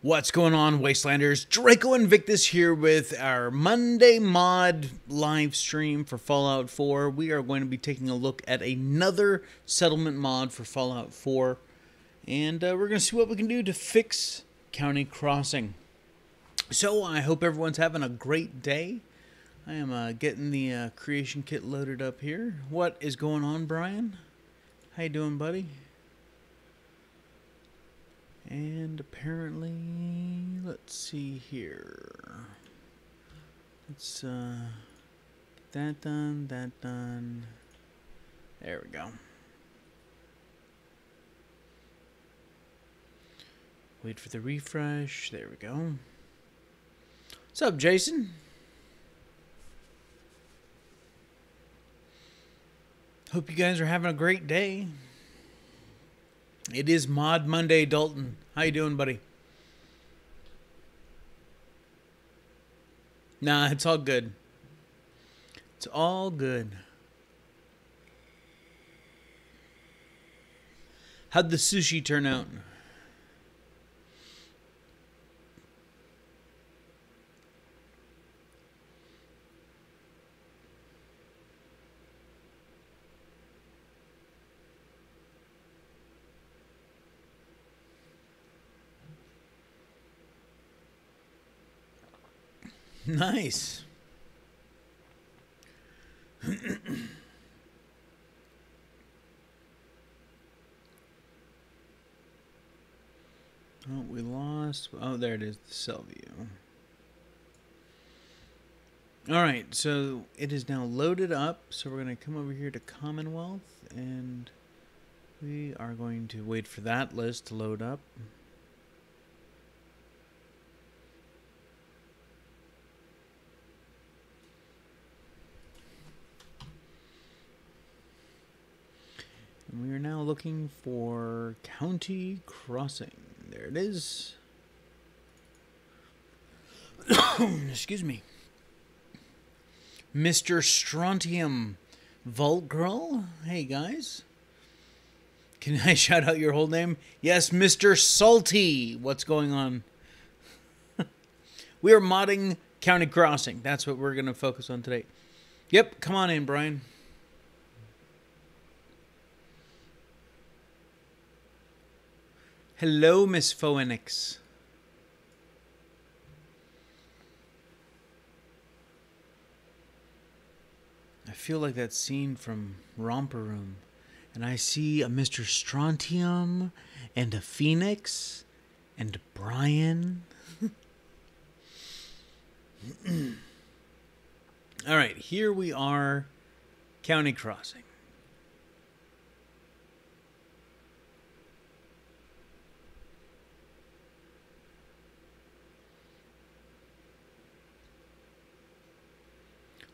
What's going on, Wastelanders? Draco Invictus here with our Monday mod live stream for Fallout 4. We are going to be taking a look at another settlement mod for Fallout 4. And we're going to see what we can do to fix County Crossing. So I hope everyone's having a great day. I am getting the creation kit loaded up here. What is going on, Brian? How you doing, buddy? And apparently, let's see here. Let's get that done. There we go. Wait for the refresh. There we go. What's up, Jason? Hope you guys are having a great day. It is Mod Monday, Dalton. How you doing, buddy? Nah, it's all good. It's all good. How'd the sushi turn out? Nice. Oh, we lost. Oh, there it is, the cell view. Alright, so it is now loaded up. So we're going to come over here to Commonwealth, and we are going to wait for that list to load up. And we are now looking for County Crossing. There it is. Excuse me. Mr. Strontium Vault Girl. Hey, guys. Can I shout out your whole name? Yes, Mr. Salty. What's going on? We are modding County Crossing. That's what we're going to focus on today. Yep, come on in, Brian. Hello, Miss Phoenix. I feel like that scene from Romper Room. And I see a Mr. Strontium and a Phoenix and Brian. All right, here we are, County Crossing.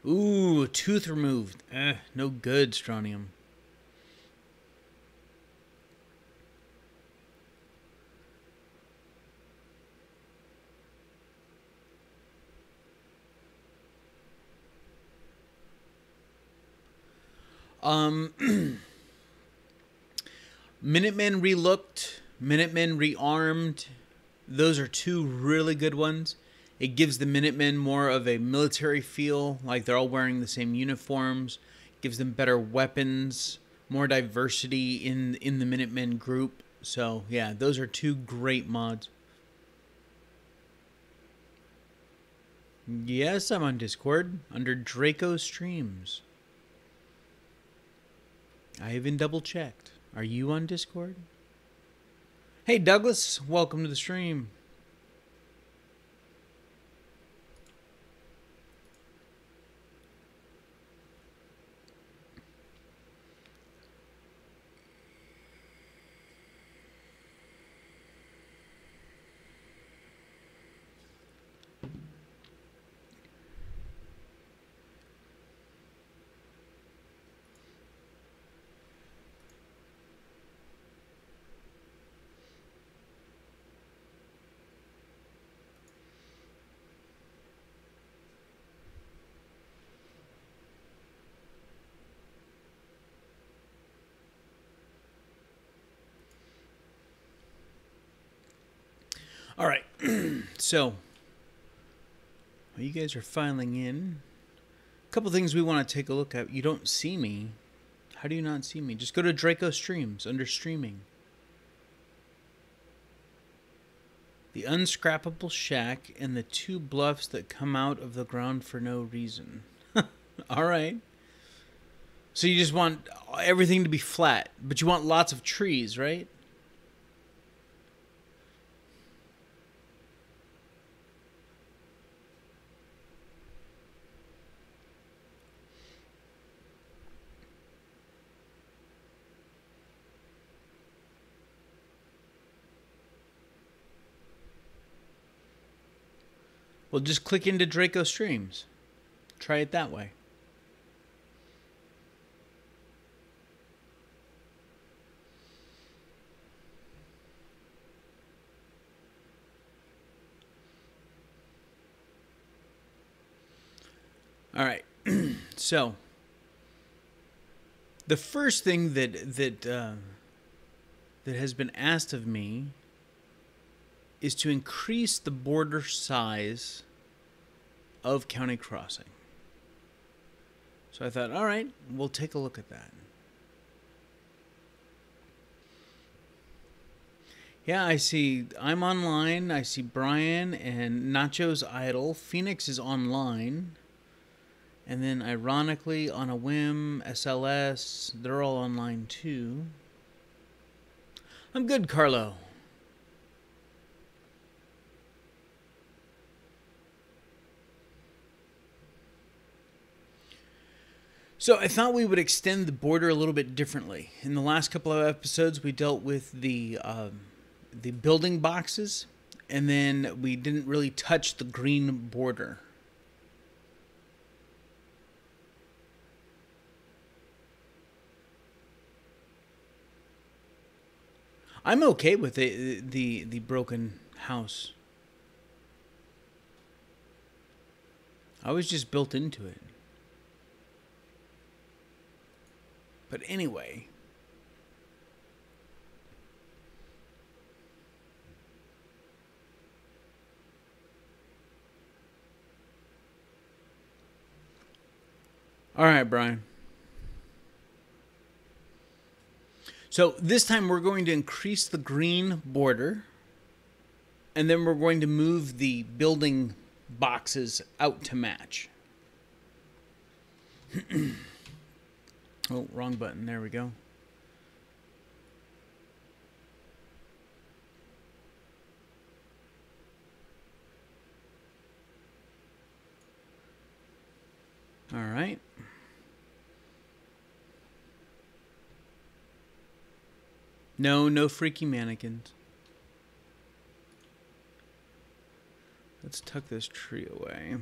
Ooh, tooth removed. No good, Strontium. Minutemen relooked, Minutemen rearmed. Those are two really good ones. It gives the Minutemen more of a military feel, like they're all wearing the same uniforms. Gives them better weapons, more diversity in the Minutemen group. So, yeah, those are two great mods. Yes, I'm on Discord, under Draco Streams. I even double-checked. Are you on Discord? Hey, Douglas, welcome to the stream. All right. So, while you guys are filing in, a couple things we want to take a look at. You don't see me. How do you not see me? Just go to Draco Streams under streaming. The unscrappable shack and the 2 bluffs that come out of the ground for no reason. All right. So you just want everything to be flat, but you want lots of trees, right? Well, just click into Draco Streams. Try it that way. All right. So, the first thing that has been asked of me is to increase the border size of County Crossing. So I thought, all right, we'll take a look at that. Yeah, I see I'm online. I see Brian and Nacho's idle. Phoenix is online. And then, ironically, on a whim, SLS, they're all online too. I'm good, Carlo. So I thought we would extend the border a little bit differently. In the last couple of episodes, we dealt with the building boxes, and then we didn't really touch the green border. I'm okay with the broken house. I was just built into it. But anyway. All right, Brian. So this time we're going to increase the green border, and then we're going to move the building boxes out to match. Oh, wrong button. There we go. All right. No freaky mannequins. Let's tuck this tree away.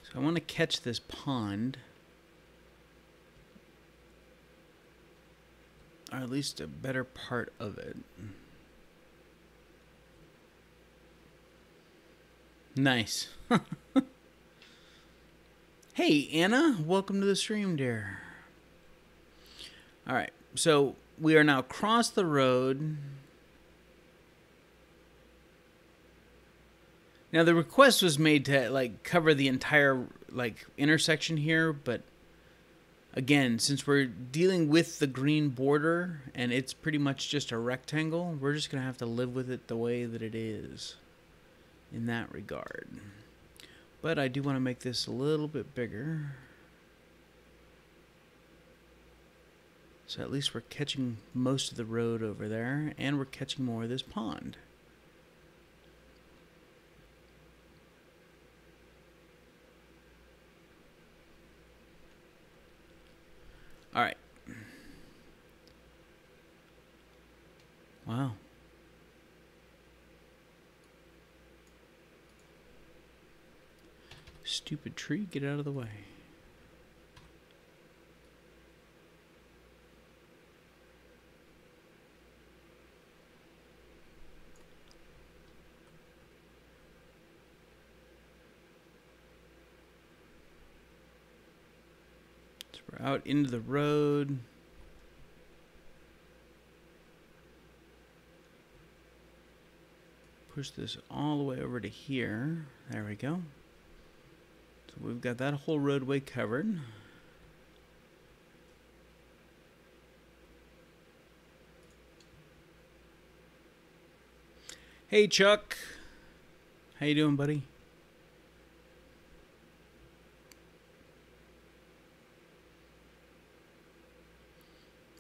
So I want to catch this pond. Or at least a better part of it. Nice. Hey, Anna. Welcome to the stream, dear. Alright, so we are now across the road. Now, the request was made to, like, cover the entire, like, intersection here, but again, since we're dealing with the green border and it's pretty much just a rectangle, we're just going to have to live with it the way that it is in that regard. But I do want to make this a little bit bigger. So at least we're catching most of the road over there, and we're catching more of this pond. All right. Wow. Stupid tree, get out of the way. So we're out into the road. Push this all the way over to here. There we go. So we've got that whole roadway covered. Hey Chuck, how you doing, buddy?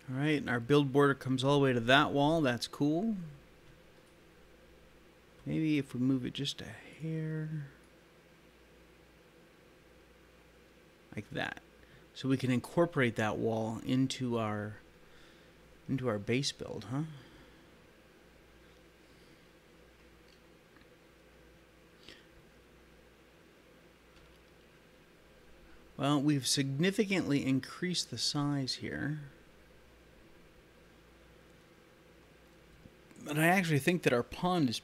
All right, and our build border comes all the way to that wall. That's cool. Maybe if we move it just a hair, like that, so we can incorporate that wall into our base build, huh? Well, we've significantly increased the size here. But I actually think that our pond is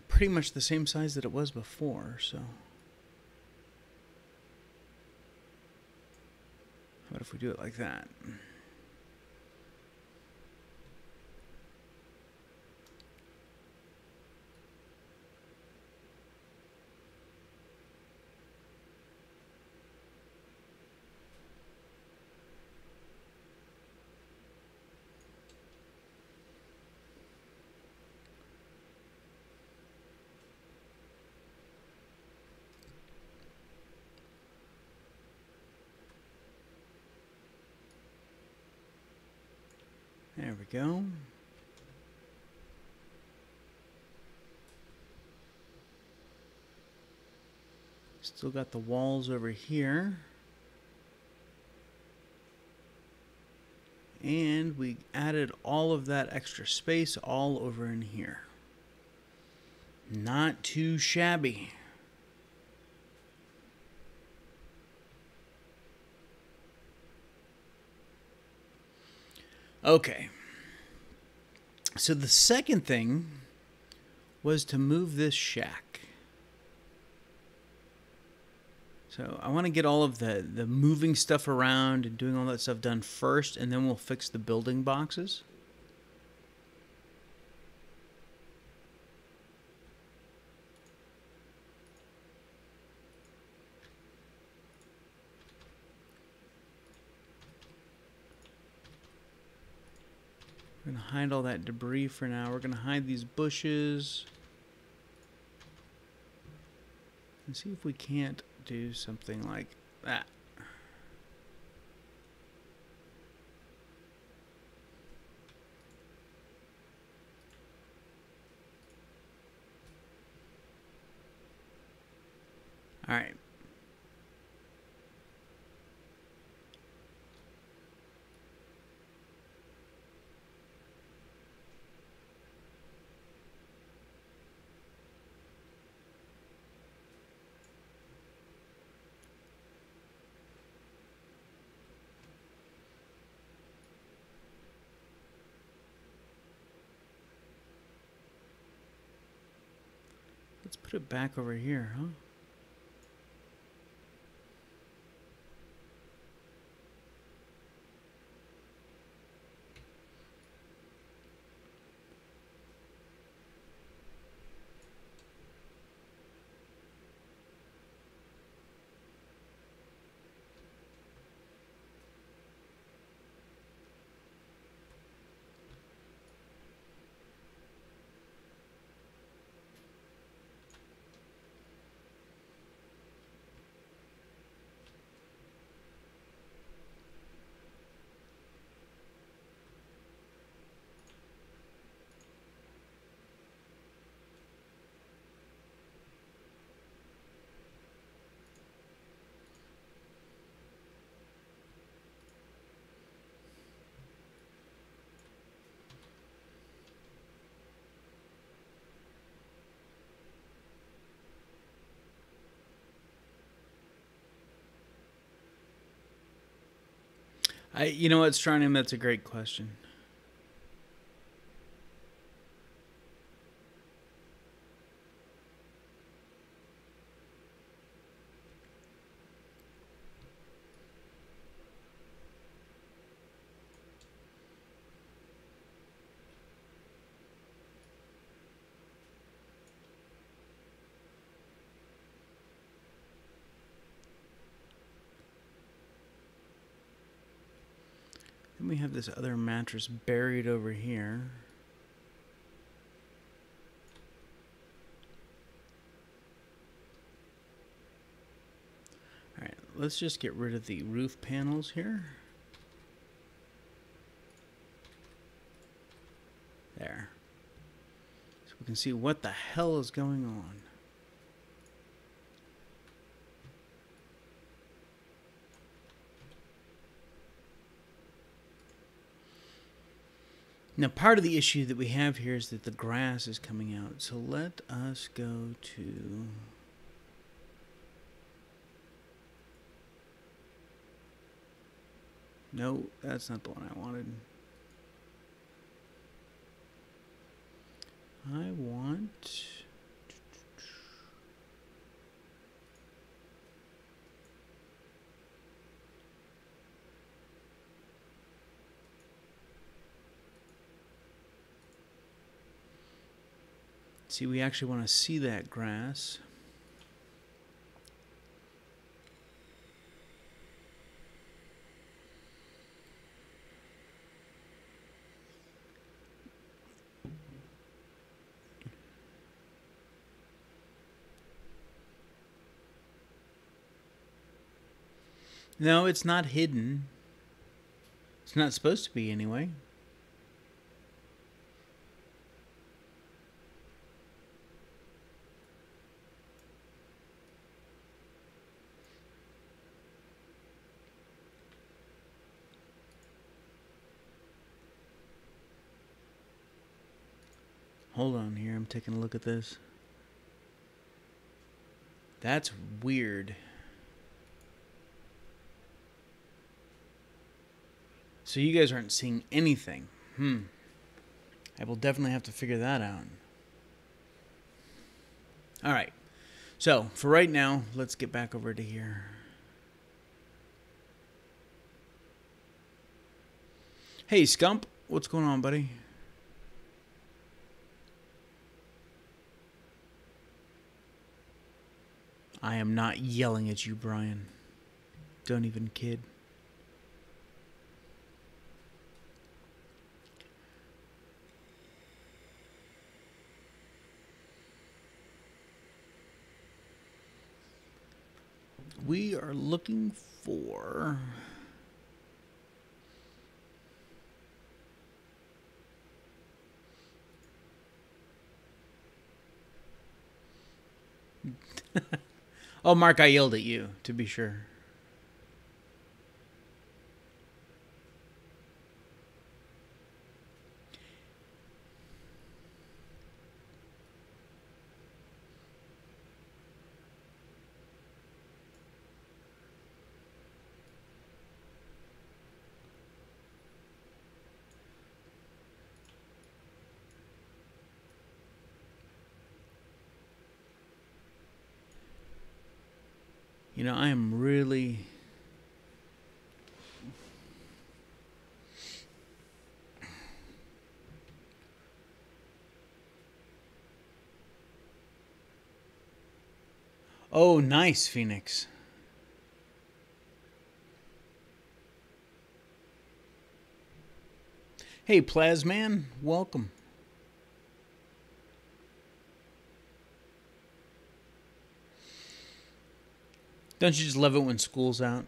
pretty much the same size that it was before, so. What if we do it like that? There we go. Still got the walls over here. And we added all of that extra space all over in here. Not too shabby. Okay. So the second thing was to move this shack. So I want to get all of the moving stuff around and doing all that stuff done first, and then we'll fix the building boxes. We're going to hide all that debris for now. We're going to hide these bushes. And see if we can't do something like that. All right. Let's put it back over here, huh? You know what, Stronium, that's a great question. Then we have this other mattress buried over here. Alright, let's just get rid of the roof panels here. There. So we can see what the hell is going on. Now, part of the issue that we have here is that the grass is coming out. So let us go to... No, that's not the one I wanted. I want... See, we actually want to see that grass. No, it's not hidden. It's not supposed to be anyway. Hold on here, I'm taking a look at this. That's weird. So you guys aren't seeing anything. I will definitely have to figure that out. Alright. So, for right now, let's get back over to here. Hey, Scump. What's going on, buddy? I am not yelling at you, Brian. Don't even kid. We are looking for... Oh, Mark, I yelled at you, to be sure. You know, I am really... Oh, nice, Phoenix. Hey, Plasman, welcome. Don't you just love it when school's out?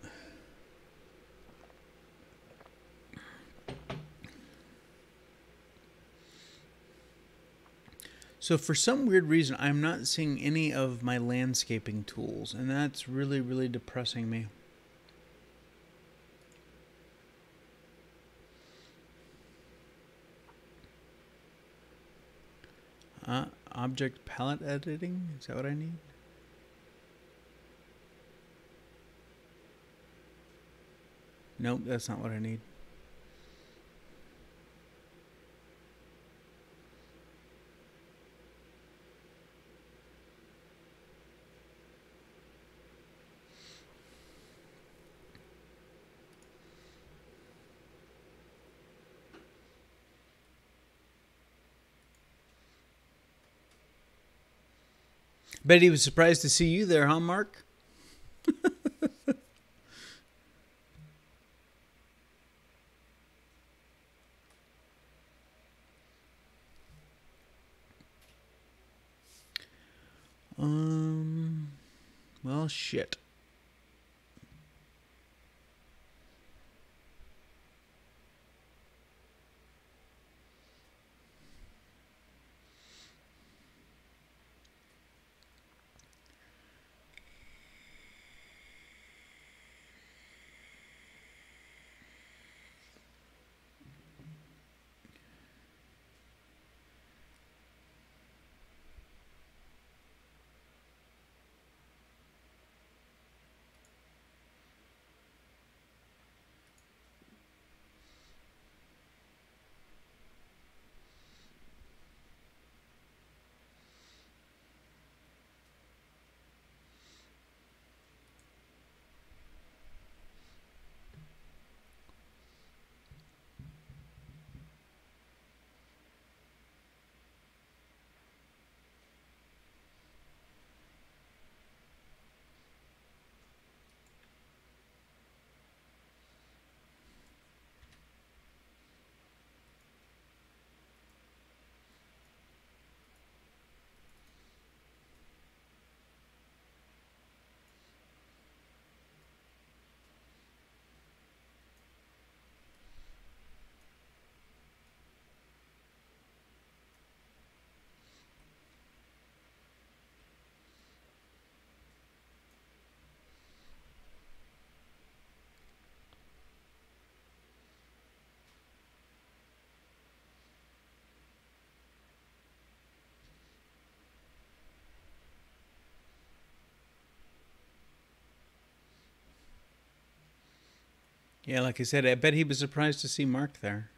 So for some weird reason, I'm not seeing any of my landscaping tools, and that's really, really depressing me. Object palette editing? Is that what I need? Nope, that's not what I need. Bet he was surprised to see you there, huh, Mark? Well, shit. Yeah, like I said, I bet he was surprised to see Mark there.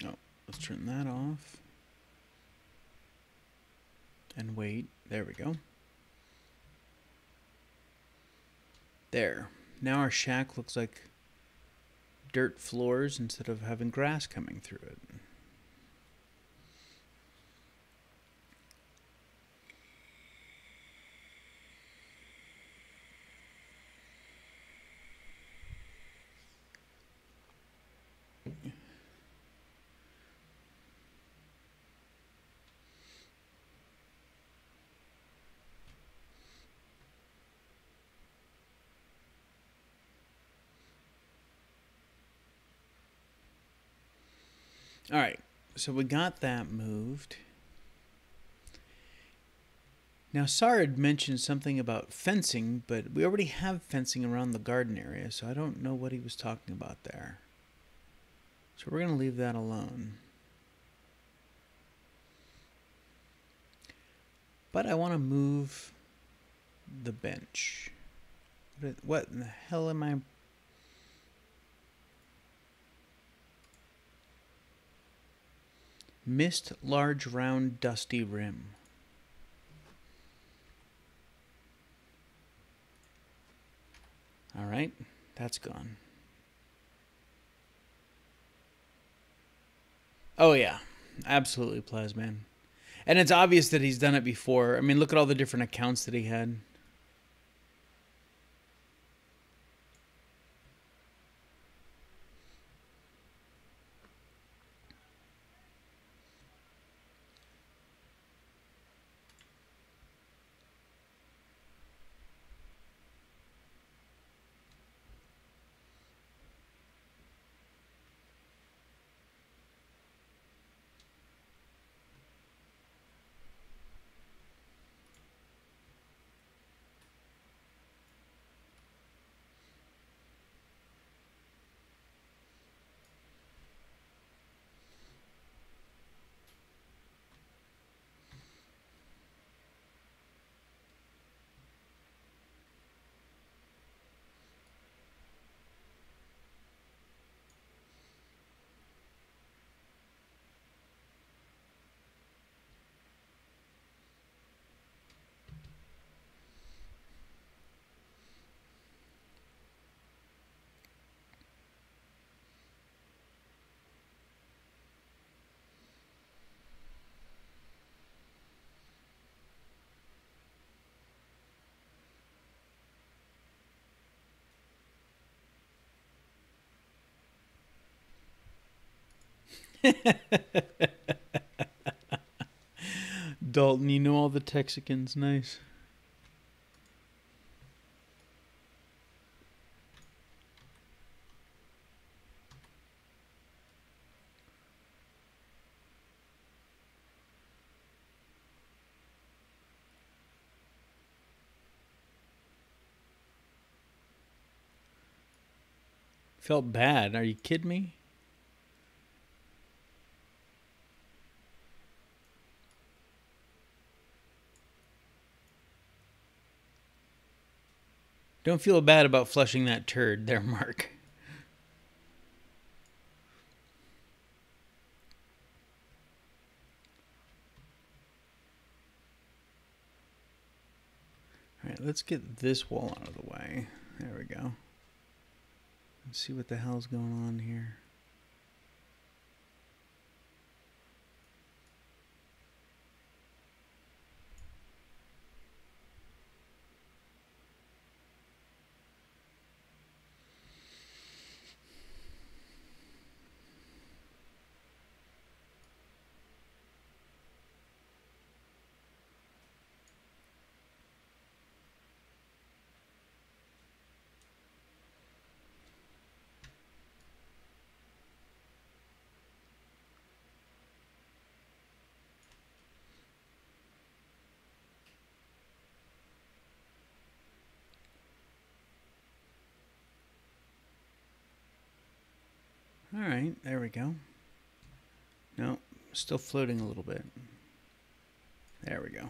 Oh, let's turn that off. And wait. There we go. There. Now our shack looks like dirt floors instead of having grass coming through it. All right, so we got that moved. Now, Sar had mentioned something about fencing, but we already have fencing around the garden area, so I don't know what he was talking about there. So we're going to leave that alone. But I want to move the bench. What in the hell am I... Missed large round dusty rim. All right, that's gone. Oh yeah, absolutely Plasman. And it's obvious that he's done it before. I mean, look at all the different accounts that he had. Dalton, you know all the Texicans. Nice. Felt bad. Are you kidding me? Don't feel bad about flushing that turd there, Mark. All right, let's get this wall out of the way. There we go. Let's see what the hell's going on here. All right, there we go. No, still floating a little bit. There we go.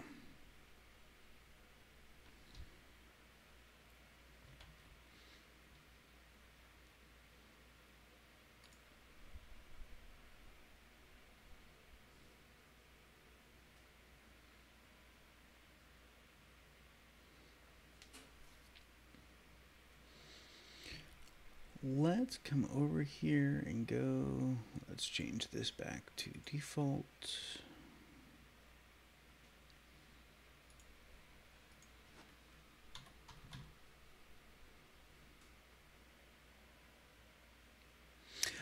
Let's come over here and go, let's change this back to default.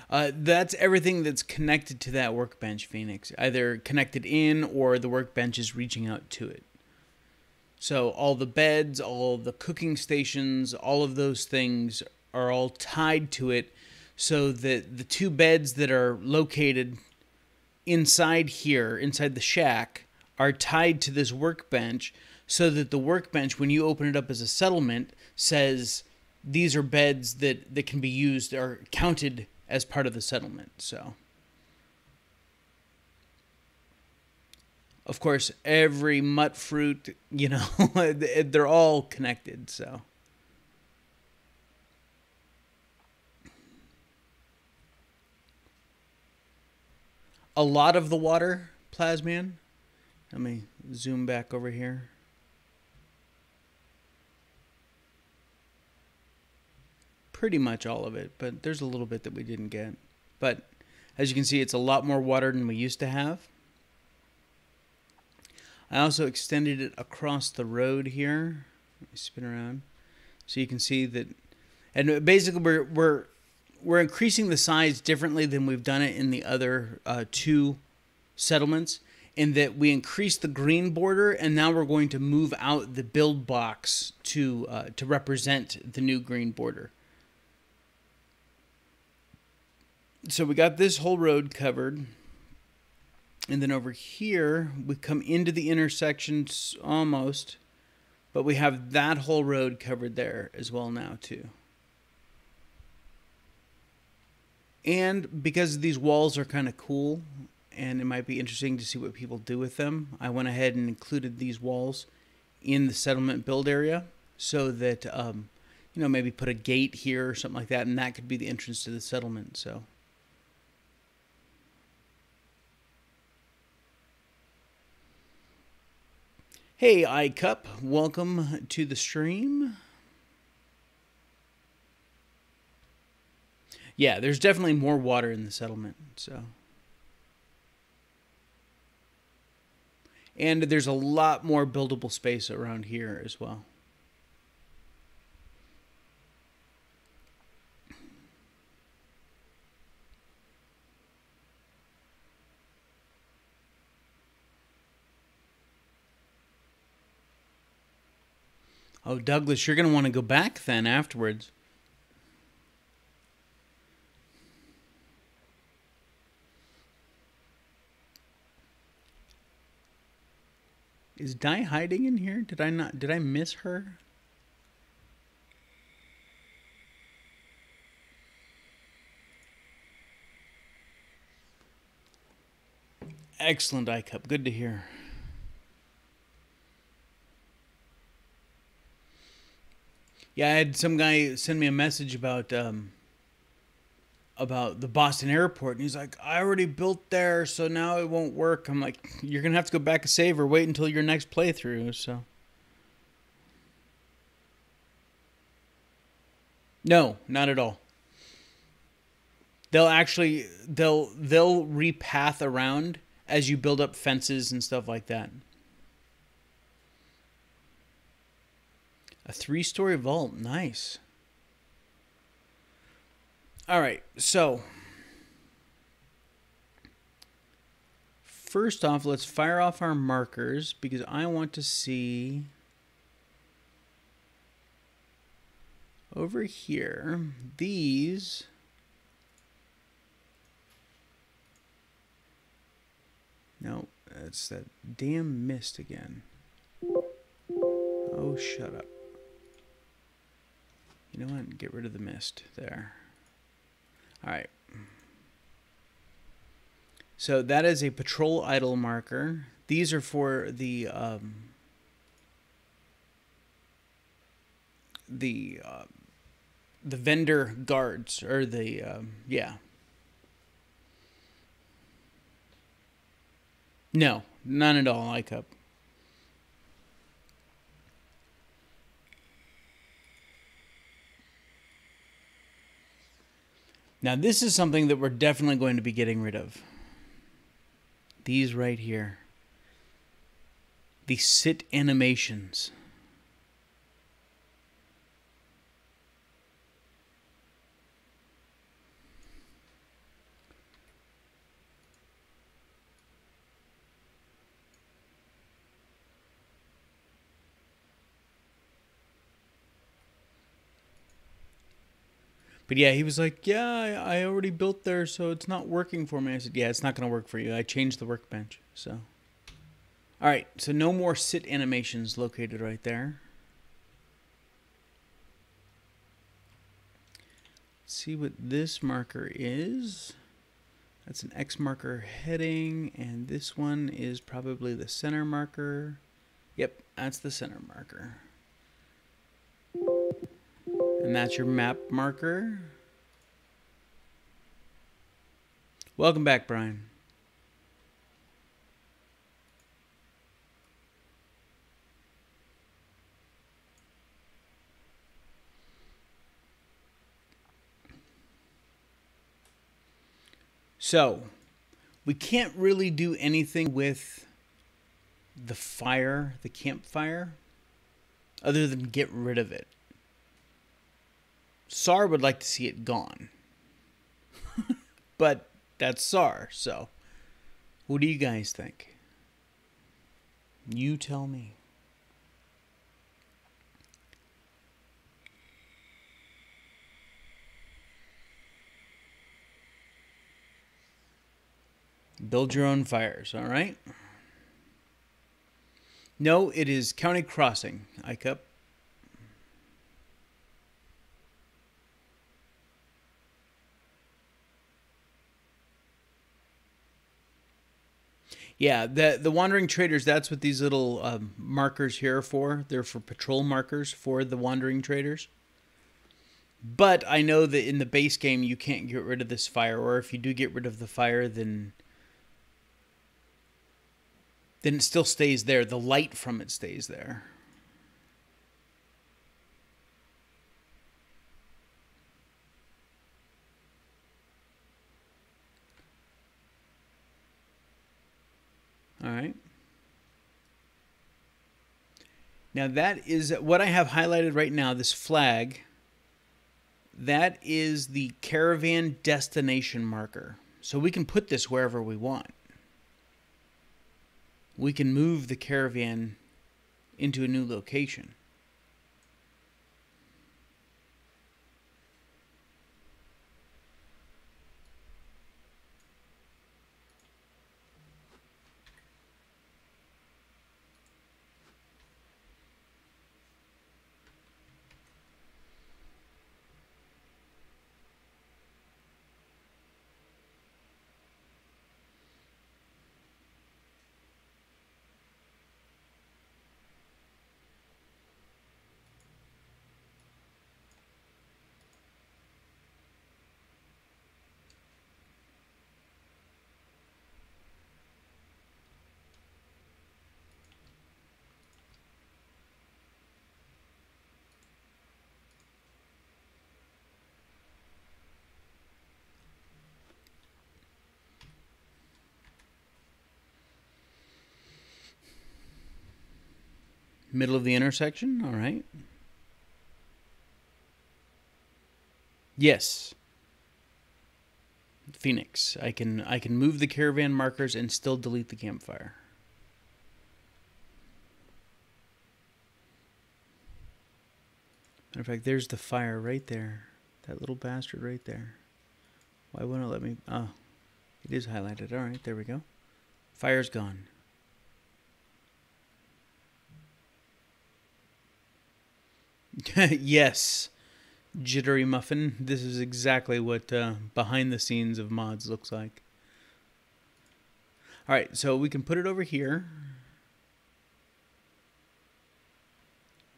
That's everything that's connected to that workbench, Phoenix. Either connected in or the workbench is reaching out to it. So all the beds, all the cooking stations, all of those things are all tied to it, so that the two beds that are located inside here, inside the shack, are tied to this workbench, so that the workbench, when you open it up as a settlement, says these are beds that can be used or counted as part of the settlement. So, of course, every mutt fruit, you know, they're all connected, so. A lot of the water, Plasmian. Let me zoom back over here. Pretty much all of it, but there's a little bit that we didn't get. But as you can see, it's a lot more water than we used to have. I also extended it across the road here. Let me spin around. So you can see that, and basically we're increasing the size differently than we've done it in the other two settlements, in that we increased the green border, and now we're going to move out the build box to represent the new green border. So we got this whole road covered, and then over here we come into the intersections almost, but we have that whole road covered there as well now too. And because these walls are kind of cool, and it might be interesting to see what people do with them, I went ahead and included these walls in the settlement build area, so that, you know, maybe put a gate here or something like that, and that could be the entrance to the settlement. So, hey, iCup, welcome to the stream. Yeah, there's definitely more water in the settlement, so. And there's a lot more buildable space around here as well. Oh, Douglas, you're going to want to go back then afterwards. Is Di hiding in here? Did I miss her? Excellent, iCup. Good to hear. Yeah, I had some guy send me a message about the Boston airport, and he's like, I already built there, so now it won't work. I'm like, you're going to have to go back and save or wait until your next playthrough, so. No, not at all. They'll repath around as you build up fences and stuff like that. A 3-story vault. Nice. All right. So, first off, let's fire off our markers because I want to see over here. These. No, it's that damn mist again. Oh, shut up. You know what? Get rid of the mist there. All right. So that is a patrol idle marker. These are for the vendor guards, or the yeah. No, none at all, iCup. Now, this is something that we're definitely going to be getting rid of. These right here. The sit animations. But yeah, he was like, yeah, I already built there, so it's not working for me. I said, yeah, it's not going to work for you. I changed the workbench, so. All right, so no more sit animations located right there. Let's see what this marker is. That's an X marker heading, and this one is probably the center marker. Yep, that's the center marker. And that's your map marker. Welcome back, Brian. So, we can't really do anything with the fire, the campfire, other than get rid of it. SAR would like to see it gone. But that's SAR, so what do you guys think? You tell me. Build your own fires, all right? No, it is County Crossing, iCup. Yeah, the Wandering Traders, that's what these little markers here are for. They're for patrol markers for the Wandering Traders. But I know that in the base game, you can't get rid of this fire. Or if you do get rid of the fire, then it still stays there. The light from it stays there. All right. Now that is what I have highlighted right now, this flag. That is the caravan destination marker. So we can put this wherever we want. We can move the caravan into a new location. Middle of the intersection? All right. Yes. Phoenix. I can move the caravan markers and still delete the campfire. Matter of fact, there's the fire right there. That little bastard right there. Why won't it let me? Oh, it is highlighted. All right, there we go. Fire's gone. Yes, Jittery Muffin. This is exactly what behind the scenes of mods looks like. All right, so we can put it over here.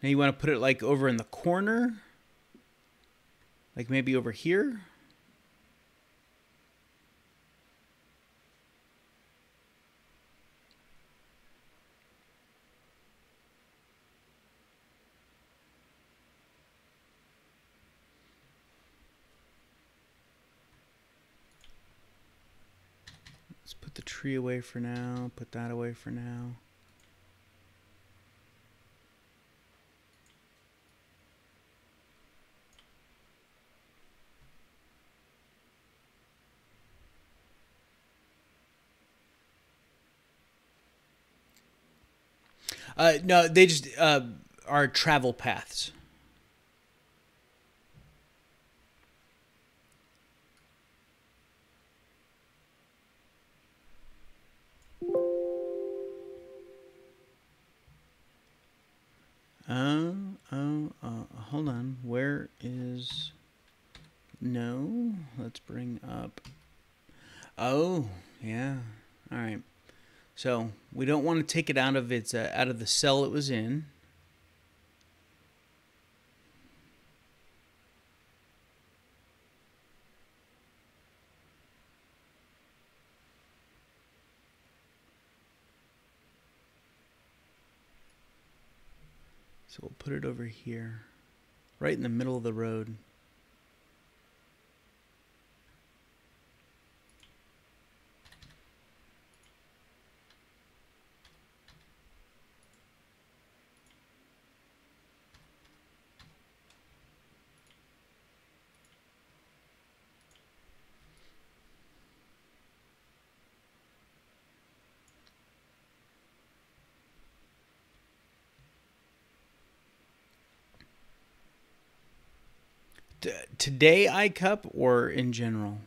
Now you want to put it like over in the corner? Like maybe over here? Let's put the tree away for now. Put that away for now. No, they just are travel paths. Hold on. Where is... No, let's bring up... Oh, yeah. All right. So we don't want to take it out of its out of the cell it was in. So we'll put it over here, right in the middle of the road. Today iCup or in general?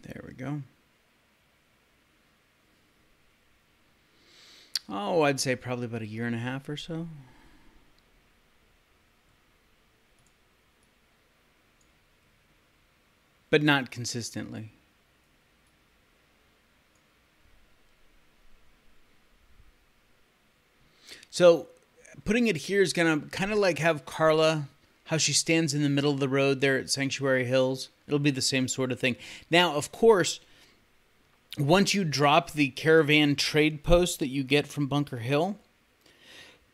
There we go. Oh, I'd say probably about 1.5 years or so. But not consistently. So putting it here is going to kind of like have Carla, how she stands in the middle of the road there at Sanctuary Hills. It'll be the same sort of thing. Now, of course, once you drop the caravan trade post that you get from Bunker Hill,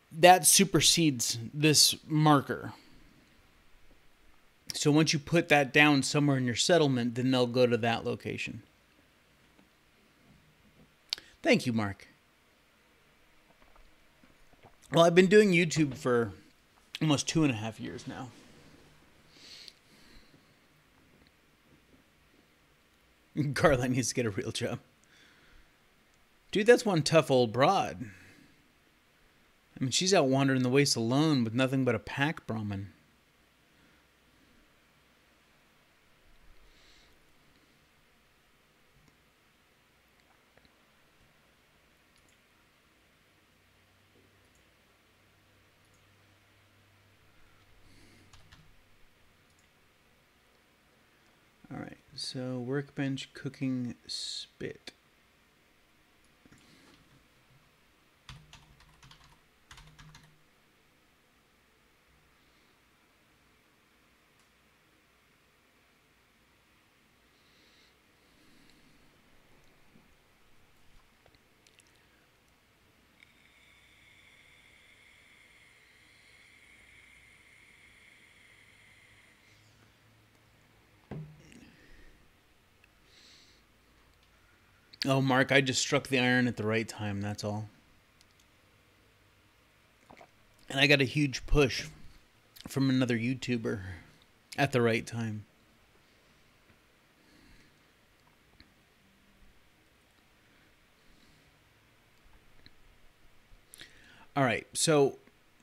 that supersedes this marker. So once you put that down somewhere in your settlement, then they'll go to that location. Thank you, Mark. Well, I've been doing YouTube for almost 2.5 years now. Carla needs to get a real job. Dude, that's one tough old broad. I mean, she's out wandering the waste alone with nothing but a pack Brahmin. All right, so Workbench cooking spit. Oh, Mark, I just struck the iron at the right time, that's all. And I got a huge push from another YouTuber at the right time. All right, so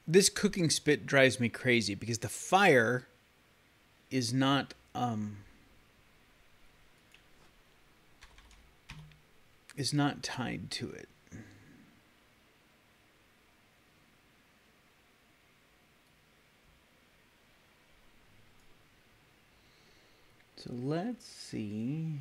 this cooking spit drives me crazy because the fire is not tied to it. So let's see.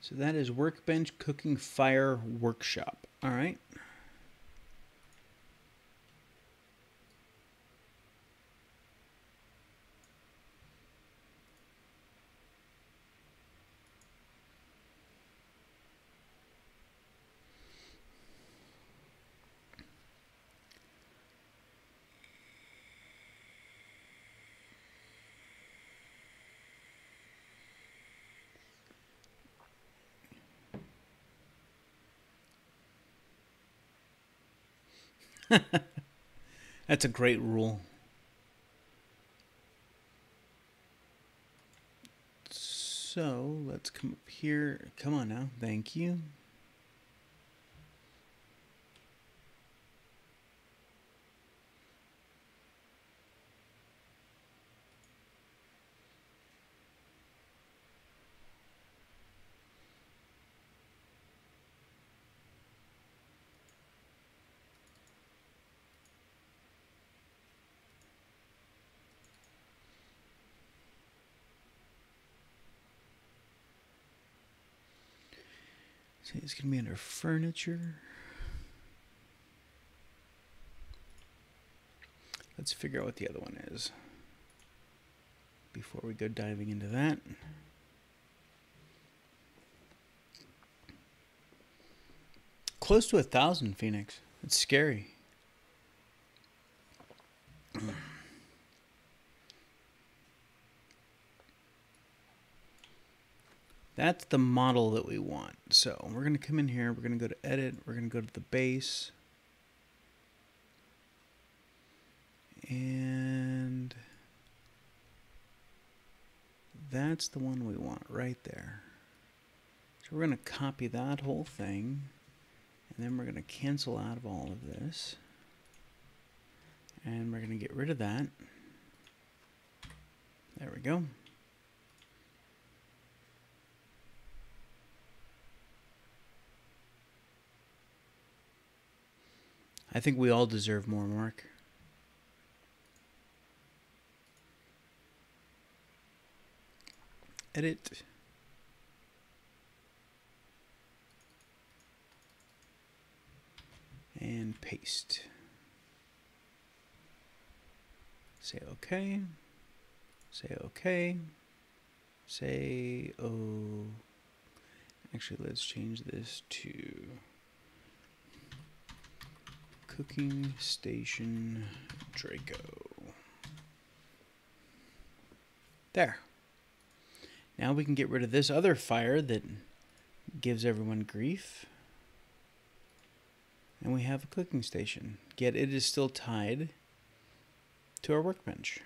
So that is Workbench Cooking Fire Workshop. All right. That's a great rule. So let's come up here. Come on now. Thank you. So it's going to be under furniture. Let's figure out what the other one is before we go diving into that. Close to 1,000, Phoenix. It's scary. That's the model that we want. So we're going to come in here. We're going to go to edit. We're going to go to the base. And that's the one we want right there. So we're going to copy that whole thing. And then we're going to cancel out of all of this. And we're going to get rid of that. There we go. I think we all deserve more, Mark. Edit. And paste. Say OK. Say OK. Say oh. Actually, let's change this to Cooking Station Draco. There. Now we can get rid of this other fire that gives everyone grief. And we have a cooking station. Yet it is still tied to our workbench.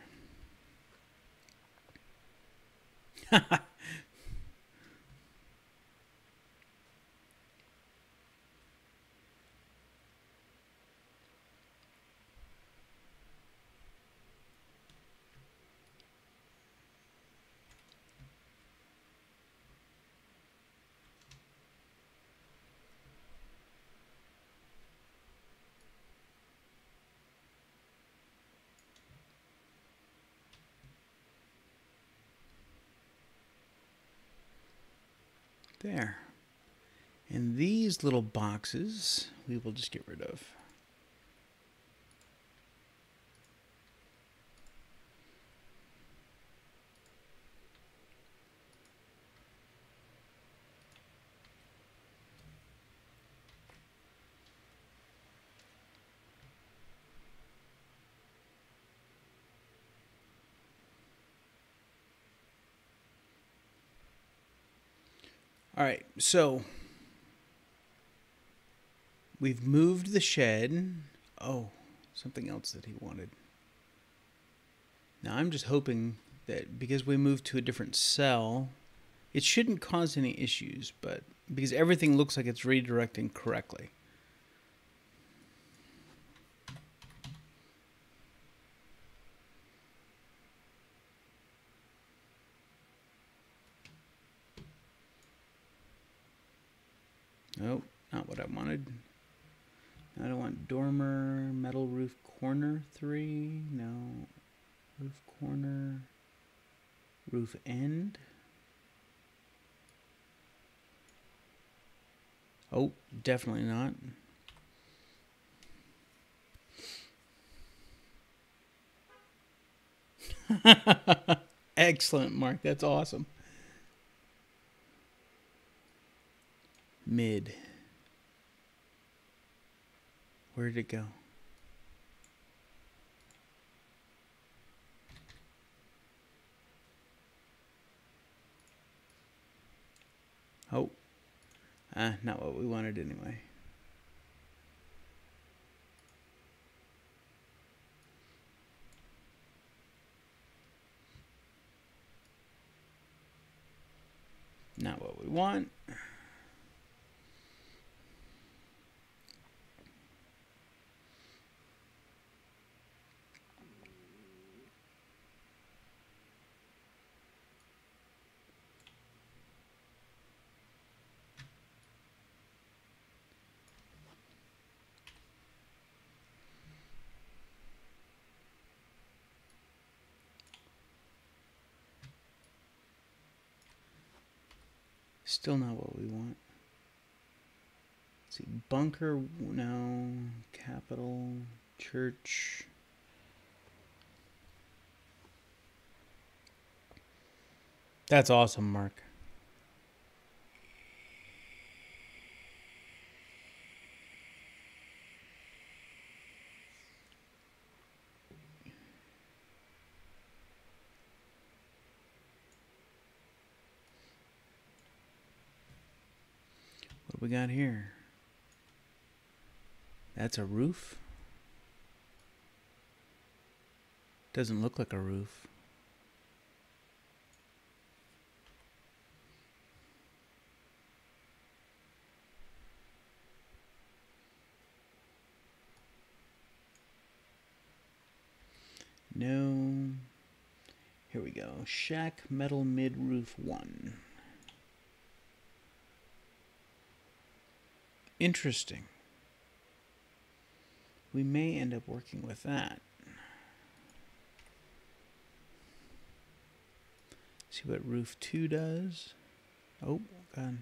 There. And these little boxes we will just get rid of. All right, so we've moved the shed. Oh, something else that he wanted. Now I'm just hoping that because we moved to a different cell, it shouldn't cause any issues, but because everything looks like it's redirecting correctly. Nope, not what I wanted. I don't want dormer, metal roof corner 3. No. Roof corner, roof end. Oh, definitely not. Excellent, Mark. That's awesome. Mid. Where did it go? Oh. Not what we wanted anyway. Not what we want. Still not what we want. Let's see, bunker, no. Capital, church. That's awesome, Mark. What do we got here? That's a roof? Doesn't look like a roof. No. Here we go. Shack metal mid roof 1. Interesting. We may end up working with that. See what roof 2 does. Oh, God.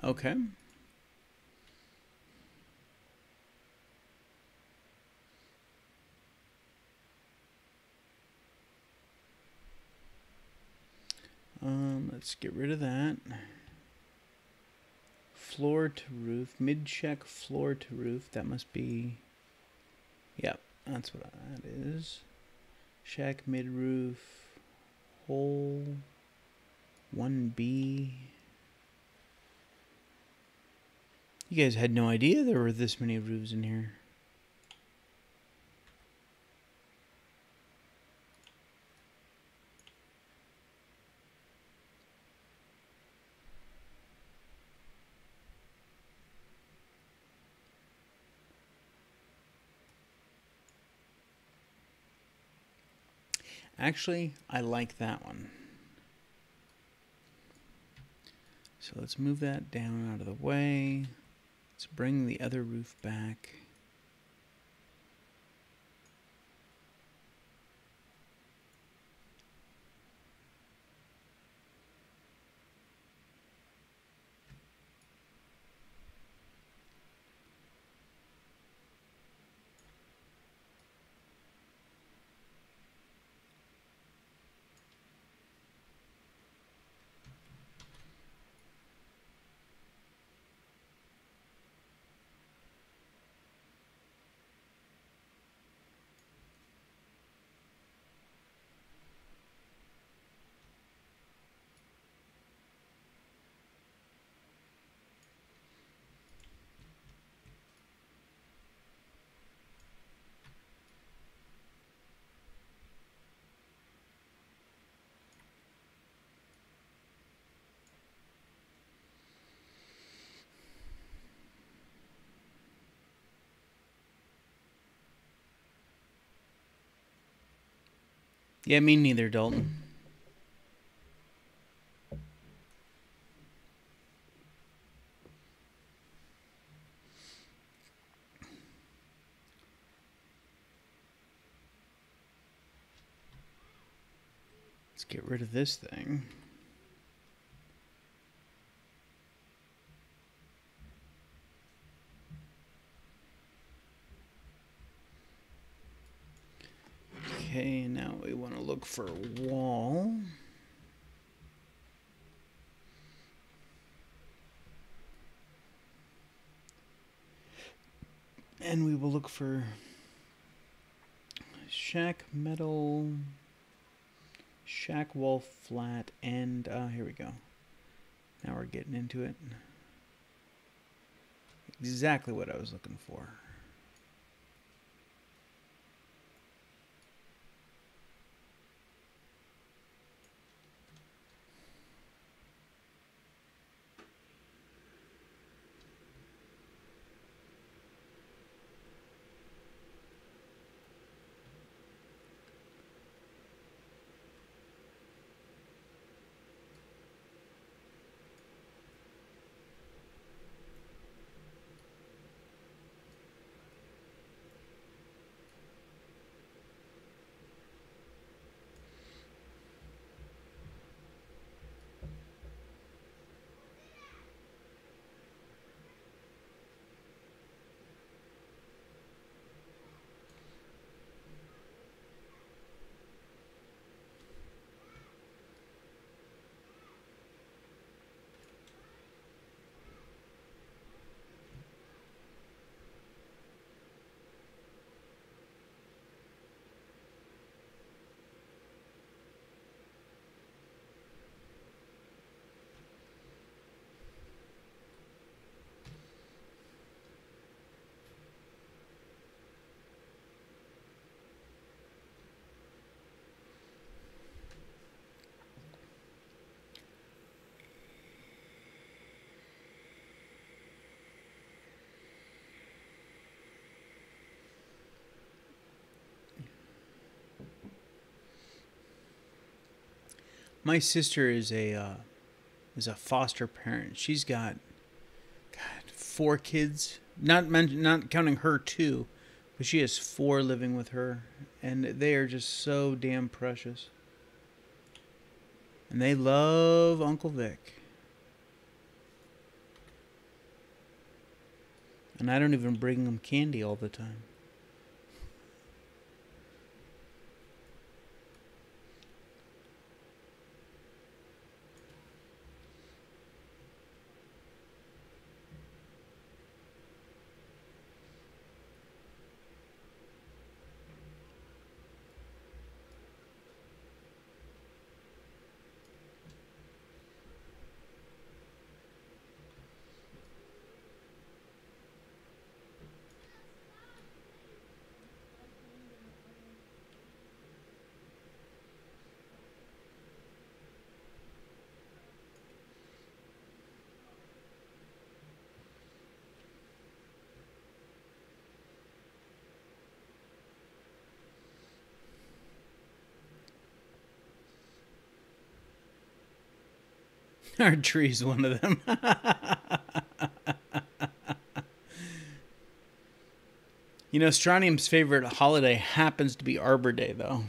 Okay. Let's get rid of that. Floor to roof, mid-check floor to roof. That must be, yep, that's what that is. Shack mid-roof, hole, 1B. You guys had no idea there were this many roofs in here. Actually, I like that one. So let's move that down out of the way. Let's bring the other roof back. Yeah, me neither, Dalton. Let's get rid of this thing. Okay, now we want to look for a wall. And we will look for shack metal, shack wall flat, and here we go. Now we're getting into it. Exactly what I was looking for. My sister is a foster parent. She's got 4 kids, not counting her 2, but she has 4 living with her, and they are just so damn precious. And they love Uncle Vic. And I don't even bring them candy all the time. Our tree's one of them. You know, Strontium's favorite holiday happens to be Arbor Day, though.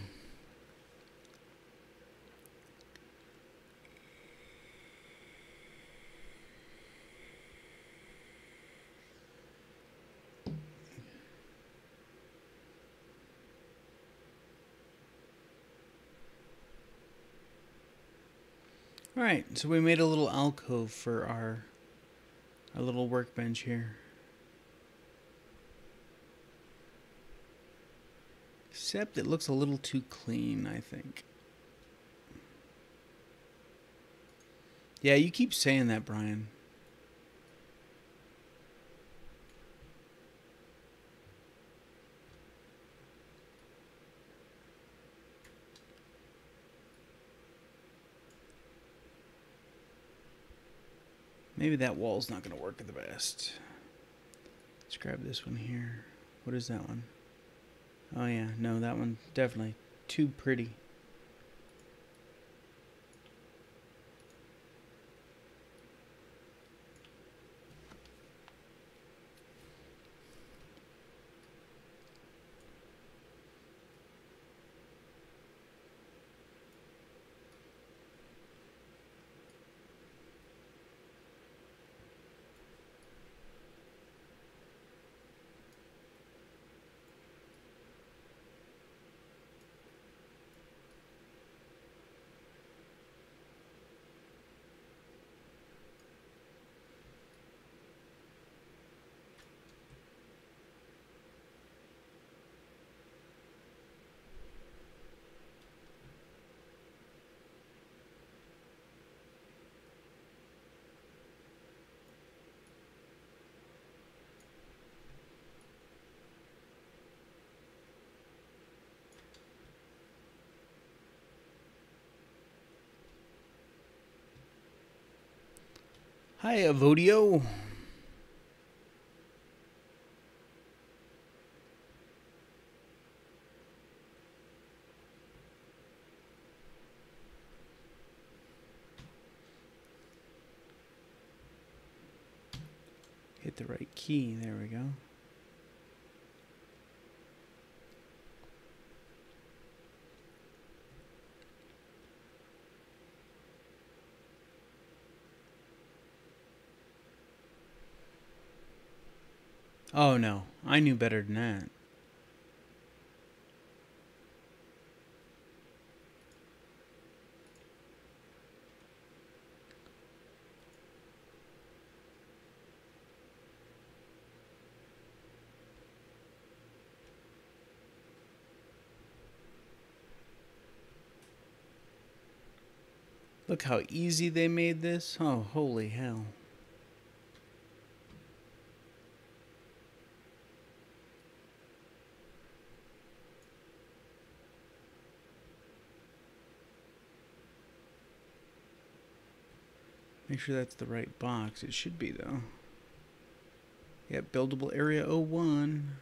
Alright, so we made a little alcove for our little workbench here. Except it looks a little too clean, I think. Yeah, you keep saying that, Brian. Maybe that wall's not going to work the best. Let's grab this one here. What is that one? Oh yeah, no, that one definitely too pretty. Hi, Avodio. Hit the right key. There we go. Oh no, I knew better than that. Look how easy they made this. Oh, holy hell. Make sure that's the right box. It should be, though. Yep, buildable area 01.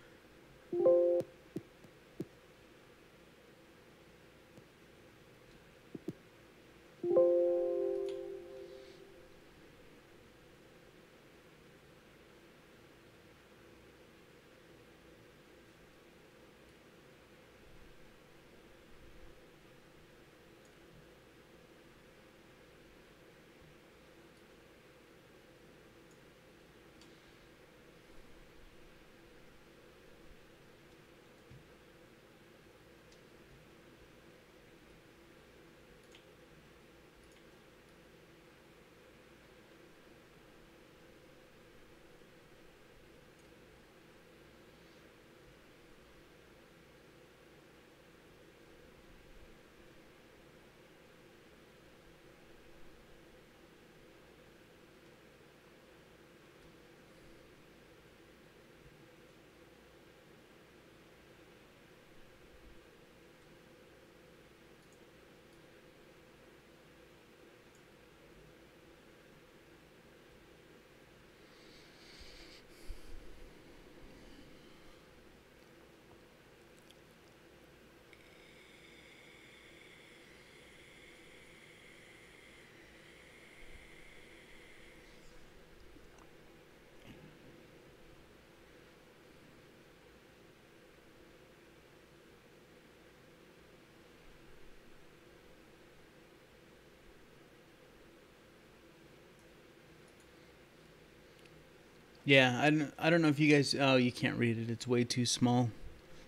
Yeah, I don't know if you guys... Oh, you can't read it. It's way too small.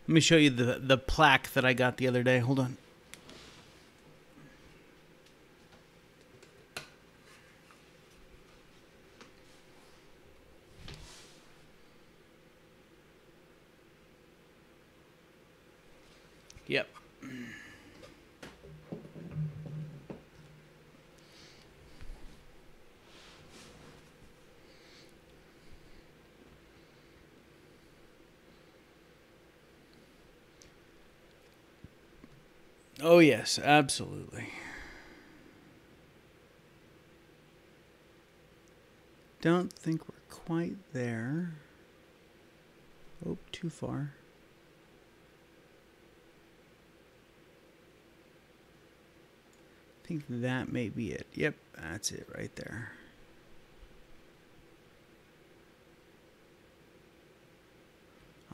Let me show you the plaque that I got the other day. Hold on. Yep. Oh, yes, absolutely. Don't think we're quite there. Oh, too far. I think that may be it. Yep, that's it right there.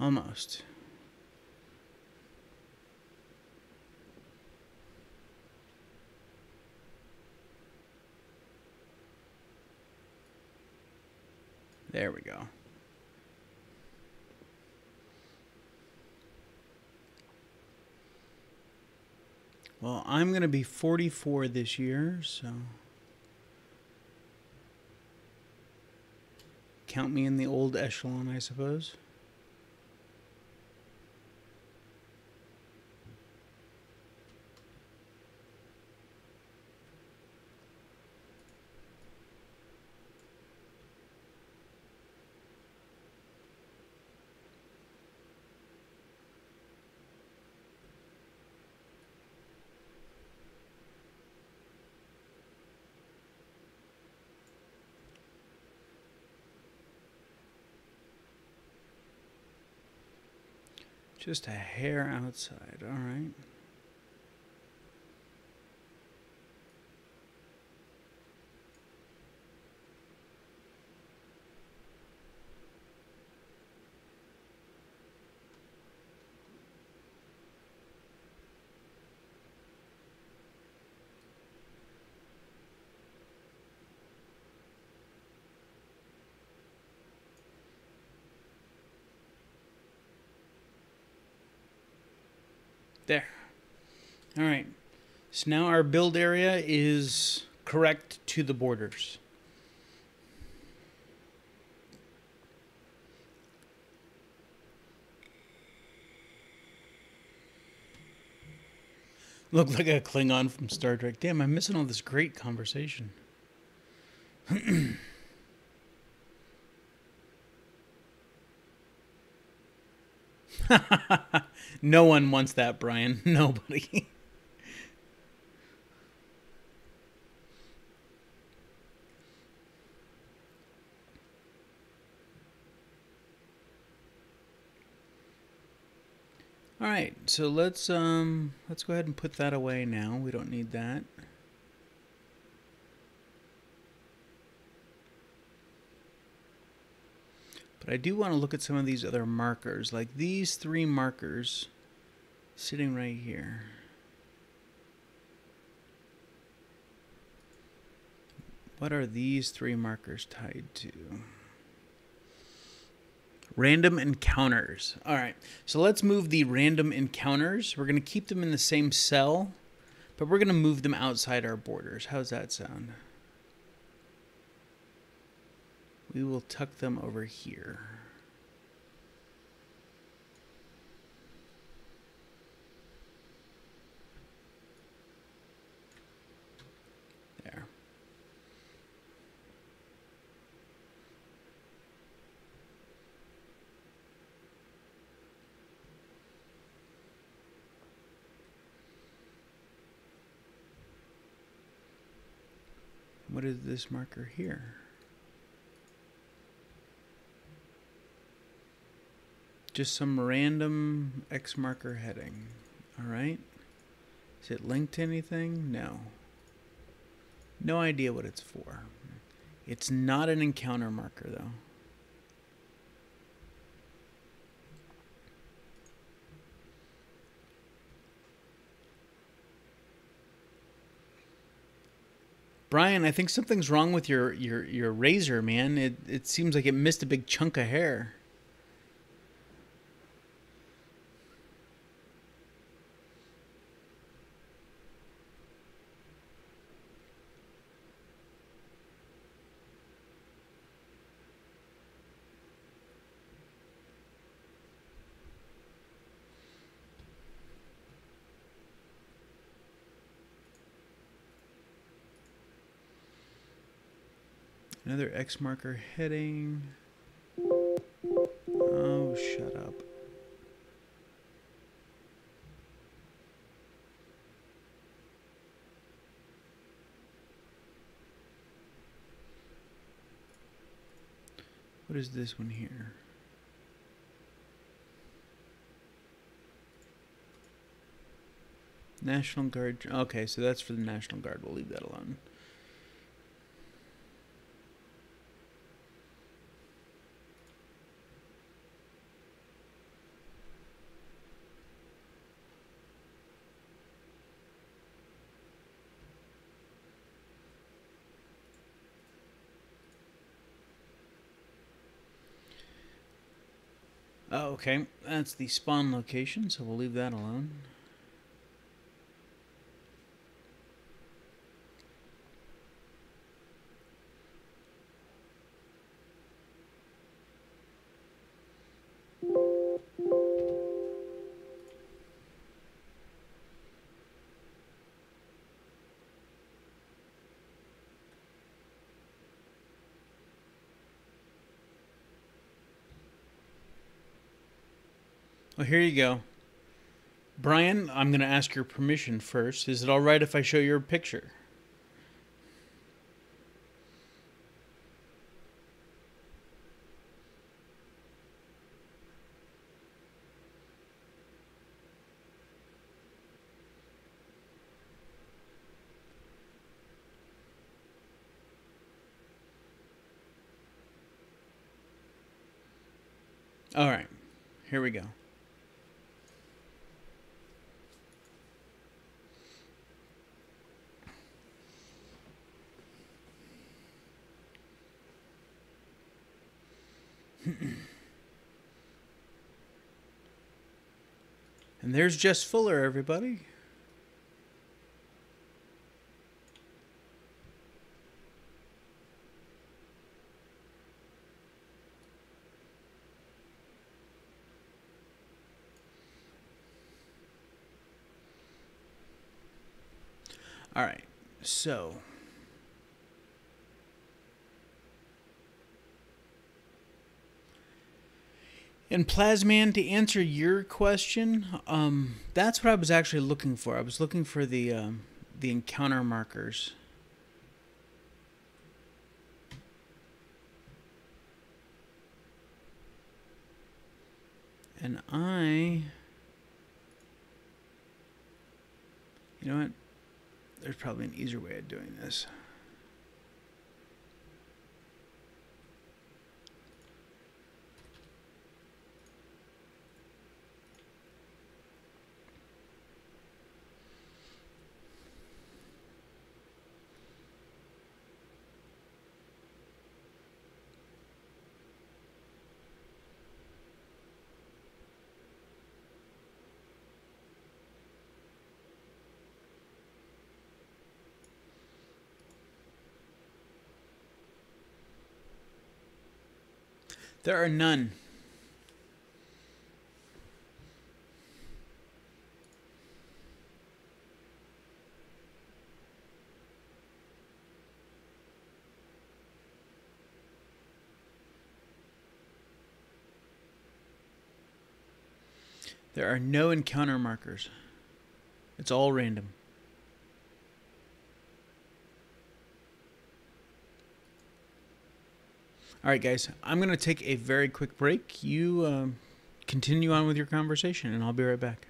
Almost. There we go. Well, I'm going to be 44 this year, so count me in the old echelon, I suppose. Just a hair outside. All right. There. All right. So now our build area is correct to the borders. Look like a Klingon from Star Trek. Damn, I'm missing all this great conversation. No one wants that, Brian. Nobody. All right, so let's go ahead and put that away now. We don't need that. But I do want to look at some of these other markers, like these 3 markers sitting right here. What are these 3 markers tied to? Random encounters. All right, so let's move the random encounters. We're going to keep them in the same cell, but we're going to move them outside our borders. How's that sound? We will tuck them over here. There. What is this marker here? Just some random X marker heading. All right. Is it linked to anything? No. No idea what it's for. It's not an encounter marker, though. Brian, I think something's wrong with your razor, man. It seems like it missed a big chunk of hair. Another X marker heading. Oh, shut up. What is this one here? National Guard. Okay, so that's for the National Guard. We'll leave that alone. Oh, okay. That's the spawn location, so we'll leave that alone. Well, here you go. Brian, I'm going to ask your permission first. Is it all right if I show your picture? All right, here we go. And there's Jess Fuller, everybody. All right, so and Plasman, to answer your question, that's what I was actually looking for. I was looking for the encounter markers. And you know what? There's probably an easier way of doing this. There are none. There are no encounter markers. It's all random. All right, guys, I'm going to take a very quick break. You continue on with your conversation, and I'll be right back.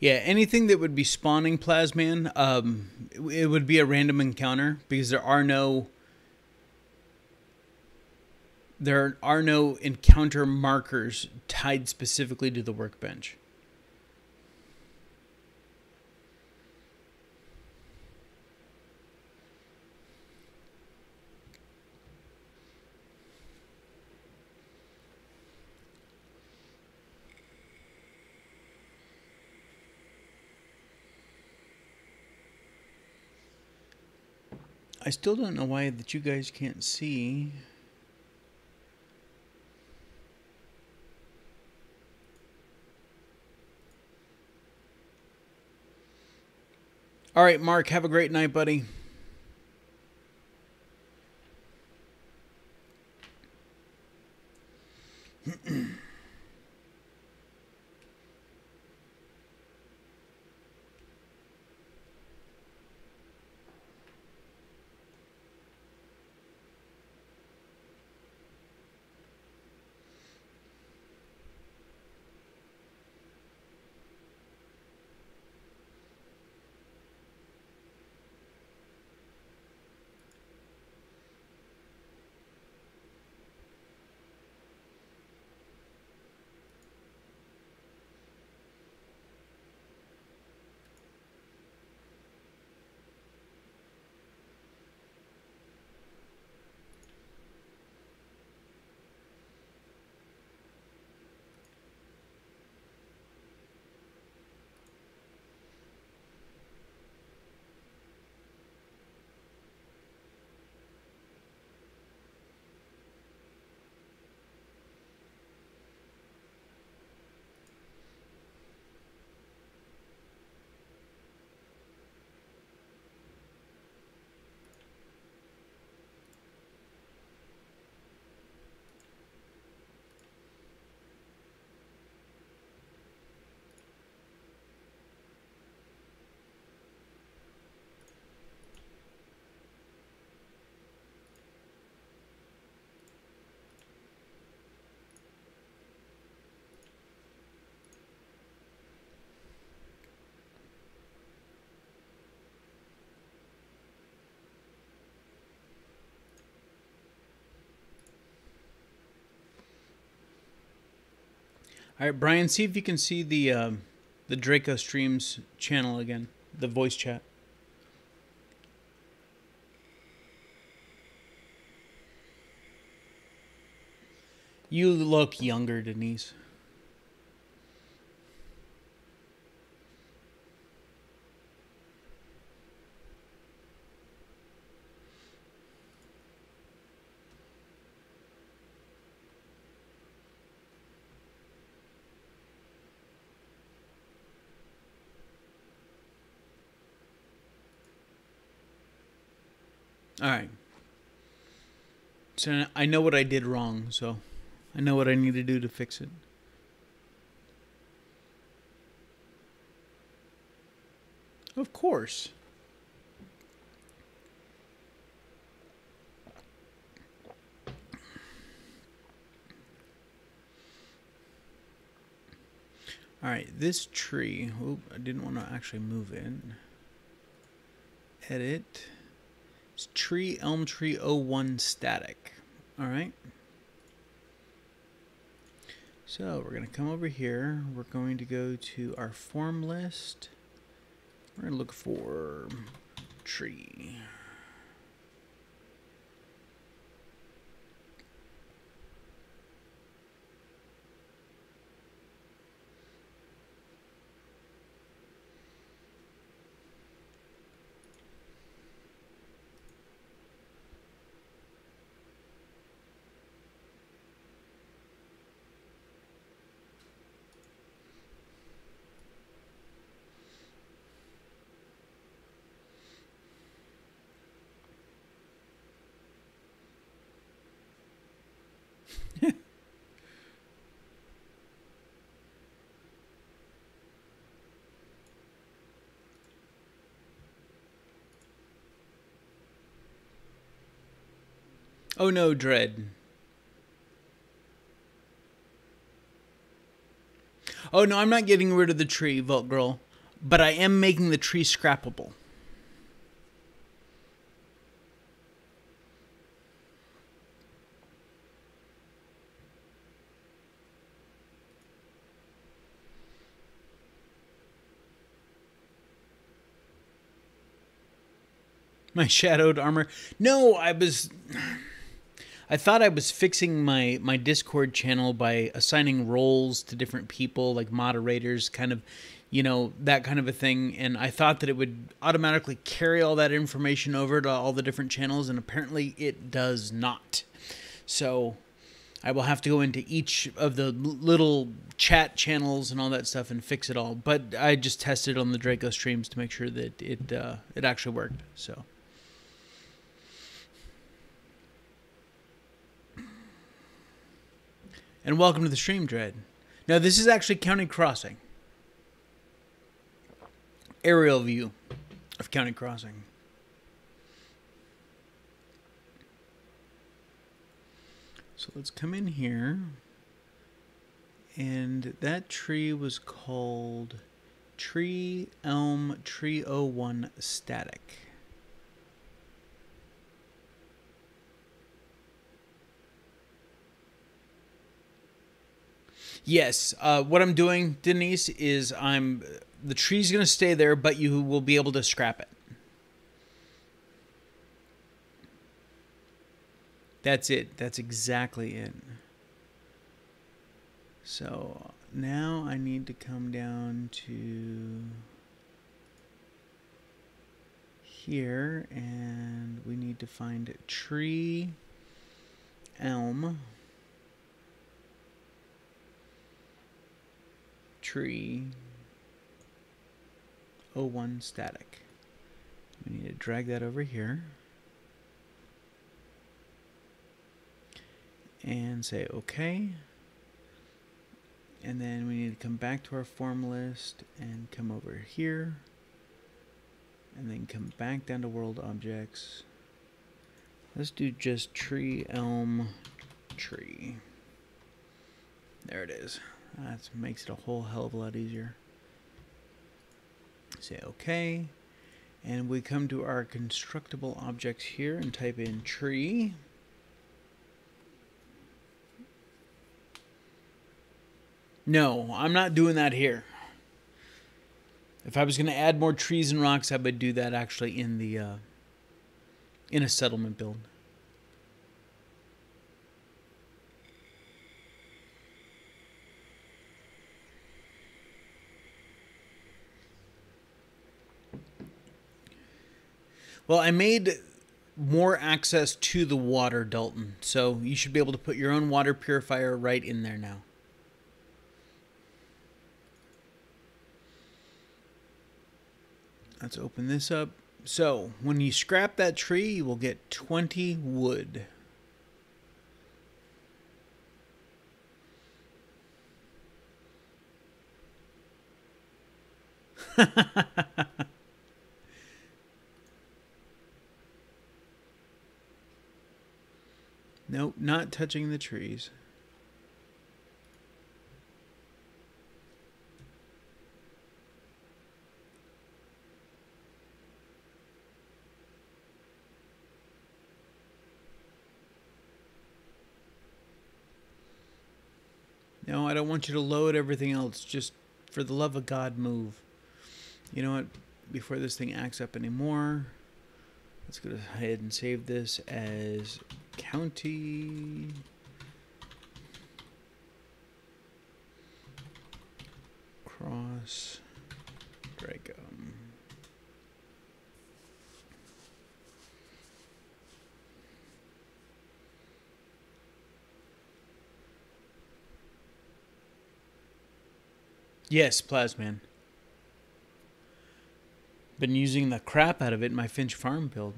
Yeah, anything that would be spawning Plasman, it would be a random encounter because there are no encounter markers tied specifically to the workbench. I still don't know why that you guys can't see. All right, Mark, have a great night, buddy. All right, Brian, see if you can see the Draco Streams channel again, the voice chat. You look younger, Denise. All right. So I know what I did wrong, so I know what I need to do to fix it. Of course. All right, this tree. Oop, I didn't want to actually move it. Edit. It's tree, elm tree 01 static. All right. So we're going to come over here. We're going to go to our form list. We're going to look for tree. Oh no, Dread. Oh no, I'm not getting rid of the tree, Vault Girl, but I am making the tree scrappable. My shadowed armor. No, I thought I was fixing my Discord channel by assigning roles to different people, like moderators, kind of, you know, that kind of a thing. And I thought that it would automatically carry all that information over to all the different channels, and apparently it does not. So I will have to go into each of the little chat channels and all that stuff and fix it all. But I just tested on the Draco streams to make sure that it actually worked. So. And welcome to the stream, Dread. Now, this is actually County Crossing. Aerial view of County Crossing. So let's come in here. And that tree was called Tree Elm Pt1 Static. Yes, what I'm doing, Denise, is the tree's going to stay there, but you will be able to scrap it. That's it. That's exactly it. So now I need to come down to here, and we need to find tree elm. Tree 01 static. We need to drag that over here and say OK. And then we need to come back to our form list and come over here and then come back down to world objects. Let's do just tree elm tree. There it is. That makes it a whole hell of a lot easier. Say OK. And we come to our constructible objects here and type in tree. No, I'm not doing that here. If I was going to add more trees and rocks, I would do that actually in the in a settlement build. Well, I made more access to the water, Dalton, so you should be able to put your own water purifier right in there now. Let's open this up. So, when you scrap that tree, you will get 20 wood. Nope, not touching the trees. No, I don't want you to load everything else. Just for the love of God, move. You know what? Before this thing acts up anymore, let's go ahead and save this as county cross Draco. Yes, Plasman. Been using the crap out of it in my Finch Farm build.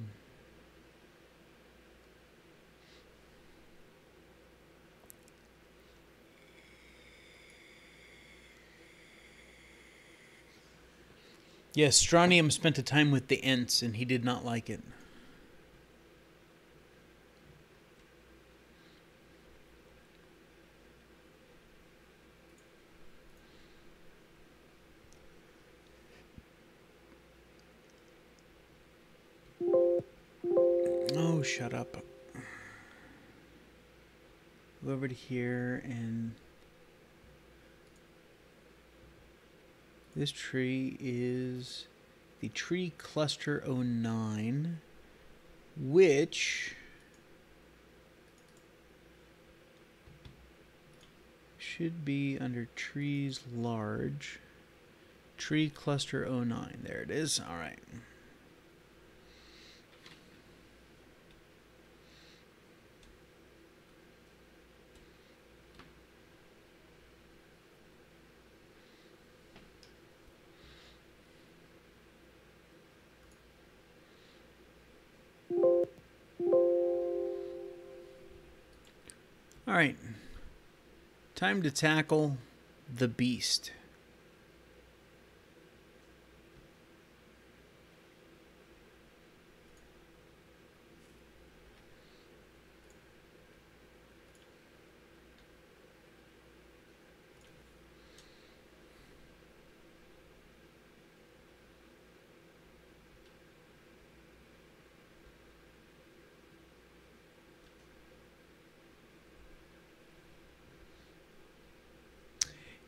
Yes, Strontium spent a time with the Ents and he did not like it. Oh, shut up. Go over to here and this tree is the tree cluster 09, which should be under trees large. Tree cluster 09. There it is. All right. right. Time to tackle the beast.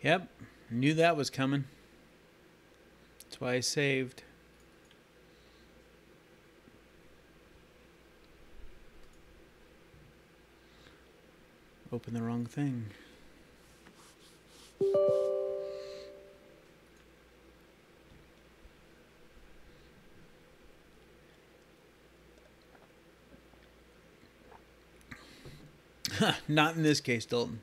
Yep, knew that was coming. That's why I saved. Open the wrong thing. Not in this case, Dalton.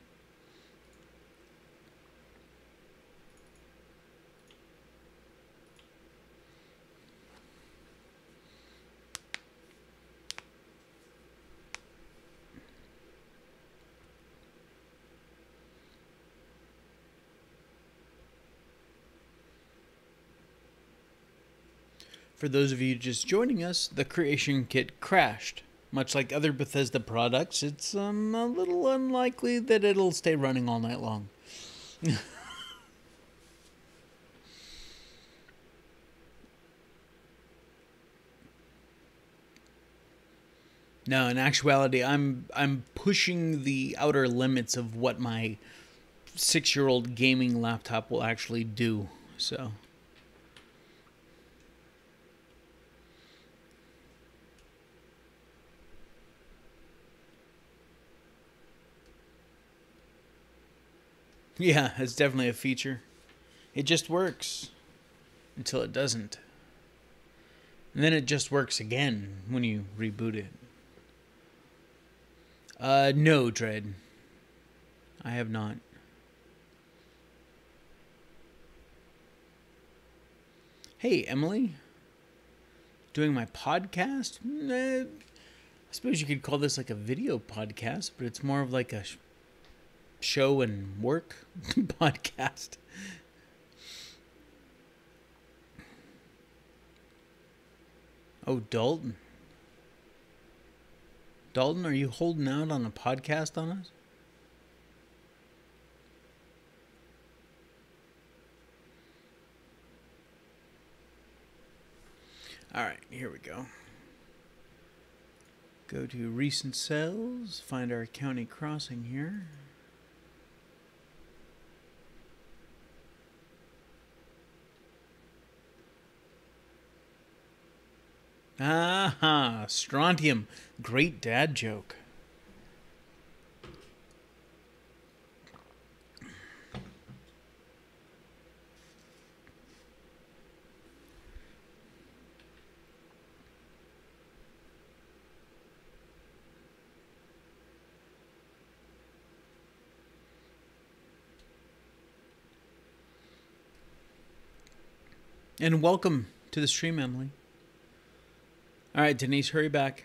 For those of you just joining us, the creation kit crashed. Much like other Bethesda products, it's a little unlikely that it'll stay running all night long. No, in actuality, I'm pushing the outer limits of what my 6-year-old gaming laptop will actually do. So. Yeah, it's definitely a feature. It just works until it doesn't. And then it just works again when you reboot it. No, Dread. I have not. Hey, Emily. Doing my podcast? I suppose you could call this like a video podcast, but it's more of like a show and work podcast. Oh, Dalton. Dalton, are you holding out on a podcast on us? All right, here we go. Go to recent sales, find our county crossing here. Aha, strontium. Great dad joke. And welcome to the stream, Emily. All right, Denise, hurry back.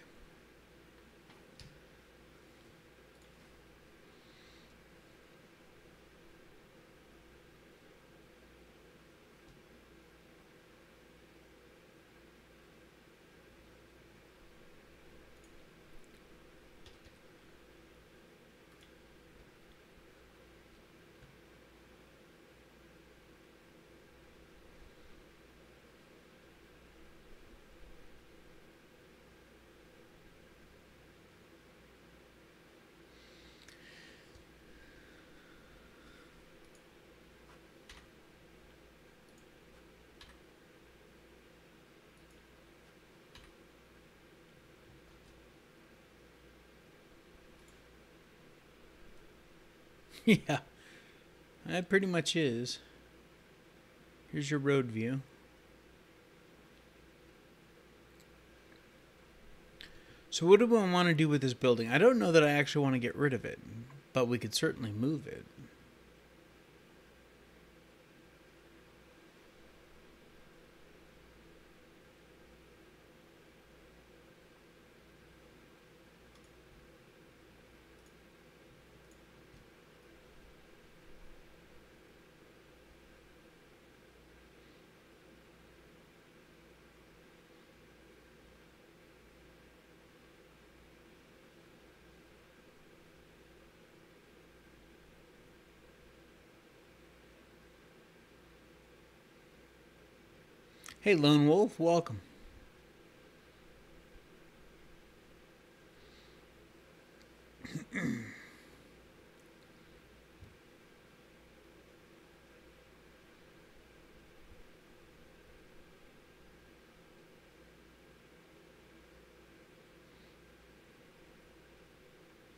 Yeah, that pretty much is. Here's your road view. So what do I want to do with this building? I don't know that I actually want to get rid of it, but we could certainly move it. Hey, Lone Wolf, welcome.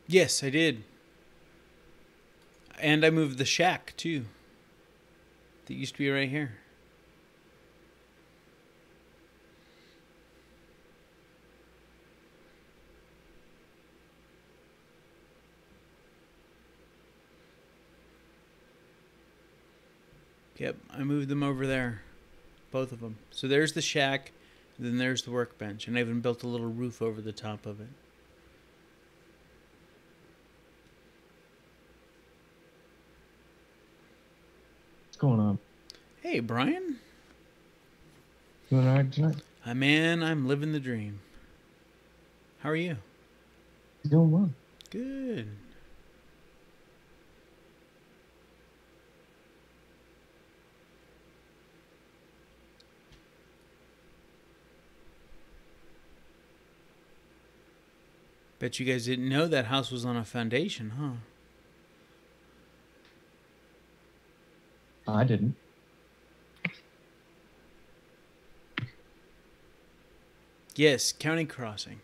Yes, I did. And I moved the shack, too. That used to be right here. Yep, I moved them over there. Both of them. So there's the shack, and then there's the workbench. And I even built a little roof over the top of it. What's going on? Hey, Brian. Doing all right tonight? I'm living the dream. How are you? Doing well. Good. Bet you guys didn't know that house was on a foundation, huh? I didn't. Yes, County Crossing.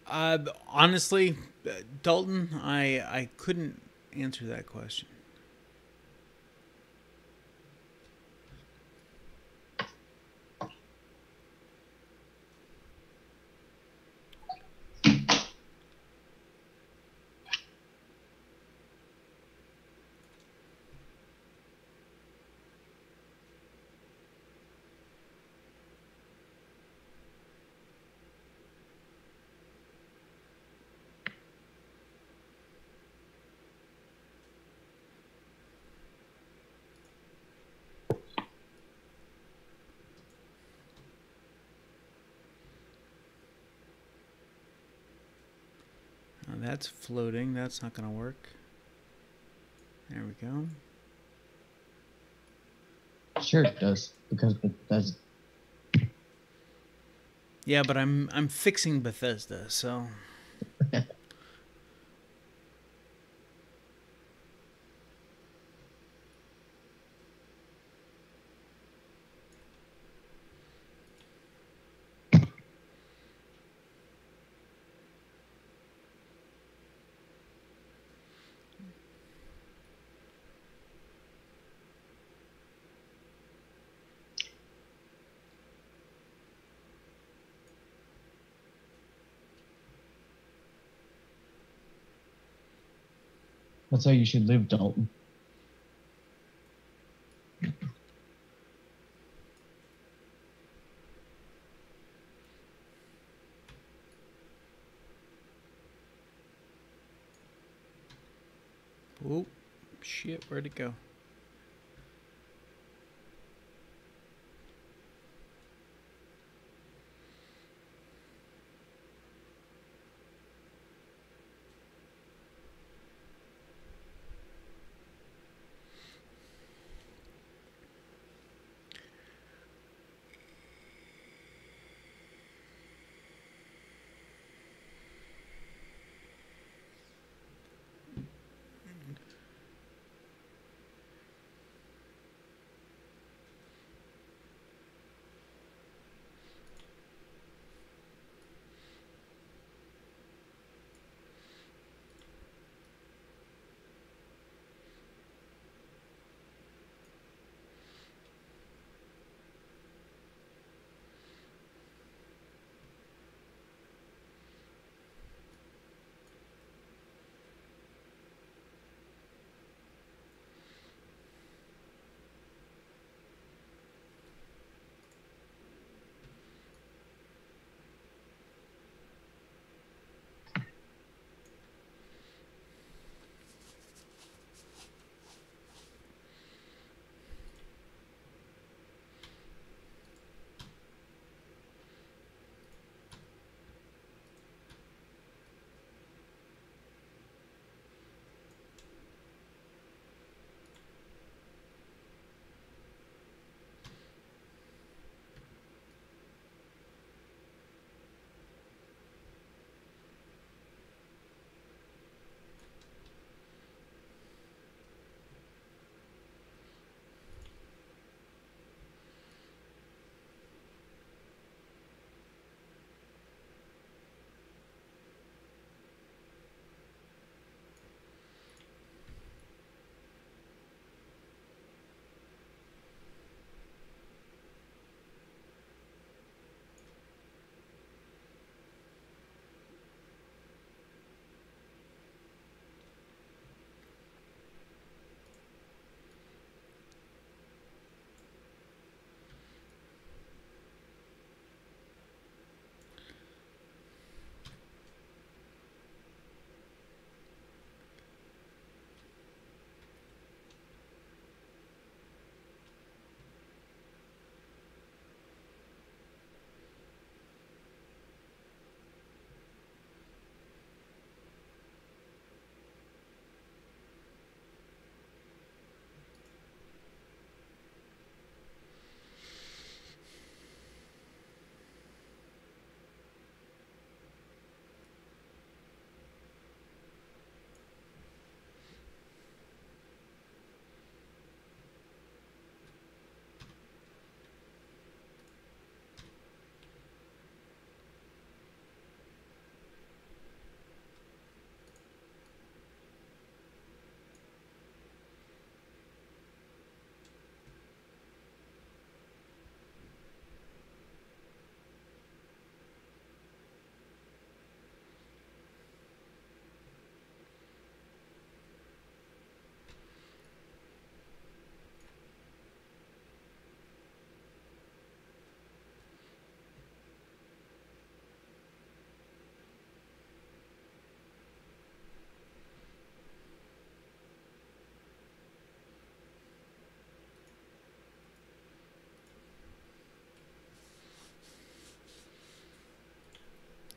Honestly, Dalton, I couldn't answer that question. That's floating. That's not going to work. There we go. Sure it does, because Bethesda. Yeah, but I'm fixing Bethesda, so That's how you should live, Dalton. oh shit, where'd it go?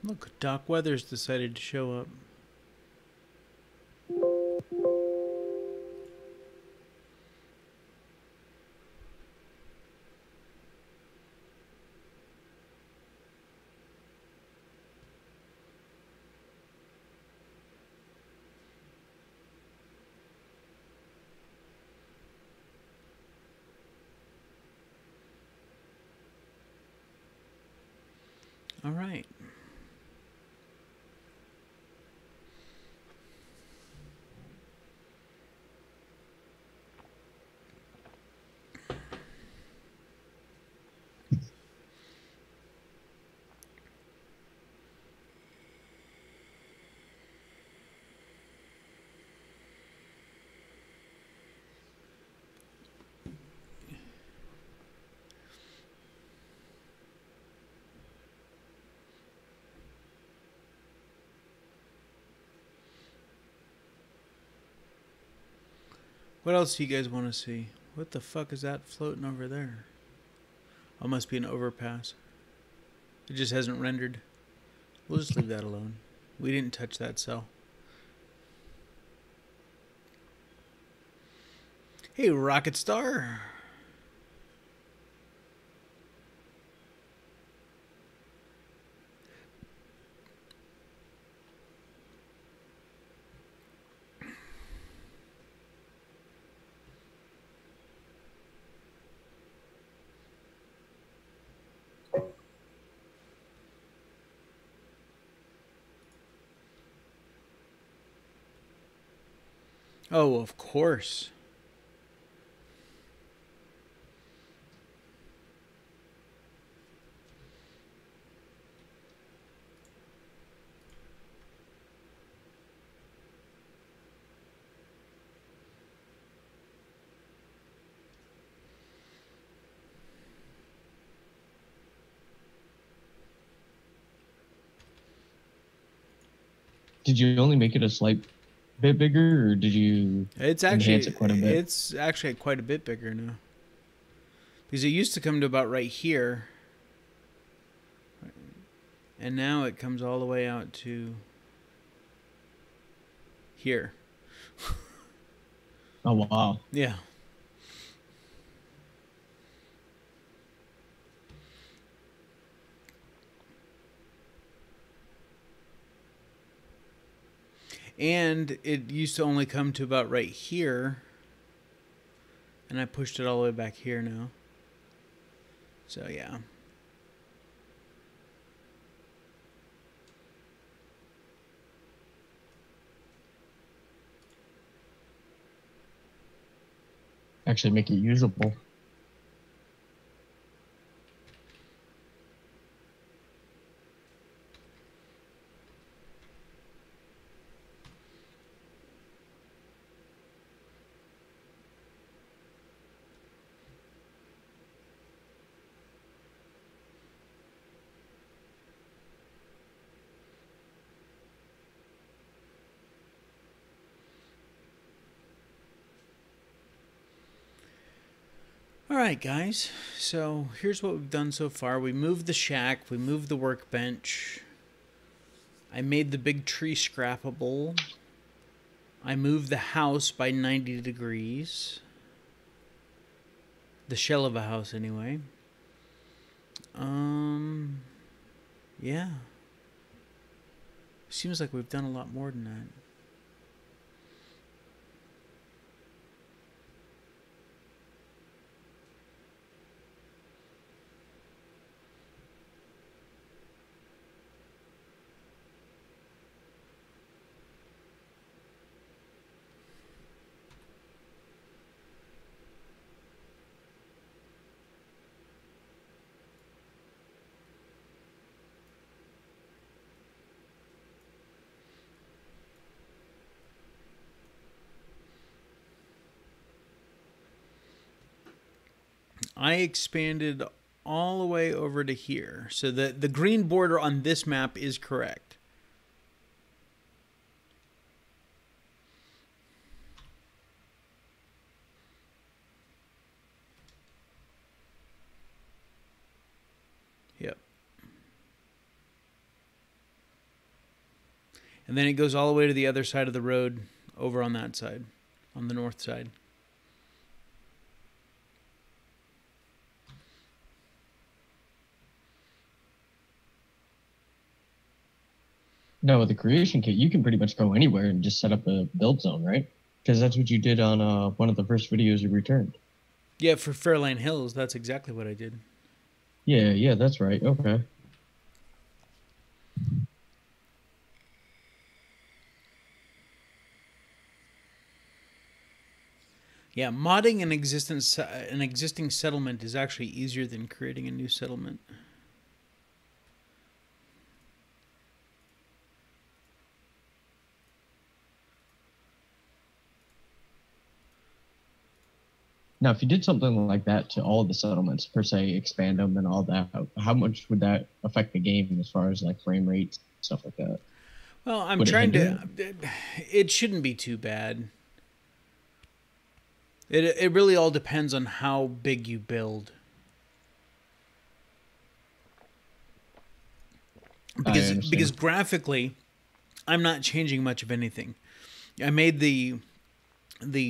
Look, Doc Weathers decided to show up. All right. What else do you guys want to see? What the fuck is that floating over there? Oh, must be an overpass. It just hasn't rendered. We'll just leave that alone. We didn't touch that cell. Hey, Rocket Star. Oh, of course. Did you only make it a slight bit bigger, or did you enhance it quite a bit? It's actually quite a bit bigger now. Because it used to come to about right here. And now it comes all the way out to here. Oh, wow. Yeah. And it used to only come to about right here. And I pushed it all the way back here now. So, yeah. Actually make it usable. Alright, guys. So, here's what we've done so far. We moved the shack. We moved the workbench. I made the big tree scrappable. I moved the house by 90 degrees. The shell of a house, anyway. Yeah. Seems like we've done a lot more than that. I expanded all the way over to here. So the green border on this map is correct. Yep. And then it goes all the way to the other side of the road over on that side, on the north side. No, with the creation kit, you can pretty much go anywhere and just set up a build zone, right? Because that's what you did on one of the first videos you returned. Yeah, for Fairlane Hills, that's exactly what I did. Yeah, that's right. Okay. Yeah, modding an existing settlement is actually easier than creating a new settlement. Now, if you did something like that to all of the settlements, per se, expand them and all that, how much would that affect the game as far as like frame rates, stuff like that? Well, I'm trying to... It shouldn't be too bad. It really all depends on how big you build. Because graphically, I'm not changing much of anything. I made the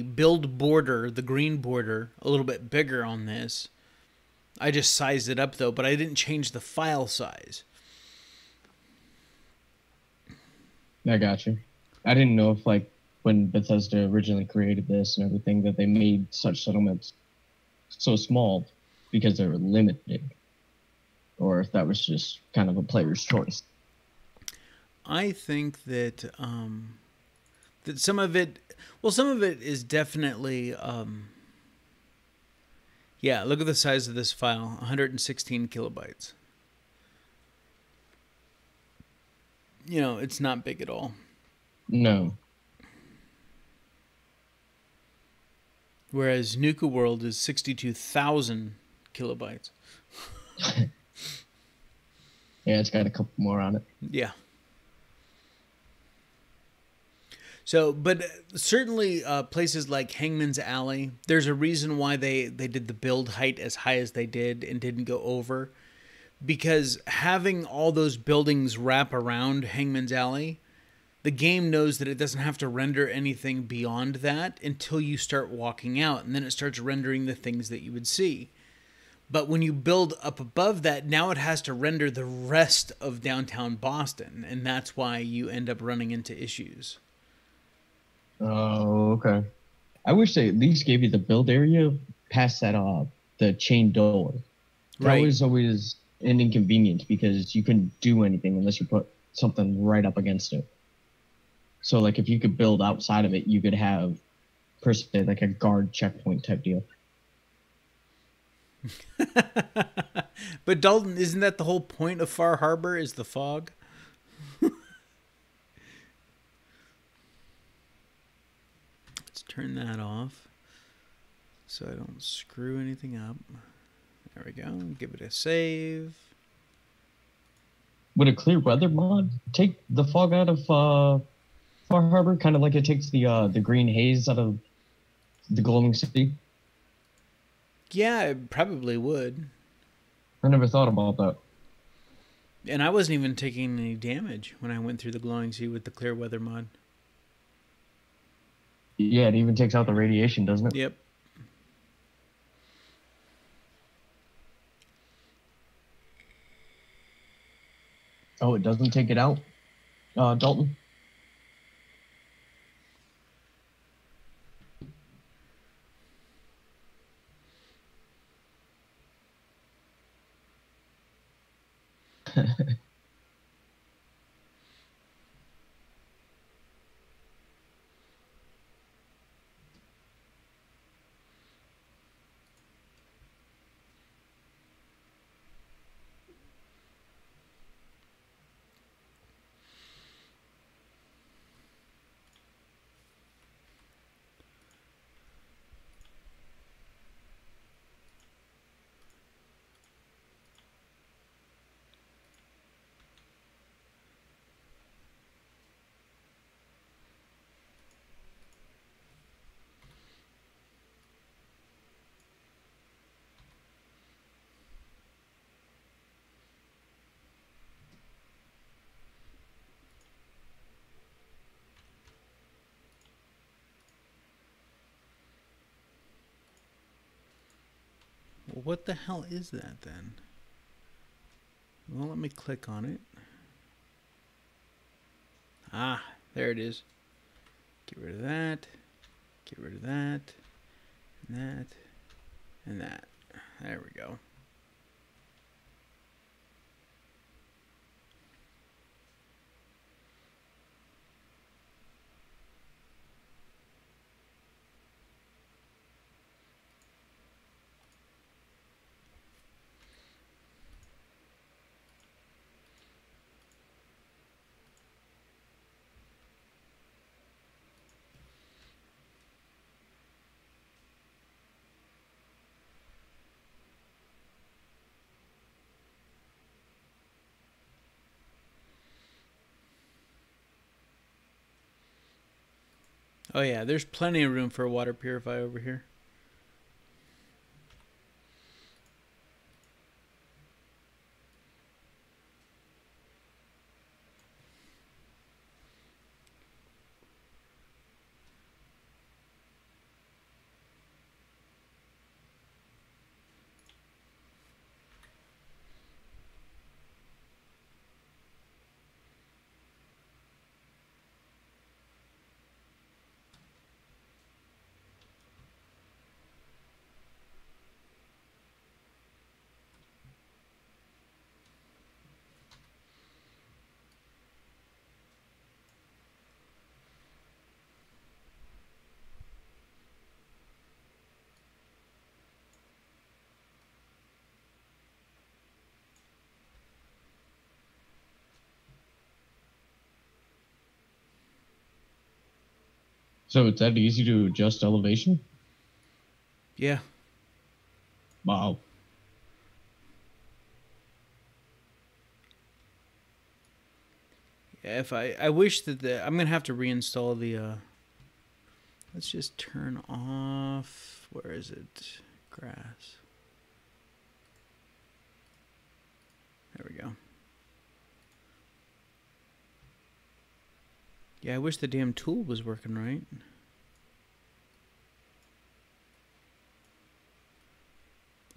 build border, the green border, a little bit bigger on this. I just sized it up though, but I didn't change the file size. I got you. I didn't know if like when Bethesda originally created this and everything that they made such settlements so small because they were limited, or if that was just kind of a player's choice. I think that that some of it is definitely yeah, look at the size of this file, 116 kilobytes. You know, it's not big at all. No. Whereas Nuka World is 62,000 kilobytes. Yeah, it's got a couple more on it. Yeah. So, but certainly places like Hangman's Alley, there's a reason why they did the build height as high as they did and didn't go over. Because having all those buildings wrap around Hangman's Alley, the game knows that it doesn't have to render anything beyond that until you start walking out, and then it starts rendering the things that you would see. But when you build up above that, now it has to render the rest of downtown Boston, and that's why you end up running into issues. Oh, okay. I wish they at least gave you the build area past that the chain door. That was always an inconvenience because you couldn't do anything unless you put something right up against it. So, like, if you could build outside of it, you could have, per se, like a guard checkpoint type deal. But Dalton, isn't that the whole point of Far Harbor, is the fog? Let's turn that off so I don't screw anything up. There we go. Give it a save. Would a clear weather mod take the fog out of Far Harbor, kind of like it takes the green haze out of the glowing sea? Yeah, it probably would. I never thought about that. And I wasn't even taking any damage when I went through the glowing sea with the clear weather mod. Yeah, it even takes out the radiation, doesn't it? Yep. Oh, it doesn't take it out, Dalton? what the hell is that then? Well, let me click on it. Ah, there it is. Get rid of that. Get rid of that. And that. And that. There we go. Oh yeah, there's plenty of room for a water purifier over here. So it's that easy to adjust elevation? Yeah. Wow. Yeah, if I wish that I'm gonna have to reinstall the let's just turn off, where is it? Grass. There we go. Yeah, I wish the damn tool was working right.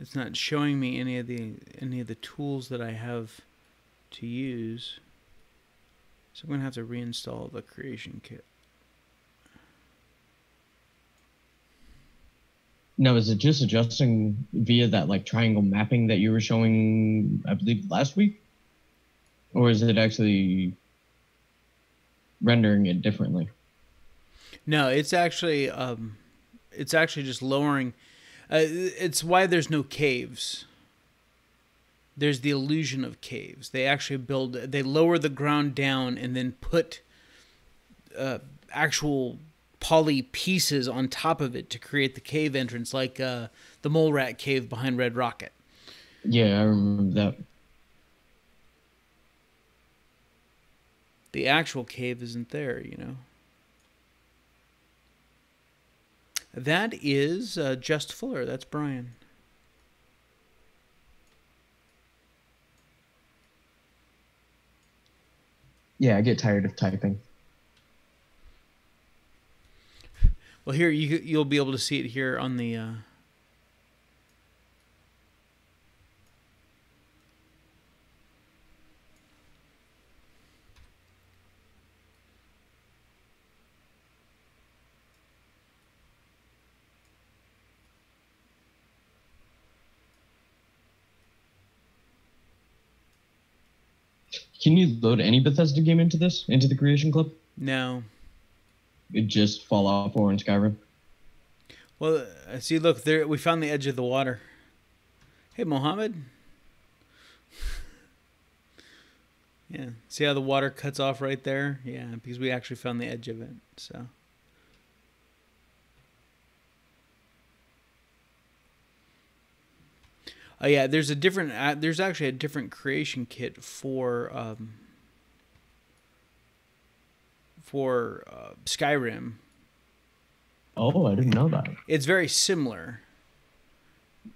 It's not showing me any of the tools that I have to use. So I'm gonna have to reinstall the creation kit. Now, is it just adjusting via that like triangle mapping that you were showing, I believe, last week? Or is it actually rendering it differently? No, it's actually just lowering. It's why there's no caves. There's the illusion of caves. They actually they lower the ground down and then put actual poly pieces on top of it to create the cave entrance, like the mole rat cave behind Red Rocket. Yeah, I remember that. The actual cave isn't there, you know. That is Just Fuller. That's Brian. Yeah, I get tired of typing. Well, here you'll be able to see it here on the. Can you load any Bethesda game into the Creation Club? No. It just Fallout 4 and Skyrim. Well, see, look there. We found the edge of the water. Hey, Mohammed. Yeah, see how the water cuts off right there? Yeah, because we actually found the edge of it. So. Oh yeah, there's actually a different creation kit for Skyrim. Oh, I didn't know that. It's very similar.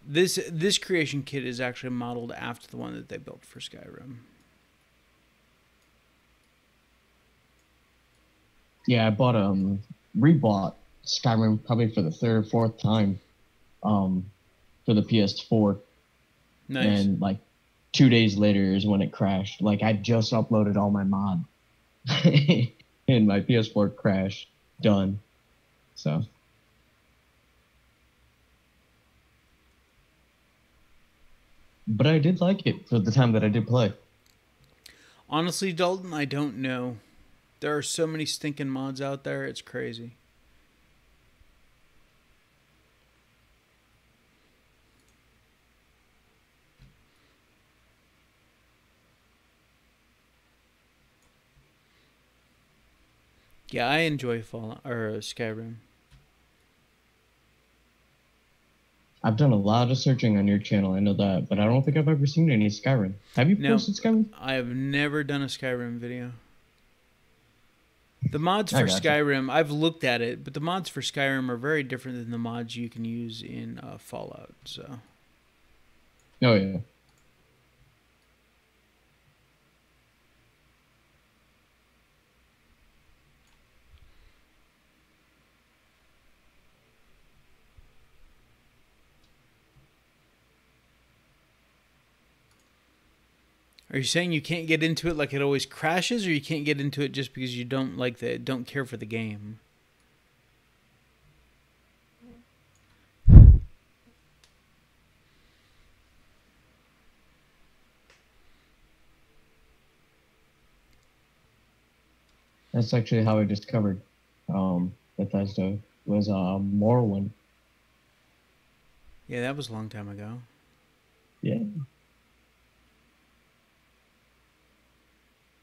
This creation kit is actually modeled after the one that they built for Skyrim. Yeah, I rebought Skyrim probably for the third, fourth time, for the PS4, Nice. And like 2 days later is when it crashed. Like I just uploaded all my mod and my PS4 crashed. Done. So. But I did like it for the time that I did play. Honestly, Dalton, I don't know. There are so many stinking mods out there, it's crazy. Yeah, I enjoy Fallout or Skyrim. I've done a lot of searching on your channel, I know that, but I don't think I've ever seen any Skyrim. Have you No, posted Skyrim? I have never done a Skyrim video. The mods I for gotcha. Skyrim, I've looked at it, but the mods for Skyrim are very different than the mods you can use in Fallout. So. Oh yeah. Are you saying you can't get into it like it always crashes, or you can't get into it just because you don't care for the game? That's actually how I discovered Bethesda was Morrowind. Yeah, that was a long time ago. Yeah.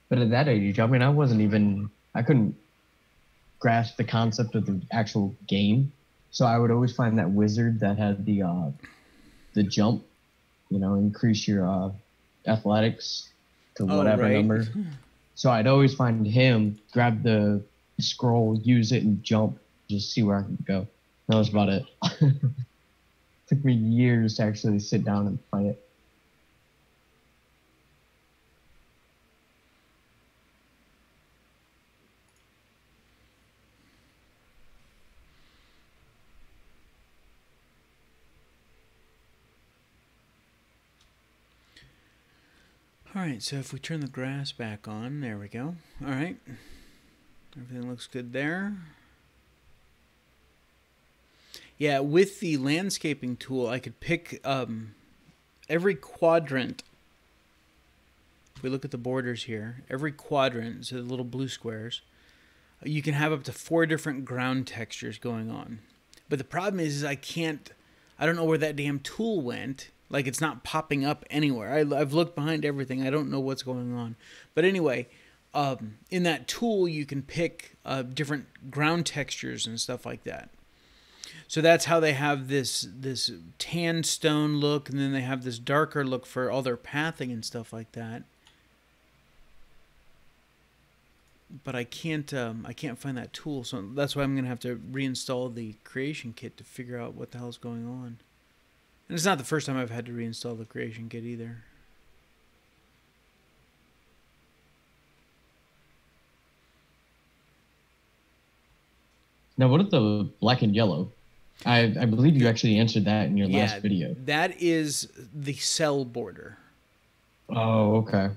But at that age, I mean, I couldn't grasp the concept of the actual game. So I would always find that wizard that had the jump, increase your athletics to Oh, whatever right. number. So I'd always find him, grab the scroll, use it, and jump, just see where I could go. That was about it. Took me years to actually sit down and play it. All right, so if we turn the grass back on, there we go. All right. Everything looks good there. Yeah, with the landscaping tool, I could pick every quadrant. If we look at the borders here, every quadrant, so the little blue squares, you can have up to 4 different ground textures going on. But the problem is I don't know where that damn tool went. Like, it's not popping up anywhere. I've looked behind everything. I don't know what's going on. But anyway, in that tool, you can pick different ground textures and stuff like that. So that's how they have this tan stone look, and then they have this darker look for all their pathing and stuff like that. But I can't find that tool, so that's why I'm gonna have to reinstall the creation kit to figure out what the hell's going on. And it's not the first time I've had to reinstall the creation kit either. Now, what is the black and yellow? I believe you actually answered that in your last video. That is the cell border. Oh, okay.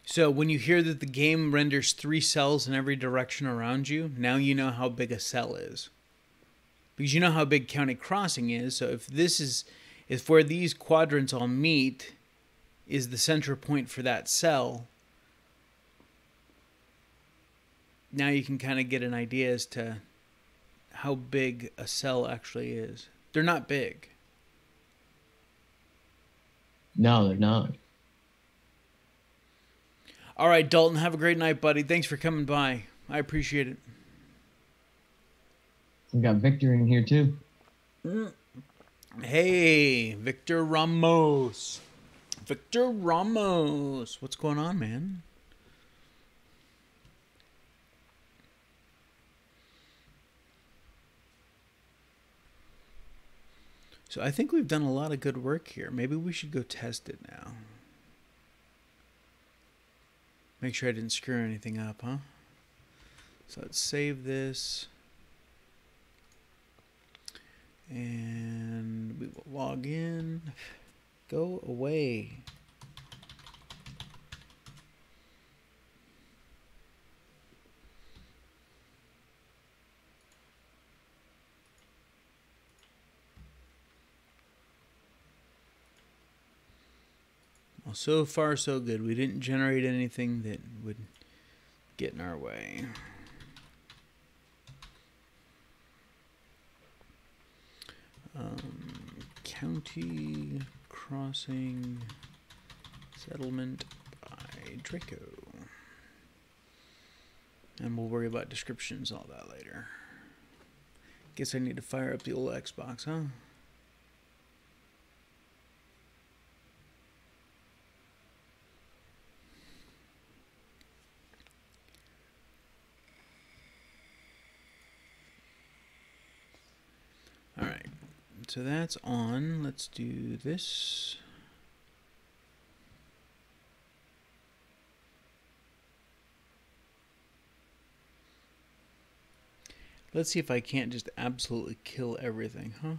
So when you hear that the game renders 3 cells in every direction around you, now you know how big a cell is. Because you know how big County Crossing is, so if where these quadrants all meet is the center point for that cell, now you can kind of get an idea as to how big a cell actually is. They're not big. No, they're not. All right, Dalton, have a great night, buddy. Thanks for coming by. I appreciate it. We got Victor in here too. Hey, Victor Ramos. Victor Ramos. What's going on, man? So I think we've done a lot of good work here. Maybe we should go test it now. Make sure I didn't screw anything up, huh? So let's save this. And we will log in. Go away. Well, so far so good. We didn't generate anything that would get in our way. County crossing settlement by Draco. And we'll worry about descriptions, all that later. Guess I need to fire up the old Xbox, huh? Alright, so that's on. Let's do this. Let's see if I can't just absolutely kill everything, huh?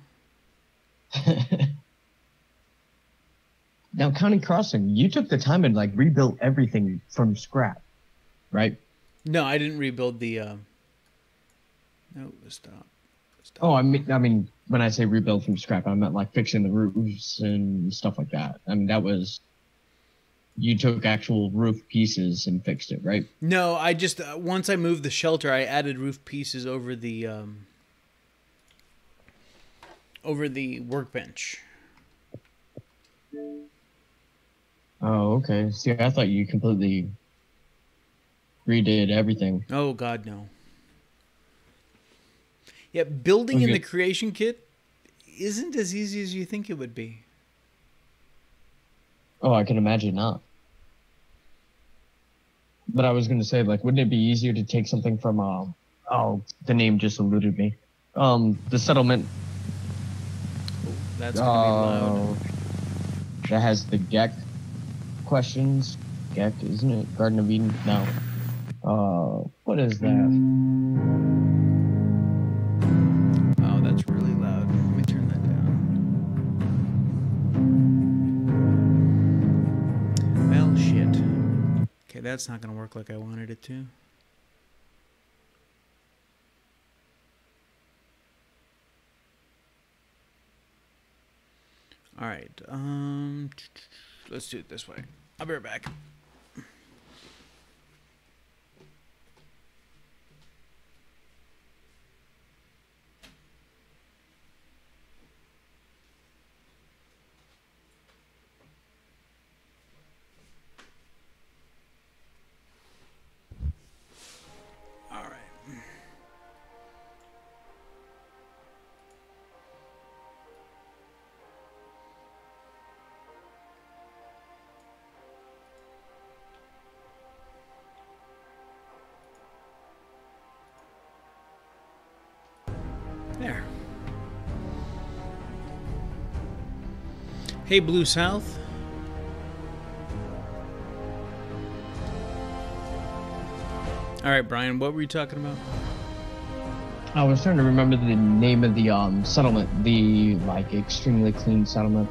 Now, County Crossing, you took the time and like rebuilt everything from scrap, right? No, I didn't rebuild the. No, stop. Oh, I mean, when I say rebuild from scrap, I meant like fixing the roofs and stuff like that. I mean, that was, you took actual roof pieces and fixed it, right? No, I just once I moved the shelter, I added roof pieces over the workbench. Oh, okay. See, I thought you completely redid everything. Oh God, no. Yeah, building in the creation kit isn't as easy as you think it would be. Oh, I can imagine not. But I was going to say, like, wouldn't it be easier to take something from, oh, the name just eluded me. The settlement. Oh, that's going to be loud. That has the GEC questions. GEC, isn't it? Garden of Eden? No. What is that? Oh, that's really loud. Let me turn that down. Well, shit. Okay, that's not going to work like I wanted it to. All right. Let's do it this way. I'll be right back. There. Hey, Blue South. All right, Brian, what were you talking about? I was trying to remember the name of the settlement, the like extremely clean settlement.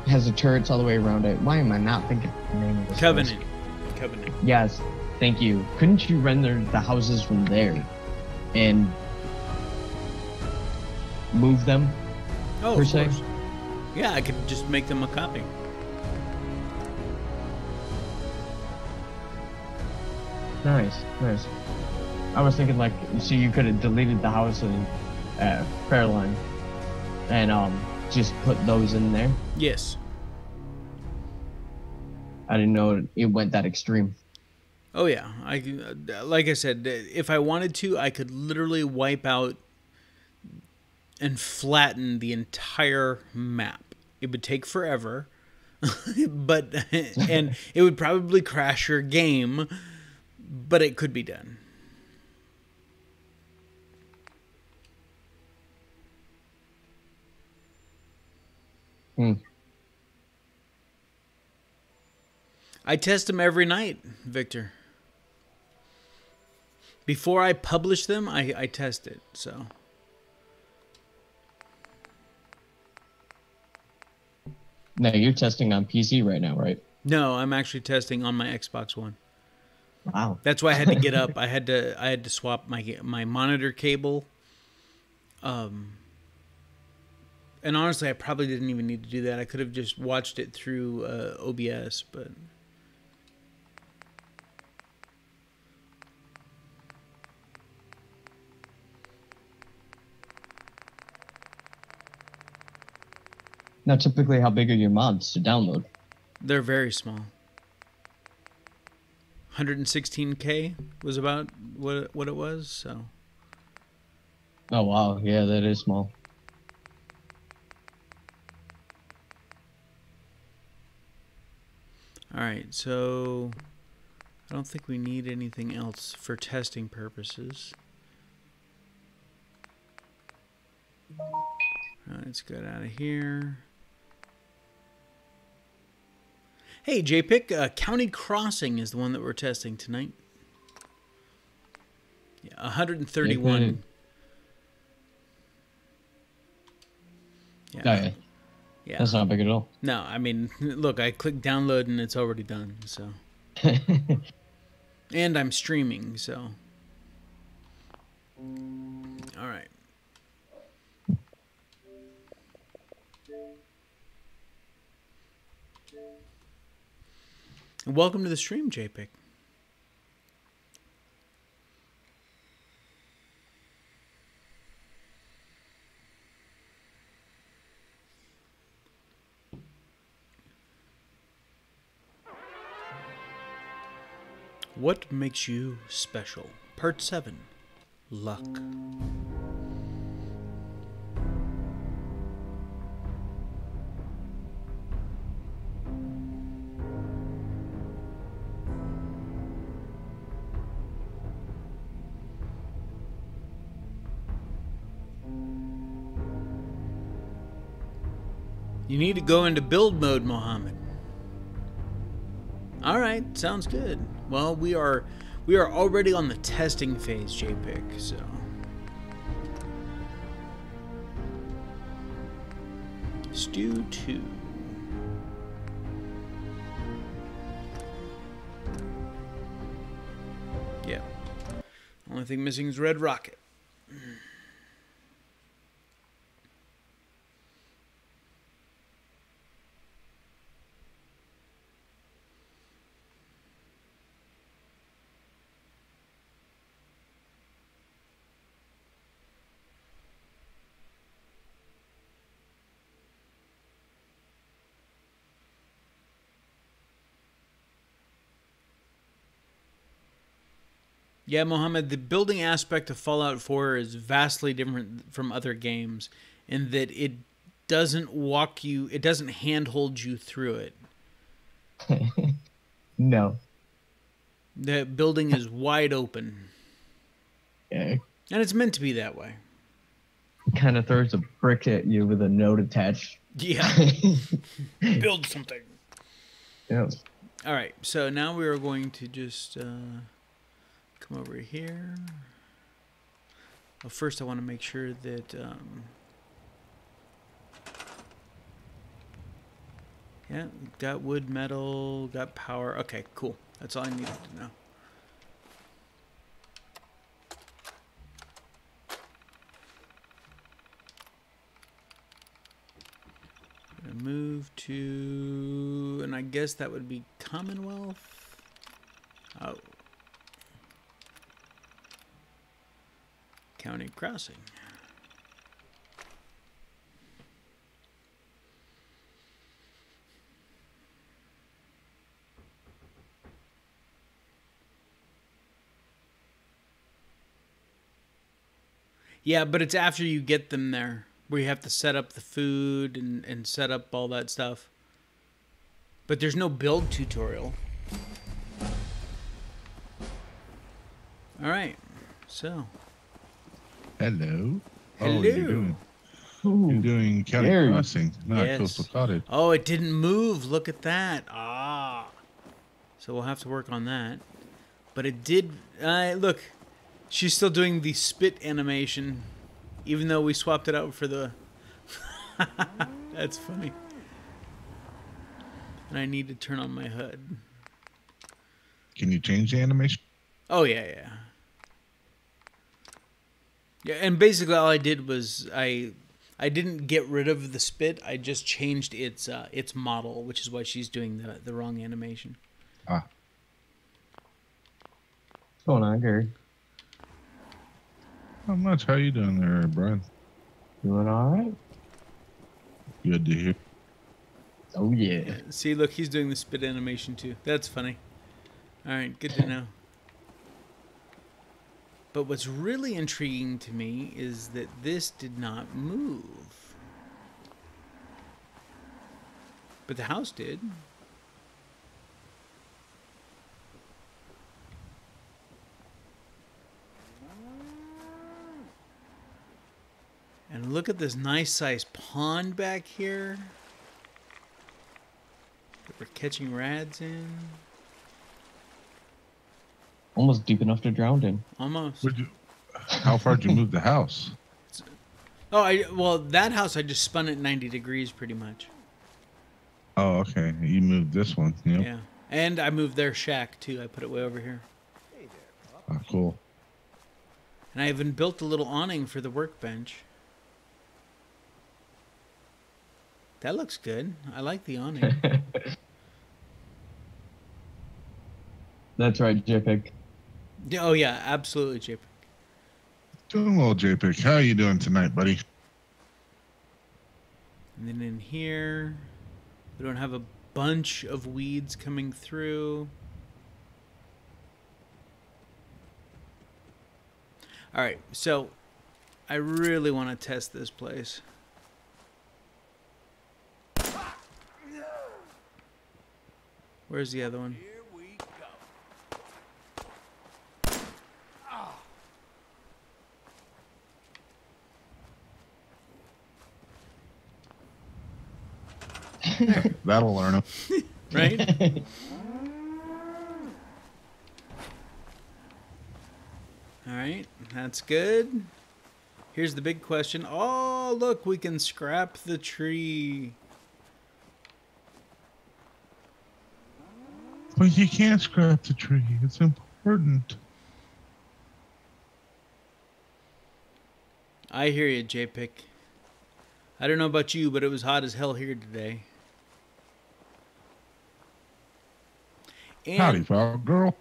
Has the turrets all the way around it. Why am I not thinking of the name of this Covenant. place? Covenant. Yes, thank you. Couldn't you render the houses from there and move them? Oh, per of se? course. Yeah, I could just make them a copy. Nice, nice. I was thinking like, so you could have deleted the house in Fairline and just put those in there. Yes. I didn't know it went that extreme. Oh yeah, like I said, if I wanted to, I could literally wipe out and flatten the entire map. It would take forever, but and it would probably crash your game, but it could be done. I test them every night, Victor. Before I publish them, I test it, so. No, you're testing on PC right now, right? No, I'm actually testing on my Xbox One. Wow. That's why I had to get up. I had to swap my monitor cable. And honestly, I probably didn't even need to do that. I could have just watched it through OBS, but Now, typically, how big are your mods to download? they're very small. 116K was about what it was, so. Oh, wow. Yeah, that is small. All right, so I don't think we need anything else for testing purposes. All right, let's get out of here. Hey, JPIC, County Crossing is the one that we're testing tonight. Yeah, 131. Yeah. Oh, yeah. Yeah. That's not big at all. No, I mean, look, I click download and it's already done, so. And I'm streaming, so. All right. Welcome to the stream, JPIC. What makes you special? Part 7. Luck. You need to go into build mode, Mohammed. All right, sounds good. Well, we are already on the testing phase, JPIC, so. Stew 2. Yeah. Only thing missing is Red Rocket. Yeah, Mohammed, the building aspect of Fallout 4 is vastly different from other games in that it doesn't handhold you through it. No. The building is wide open. Yeah. And it's meant to be that way. Kind of throws a brick at you with a note attached. Yeah. Build something. Yeah. All right, so now we are going to just come over here. Well, first I want to make sure that yeah, got wood, metal, got power. Okay, cool. That's all I needed to know. Gonna move to, and I guess that would be Commonwealth. Oh. County Crossing. Yeah, but it's after you get them there where you have to set up the food and set up all that stuff. But there's no build tutorial. All right, so. Hello. Hello. Oh, you're doing County Crossing, not Yes. Coastal Cottage. Oh, it didn't move. Look at that. Ah. So we'll have to work on that. But it did. Look, She's still doing the spit animation, even though we swapped it out for the... That's funny. And I need to turn on my HUD. Can you change the animation? Oh, yeah. Yeah, and basically all I did was I didn't get rid of the spit. I just changed its model, which is why she's doing the wrong animation. Ah. What's going on, Gary? Not much. How you doing there, Brian? Doing all right. Good to hear. Oh, yeah. See, look, he's doing the spit animation too. That's funny. All right, good to know. But what's really intriguing to me is that this did not move. But the house did. And look at this nice sized pond back here that we're catching rads in. Almost deep enough to drown in. Almost. How far did you move the house? Oh, well, that house I just spun it 90 degrees pretty much. Oh, okay. You moved this one. Yep. Yeah. And I moved their shack too. I put it way over here. Oh, cool. And I even built a little awning for the workbench. That looks good. I like the awning. That's right, JPEG. Oh, yeah, absolutely, JPEG. Doing well, JPEG. How are you doing tonight, buddy? And then in here, we don't have a bunch of weeds coming through. All right, so I really want to test this place. Where's the other one? That'll learn him. Right? All right, that's good. Here's the big question. Oh, look, we can scrap the tree. But you can't scrap the tree. It's important. I hear you, JPEG. I don't know about you, but it was hot as hell here today. And Howdy, foul girl.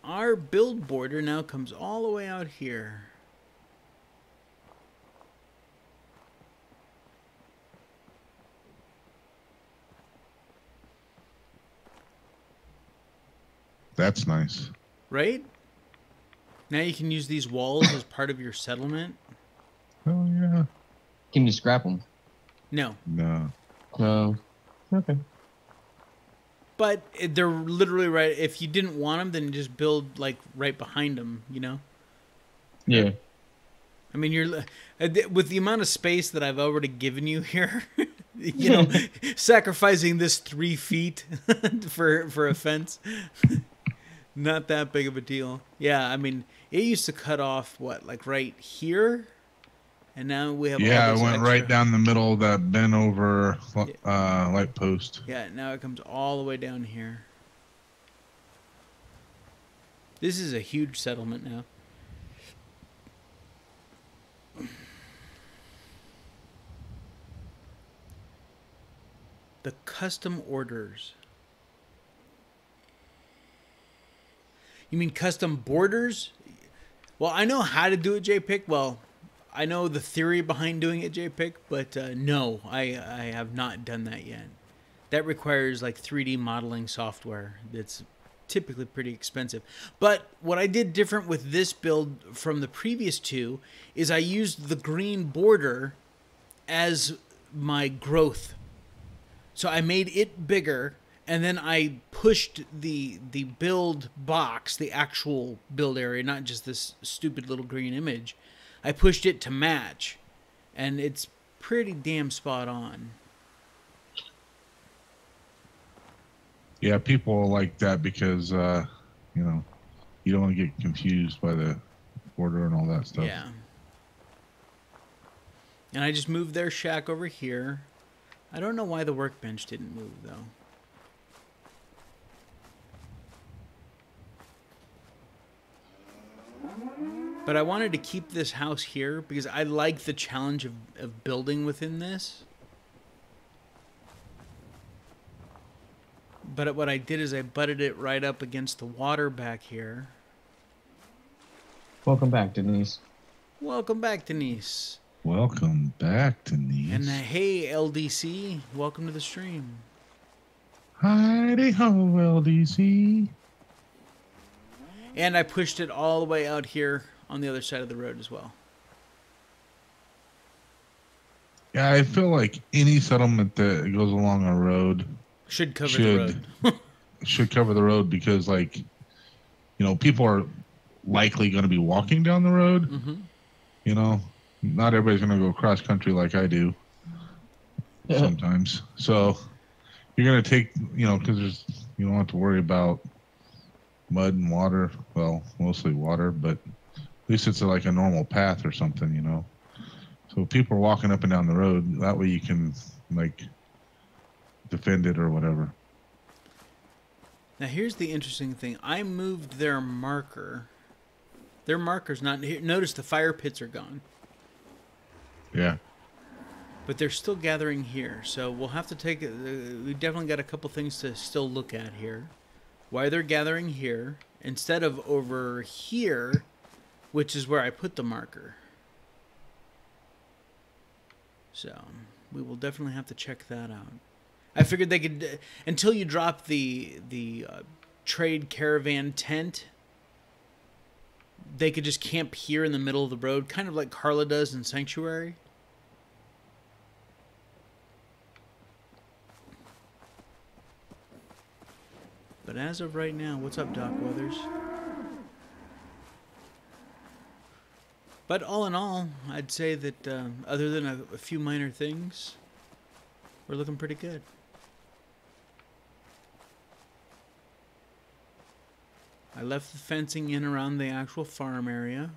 our build border now comes all the way out here. That's nice. Right? Now you can use these walls as part of your settlement. Oh, yeah. Can you scrap them? No. No. No. Okay. But they're literally right. If you didn't want them, then just build like right behind them, you know? Yeah. I mean, you're with the amount of space that I've already given you here, you know, sacrificing this 3 feet for a fence. Not that big of a deal. Yeah, I mean, it used to cut off, what, like right here? And now we have Yeah, all it this went extra. right down the middle of that bent over light post. Yeah, now it comes all the way down here. This is a huge settlement now. The custom orders. You mean custom borders? Well, I know how to do it, JPEG. Well, I know the theory behind doing it, JPEG, but no, I have not done that yet. That requires like 3D modeling software that's typically pretty expensive. But what I did different with this build from the previous two is I used the green border as my growth. So I made it bigger, and then I pushed the build box, the actual build area, not just this stupid little green image. I pushed it to match, and it's pretty damn spot on. Yeah, people like that because, you know, you don't want to get confused by the transporter and all that stuff. Yeah. And I just moved their shack over here. I don't know why the workbench didn't move, though. But I wanted to keep this house here because I like the challenge of building within this. But what I did is I butted it right up against the water back here. Welcome back, Denise. Welcome back, Denise. Welcome back, Denise. And hey, LDC, welcome to the stream. Hi-de ho, LDC. And I pushed it all the way out here on the other side of the road as well. Yeah, I feel like any settlement that goes along a road should cover the road. Should cover the road because, like, you know, people are likely going to be walking down the road. Mm-hmm. You know, not everybody's going to go cross country like I do sometimes. So you're going to take, you know, because you don't have to worry about mud and water. Well, mostly water, but at least it's like a normal path or something, you know. So people are walking up and down the road. That way you can, like, defend it or whatever. Now here's the interesting thing. I moved their marker. Their marker's not here. Notice the fire pits are gone. Yeah. But they're still gathering here. So we'll have to take it. We definitely got a couple things to still look at here. Why they're gathering here instead of over here, which is where I put the marker. So we will definitely have to check that out. I figured they could, until you drop the trade caravan tent, they could just camp here in the middle of the road, kind of like Carla does in Sanctuary. But as of right now, what's up, Doc Weathers? But all in all, I'd say that other than a few minor things, we're looking pretty good. I left the fencing in around the actual farm area.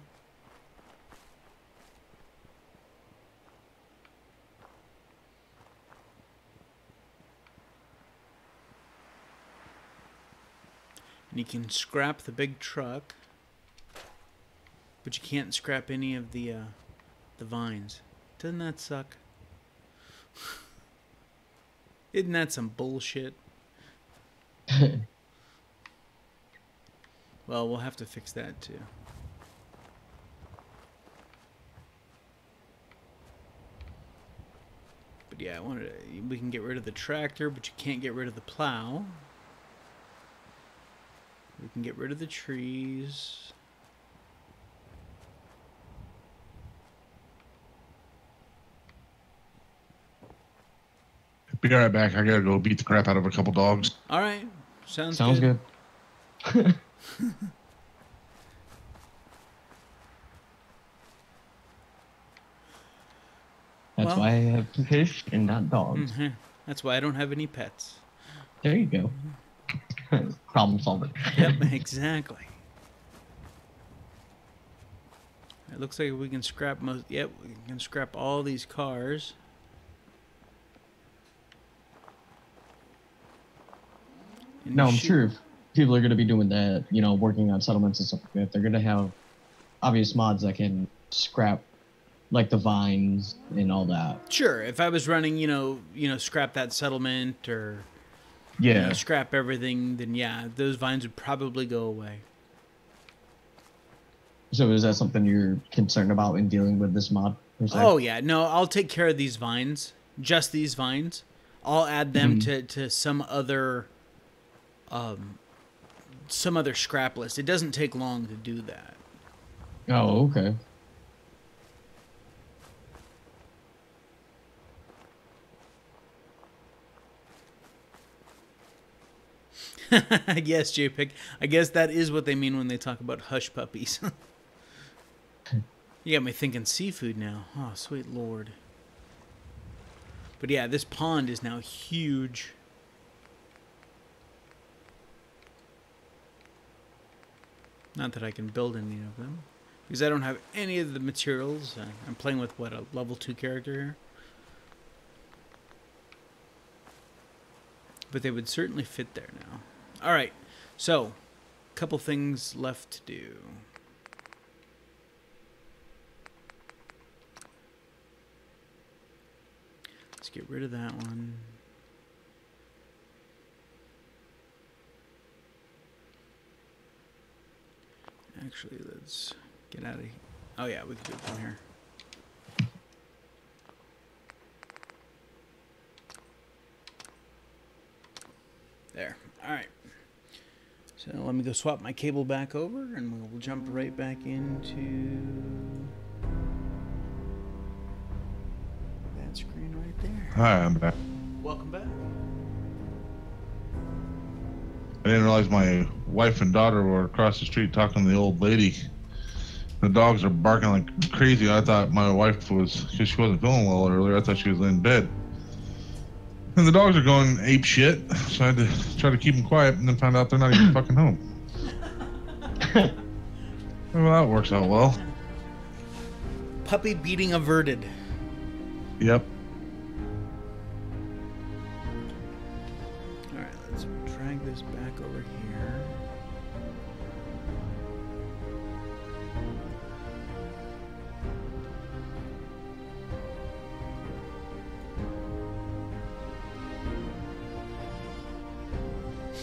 And you can scrap the big truck, but you can't scrap any of the vines. Doesn't that suck? Isn't that some bullshit? Well, we'll have to fix that too. But yeah, we can get rid of the tractor, but you can't get rid of the plow. We can get rid of the trees. Be right back. I gotta go beat the crap out of a couple dogs. All right. Sounds good. That's why I have fish and not dogs. Mm-hmm. That's why I don't have any pets. There you go. Problem solver. Yep, exactly. It looks like we can scrap most. Yep, we can scrap all these cars. And no, I'm sure if people are going to be doing that, you know, working on settlements and stuff like that, they're going to have obvious mods that can scrap, like the vines and all that. Sure, if I was running, you know, scrap that settlement or scrap everything, then yeah, those vines would probably go away. So is that something you're concerned about in dealing with this mod? Oh yeah, no, I'll take care of these vines, just these vines. I'll add them to some other scrap list. It doesn't take long to do that. Oh, okay. Yes, JPEG. I guess that is what they mean when they talk about hush puppies. You got me thinking seafood now. Oh, sweet Lord. But yeah, this pond is now huge. Not that I can build any of them. Because I don't have any of the materials. I'm playing with, what, a level 2 character here? But they would certainly fit there now. All right, so a couple things left to do. Let's get rid of that one. Actually, let's get out of here. Oh yeah, we can do it from here. There. All right. So let me go swap my cable back over, and we'll jump right back into that screen right there. Hi, I'm back. Welcome back. I didn't realize my wife and daughter were across the street talking to the old lady. The dogs are barking like crazy. I thought my wife was, because she wasn't feeling well earlier, I thought she was in bed. And the dogs are going ape shit, so I had to try to keep them quiet, and then found out they're not even fucking home. Well, that works out well. Puppy beating averted. Yep. All right, let's drag this back over here.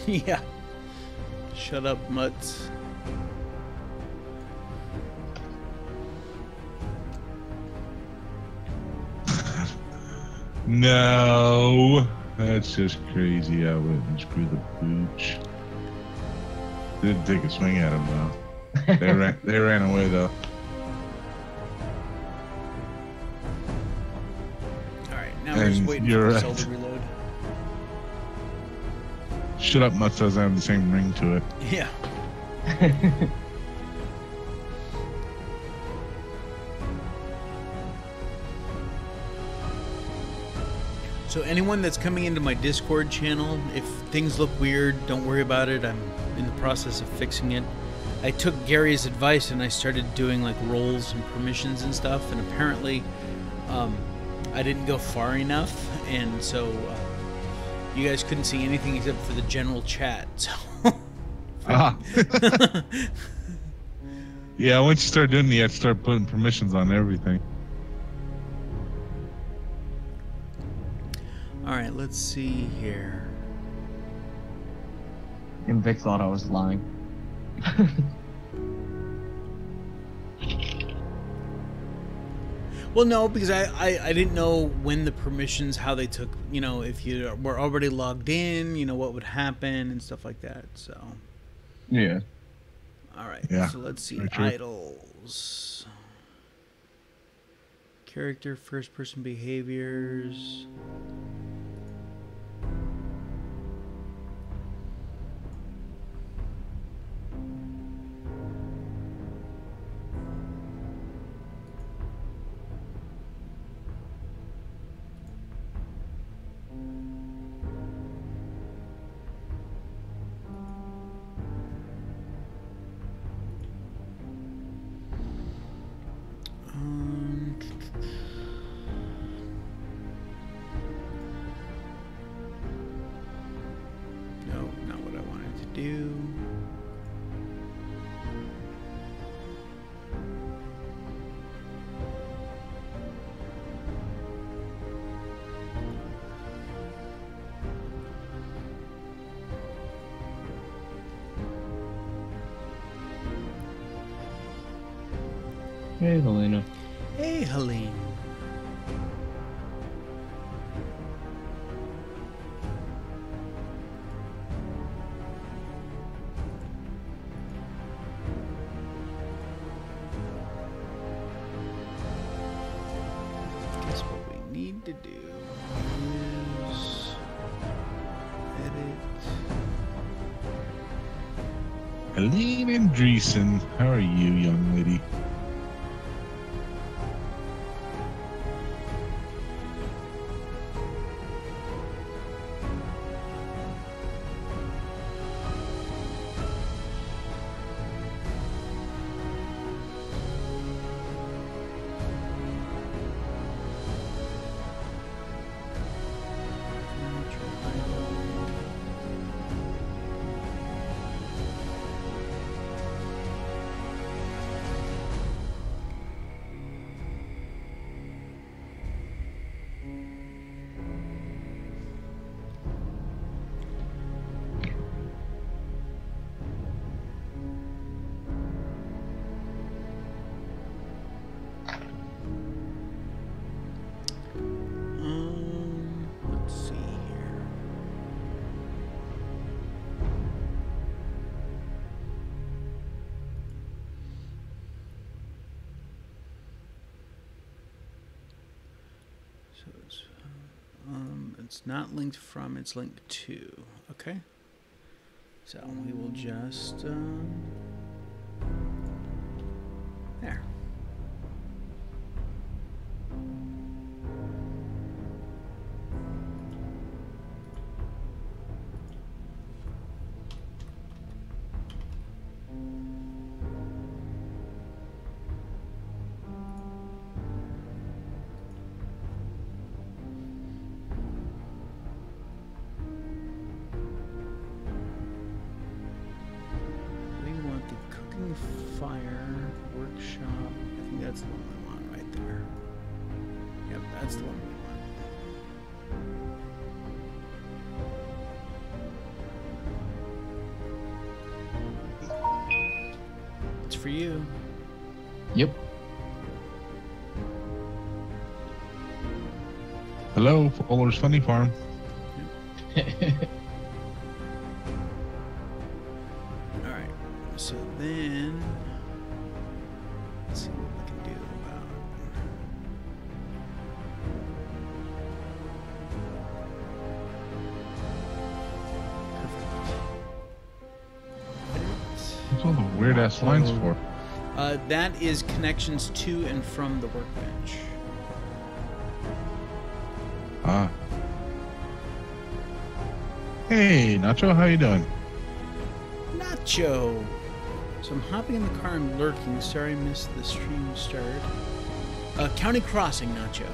Yeah. Shut up, mutts. No, that's just crazy. I wouldn't screw the pooch. Didn't take a swing at him though. They ran away though. All right, now we're just waiting for the cell to reload. Shut up, Mutts doesn't have the same ring to it. Yeah. So anyone that's coming into my Discord channel, if things look weird, don't worry about it. I'm in the process of fixing it. I took Gary's advice and I started doing like roles and permissions and stuff, and apparently I didn't go far enough, and so you guys couldn't see anything except for the general chat. So yeah, once you start doing it, you have to start putting permissions on everything. all right, let's see here. And Vic thought I was lying. Well, no, because I didn't know when the permissions, how they took, you know, if you were already logged in, you know, what would happen and stuff like that. So Yeah. all right, Yeah, so let's see. very true. Idols, character, first person behaviors. No, not what I wanted to do. Hey, Helena. Hey, Helene. Guess what we need to do is edit. Helene Andreessen, how are you, young lady? It's not linked from, it's linked to. Okay. So we will just, there. Fire workshop. I think that's the one we want right there. Yep, that's the one we want. It's for you. Yep. Hello, Fuller's Funny Farm. Alright, so then let's see what we can do about What's all the weird ass lines for? that is connections to and from the workbench. Ah. Hey, Nacho, how you doing? Nacho! So I'm hopping in the car and lurking. Sorry I missed the stream start. County Crossing, Nacho.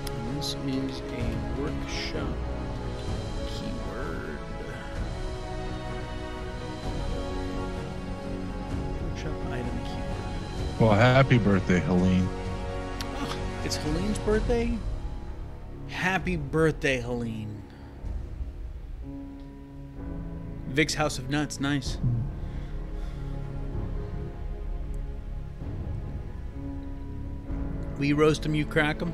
And this is a workshop keyword. Workshop item keyword. Well, happy birthday, Helene. Oh, it's Helene's birthday? Happy birthday, Helene. Vic's House of Nuts, nice. We roast them, you crack them.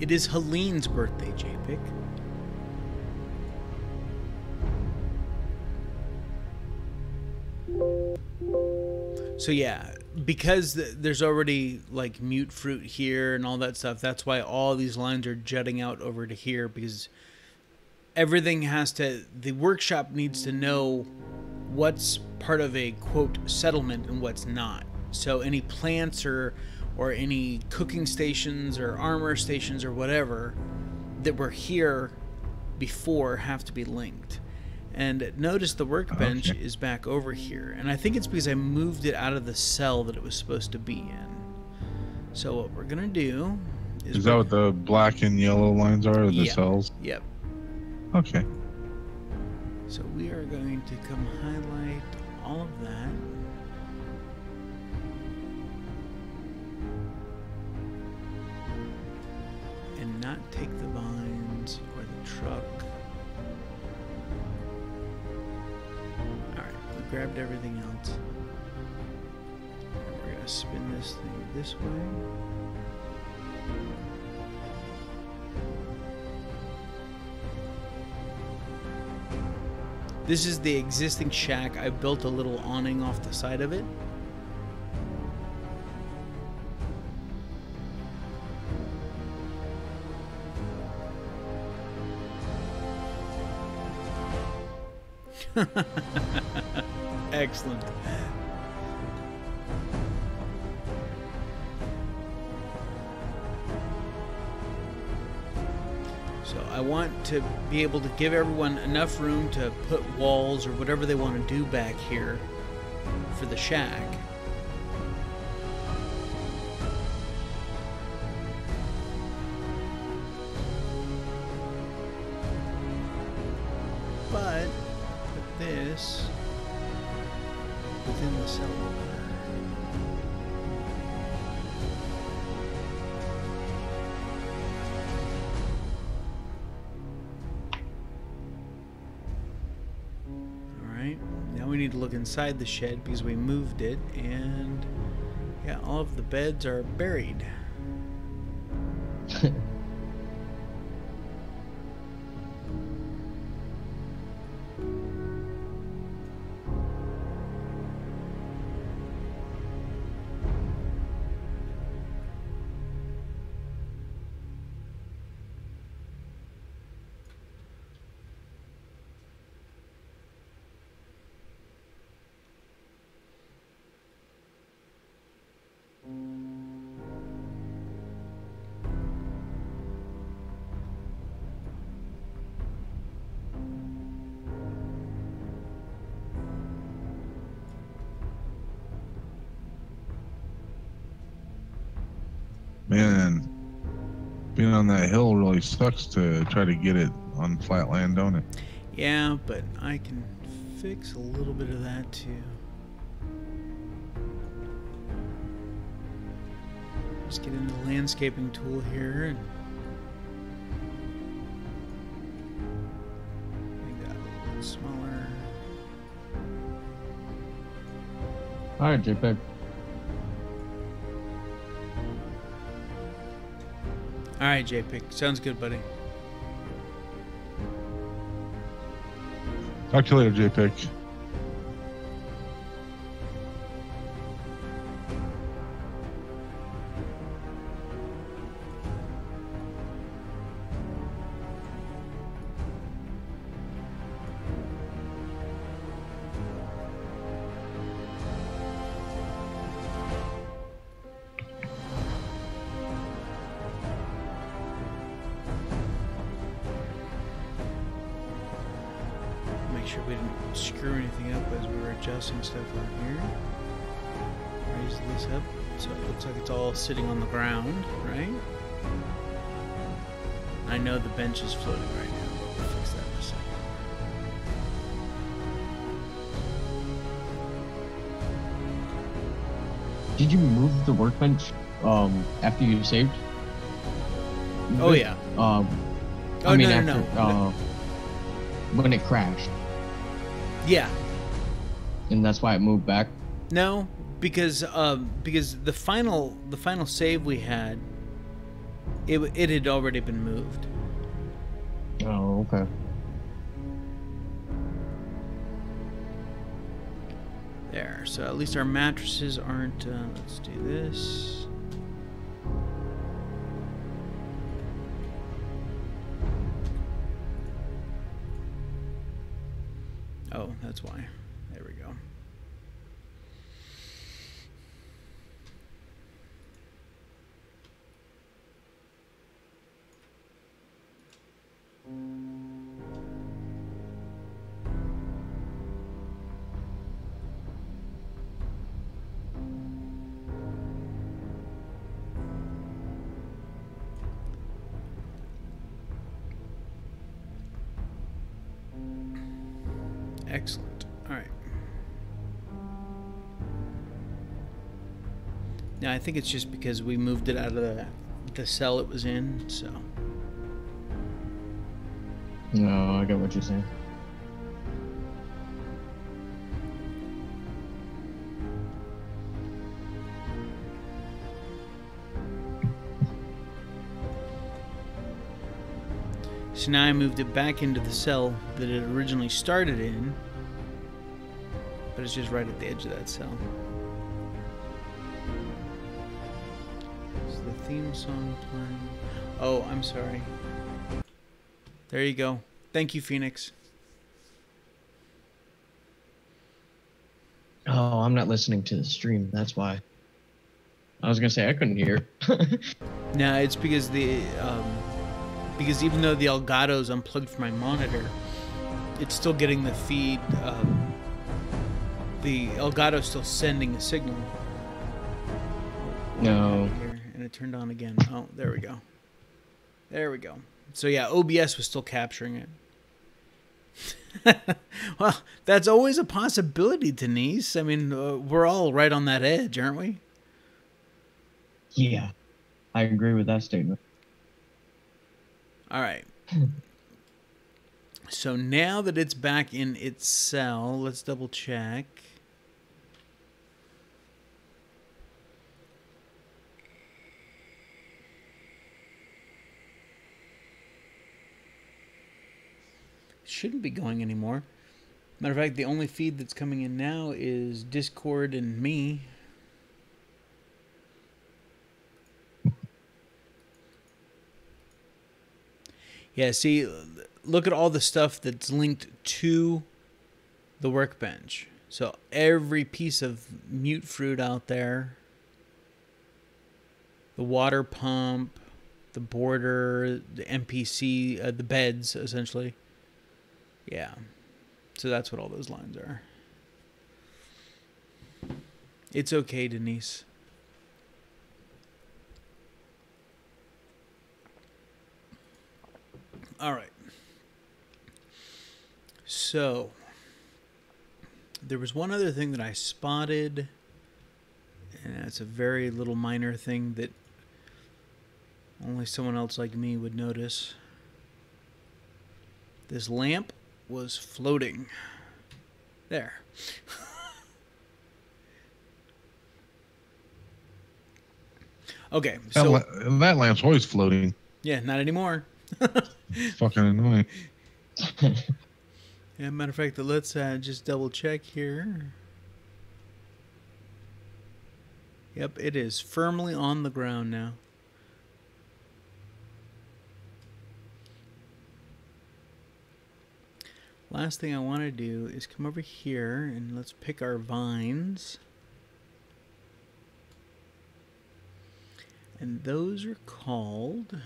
It is Helene's birthday, JPick. So yeah, because there's already like mute fruit here and all that stuff, that's why all these lines are jutting out over to here, because everything has to, the workshop needs to know what's part of a quote settlement and what's not. So any plants or any cooking stations or armor stations or whatever that were here before have to be linked. And notice the workbench is back over here. And I think it's because I moved it out of the cell that it was supposed to be in. So what we're going to do is... Is that what the black and yellow lines are, the cells? Yep. Okay. So we are going to come highlight all of that. And not take the vines or the truck. Grabbed everything else. And we're going to spin this thing this way. This is the existing shack. I built a little awning off the side of it. Excellent. So I want to be able to give everyone enough room to put walls or whatever they want to do back here for the shack. But put this within the cell. Alright, now we need to look inside the shed because we moved it, and yeah, all of the beds are buried. Man, being on that hill really sucks to try to get it on flat land, don't it? Yeah, but I can fix a little bit of that too. Just get into the landscaping tool here and make that a little bit smaller. All right, JPEG. All right, JPEG. Sounds good, buddy. Talk to you later, JPEG. Make sure we didn't screw anything up as we were adjusting stuff out here. Raise this up so it looks like it's all sitting on the ground, right? I know the bench is floating right now, but we'll fix that in a second. Did you move the workbench after you saved? Oh yeah. I mean no. When it crashed, Yeah. and that's why it moved back. No, because the final save we had, it had already been moved. Oh, okay. There. So at least our mattresses aren't. Let's do this. Oh, that's why. There we go. Excellent. All right. Now I think it's just because we moved it out of the cell it was in, so. No, I get what you're saying. So now I moved it back into the cell that it originally started in, but it's just right at the edge of that cell. Is the theme song playing? Oh, I'm sorry. There you go. Thank you, Phoenix. Oh, I'm not listening to the stream. That's why. I was gonna say I couldn't hear it. No, it's because because even though the Elgato's unplugged from my monitor, it's still getting the feed. The Elgato's still sending a signal. No. Here, and it turned on again. Oh, there we go. There we go. So yeah, OBS was still capturing it. Well, that's always a possibility, Denise. I mean, we're all right on that edge, aren't we? Yeah, I agree with that statement. All right. So now that it's back in its cell, let's double check. Shouldn't be going anymore. Matter of fact, the only feed that's coming in now is Discord and me. Yeah, see, look at all the stuff that's linked to the Workbench. So every piece of mute fruit out there, the water pump, the border, the NPC, the beds, essentially. Yeah. So that's what all those lines are. It's okay, Denise. All right. So, there was one other thing that I spotted, and it's a very little minor thing that only someone else like me would notice. This lamp was floating. There. Okay, so... That lamp's always floating. Yeah, not anymore. Fucking annoying. Yeah, matter of fact, let's just double check here. Yep, it is firmly on the ground now. Last thing I want to do is come over here and let's pick our vines. And those are called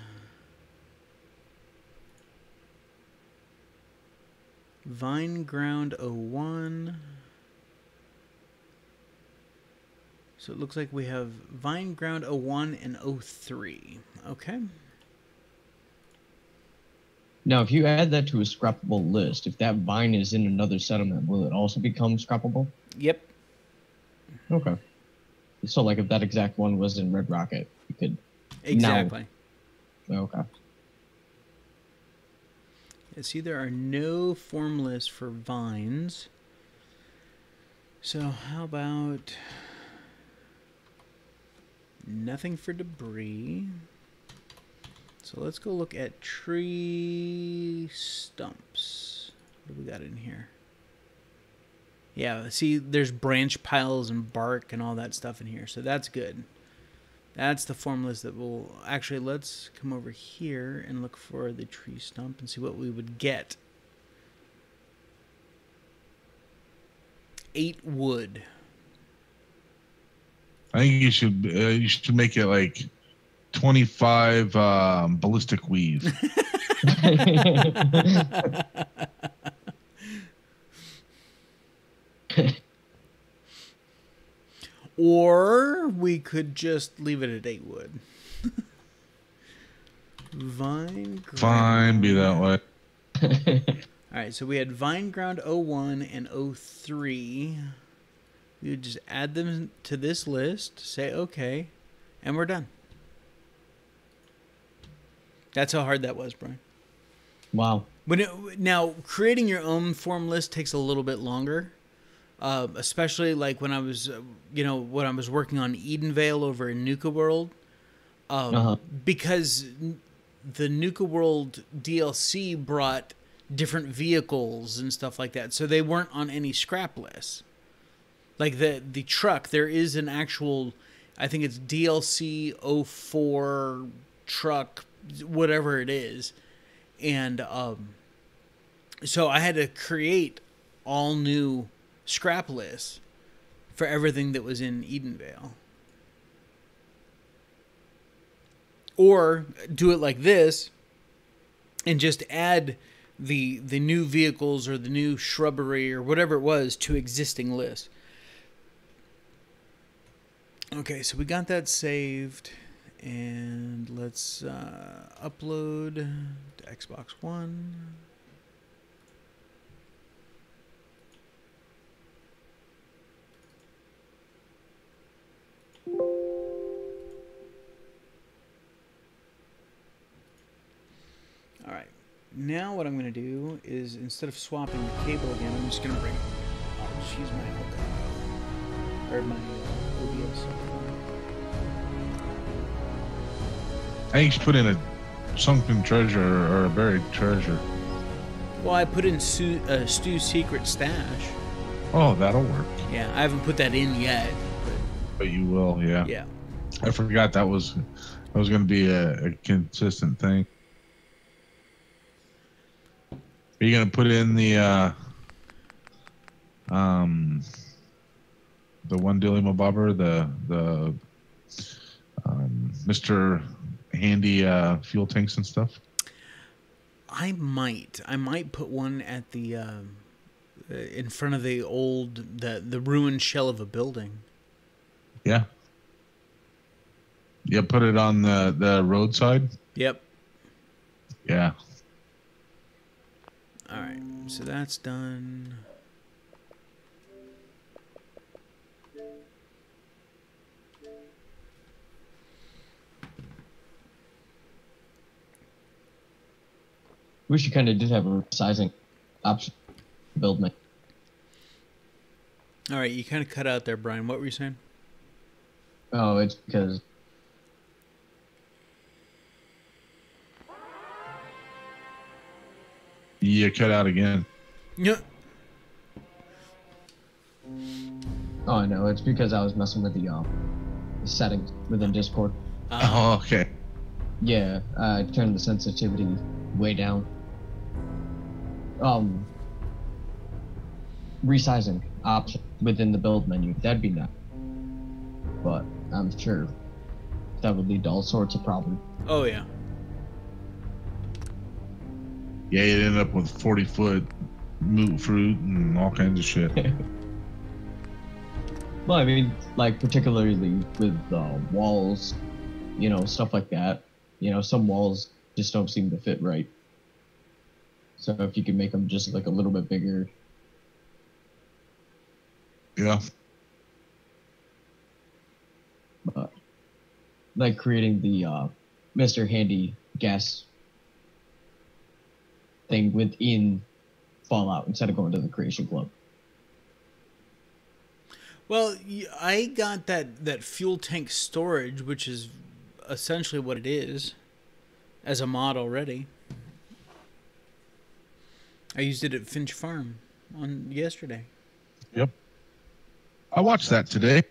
Vine Ground 01. So it looks like we have Vine Ground 01 and 03. Okay. Now, if you add that to a scrappable list, if that vine is in another settlement, will it also become scrappable? Yep. Okay. So, like, if that exact one was in Red Rocket, you could... Exactly. Now... Okay. See, there are no form lists for vines. So, how about... nothing for debris. So let's go look at tree stumps. What do we got in here? Yeah, see, there's branch piles and bark and all that stuff in here. So that's good. That's the form list that will... Actually, let's come over here and look for the tree stump and see what we would get. 8 wood. I think you should make it like 25 ballistic weave. Or we could just leave it at 8 wood. Vine ground. Fine, be that way. Alright, so we had Vine Ground 01 and 03. We would just add them to this list, say okay, and we're done. That's how hard that was, Brian. Wow. Now, creating your own form list takes a little bit longer. Especially like when I was, when I was working on Edenvale over in Nuka World, because the Nuka World DLC brought different vehicles and stuff like that, so they weren't on any scrap lists. Like the truck, there is an actual, I think it's DLC 04 truck, whatever it is, and so I had to create all new scrap lists for everything that was in Edenvale. Or do it like this and just add the new vehicles or the new shrubbery or whatever it was to existing lists. Okay, so we got that saved, and let's upload to Xbox One. Alright, now what I'm going to do is, instead of swapping the cable again, I'm just going to bring... I'll just use my hookup. Or my OBS. I think you should put in a sunken treasure or a buried treasure. Well, I put in Stu's secret stash. Oh, that'll work. Yeah, I haven't put that in yet. But you will, yeah. Yeah. I forgot that was going to be a consistent thing. Are you going to put in the one dilly bobber, the Mr. Handy fuel tanks and stuff? I might put one at the in front of the old the ruined shell of a building. Yeah. Yeah, put it on the roadside. Yep. Yeah. All right, so that's done. Wish you kind of did have a resizing option to build me. All right, you kind of cut out there, Brian. What were you saying? Oh, it's because You cut out again. Yeah. oh no, it's because I was messing with the settings within Discord. Oh, okay. Yeah, I turned the sensitivity way down. Resizing option within the build menu. That'd be nice. But I'm sure that would lead to all sorts of problems. Oh yeah. Yeah, you'd end up with 40-foot moot fruit and all kinds of shit. Well, I mean, like particularly with walls, you know, stuff like that. You know, some walls just don't seem to fit right. So if you could make them just like a little bit bigger. Yeah. But like creating the Mr. Handy gas thing within Fallout instead of going to the Creation Club. Well, I got that fuel tank storage, which is essentially what it is, as a mod already. I used it at Finch Farm on yesterday. Yep. I watched that today.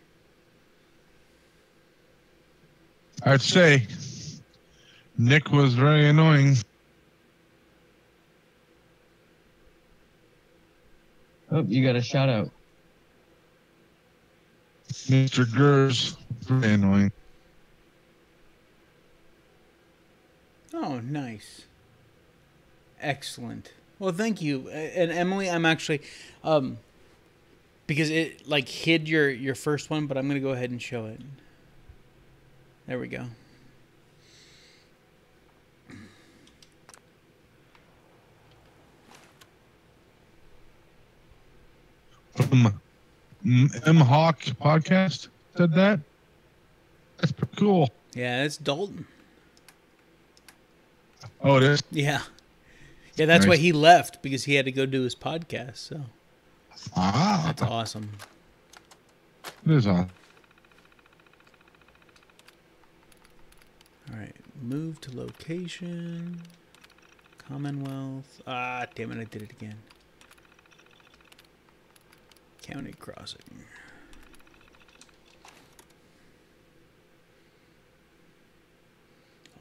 I'd say Nick was very annoying. Oh, you got a shout out. Mr. Gers, very annoying. Oh, nice. Excellent. Well, thank you. And Emily, I'm actually, because it like hid your first one, but I'm going to go ahead and show it. There we go. From M Hawk podcast said that. That's pretty cool. Yeah, it's Dalton. Oh, it is? Yeah. Yeah, that's Nice. why he left, because he had to go do his podcast. So Ah, that's awesome. it is on. All right, move to location, Commonwealth. Ah, damn it, I did it again. County crossing.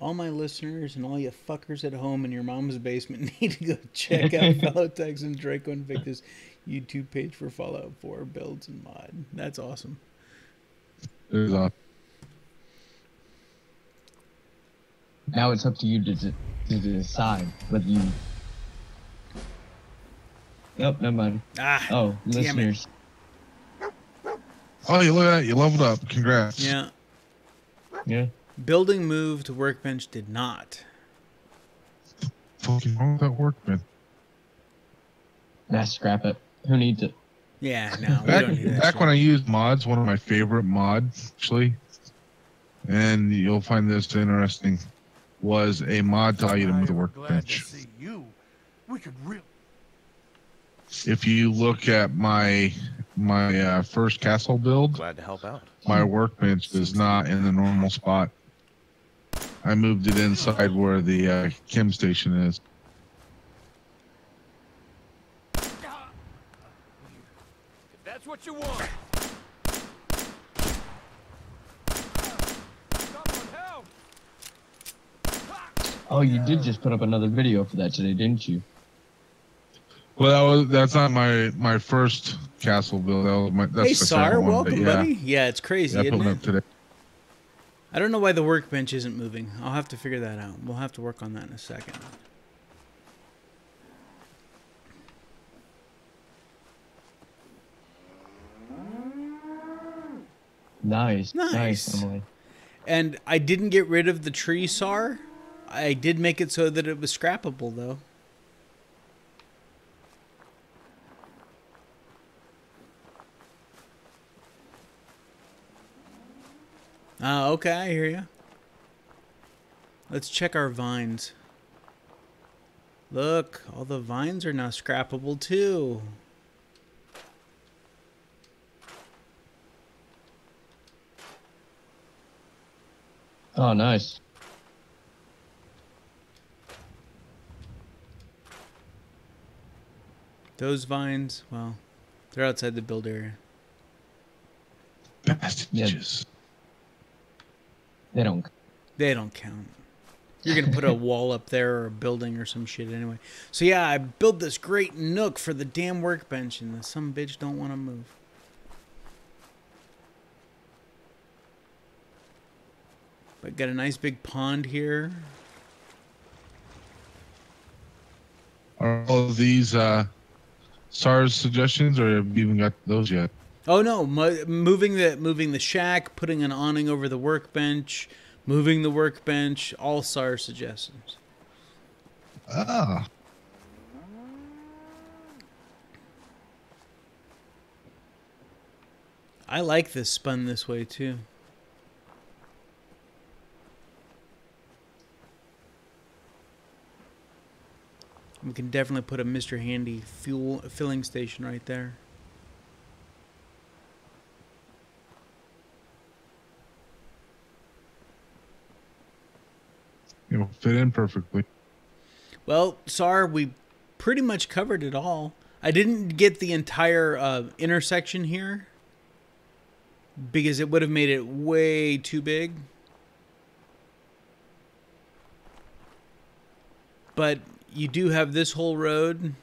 All my listeners and all you fuckers at home in your mom's basement need to go check out Fellow Texan Draco Invictus YouTube page for Fallout 4 builds and mod. That's awesome. It is on. Now it's up to you to decide whether you. Nope, never mind. Ah, Oh, damn it. listeners. Oh, you look at that. You leveled up. Congrats. Yeah. Yeah. Building move to Workbench did not. Fucking wrong with that workbench. Nah, scrap it. Who needs it? Yeah, no, we Back, don't need that back shit. when I used mods, one of my favorite mods, actually, and you'll find this interesting, was a mod to item with a workbench. We could really. If you look at my first castle build, Glad to help out. my workbench is not in the normal spot. I moved it inside where the chem station is. If that's what you want. Someone help! Oh, you did just put up another video for that today, didn't you? Well, that's not my first castle build. That was that's Hey, the Sar, second one, but welcome, yeah. buddy. Yeah, it's crazy, Yeah, I isn't put it it? up today. I don't know why the workbench isn't moving. I'll have to figure that out. We'll have to work on that in a second. Nice. Nice. Emily. And I didn't get rid of the tree SAR. I did make it so that it was scrappable, though. Okay, I hear you. Let's check our vines. Look, all the vines are now scrappable too. Oh, nice. Those vines, well, they're outside the build area. Bastards. They don't. They don't count. You're going to put a wall up there or a building or some shit anyway. So yeah, I built this great nook for the damn workbench and some bitch don't want to move. But got a nice big pond here. Are all of these SARS suggestions, or have you even got those yet? Oh no, moving the shack, putting an awning over the workbench, moving the workbench, all SAR suggestions. Ah. I like this spun this way too. We can definitely put a Mr. Handy fuel filling station right there. It'll fit in perfectly. Well, SAR, we pretty much covered it all. I didn't get the entire intersection here because it would have made it way too big. But you do have this whole road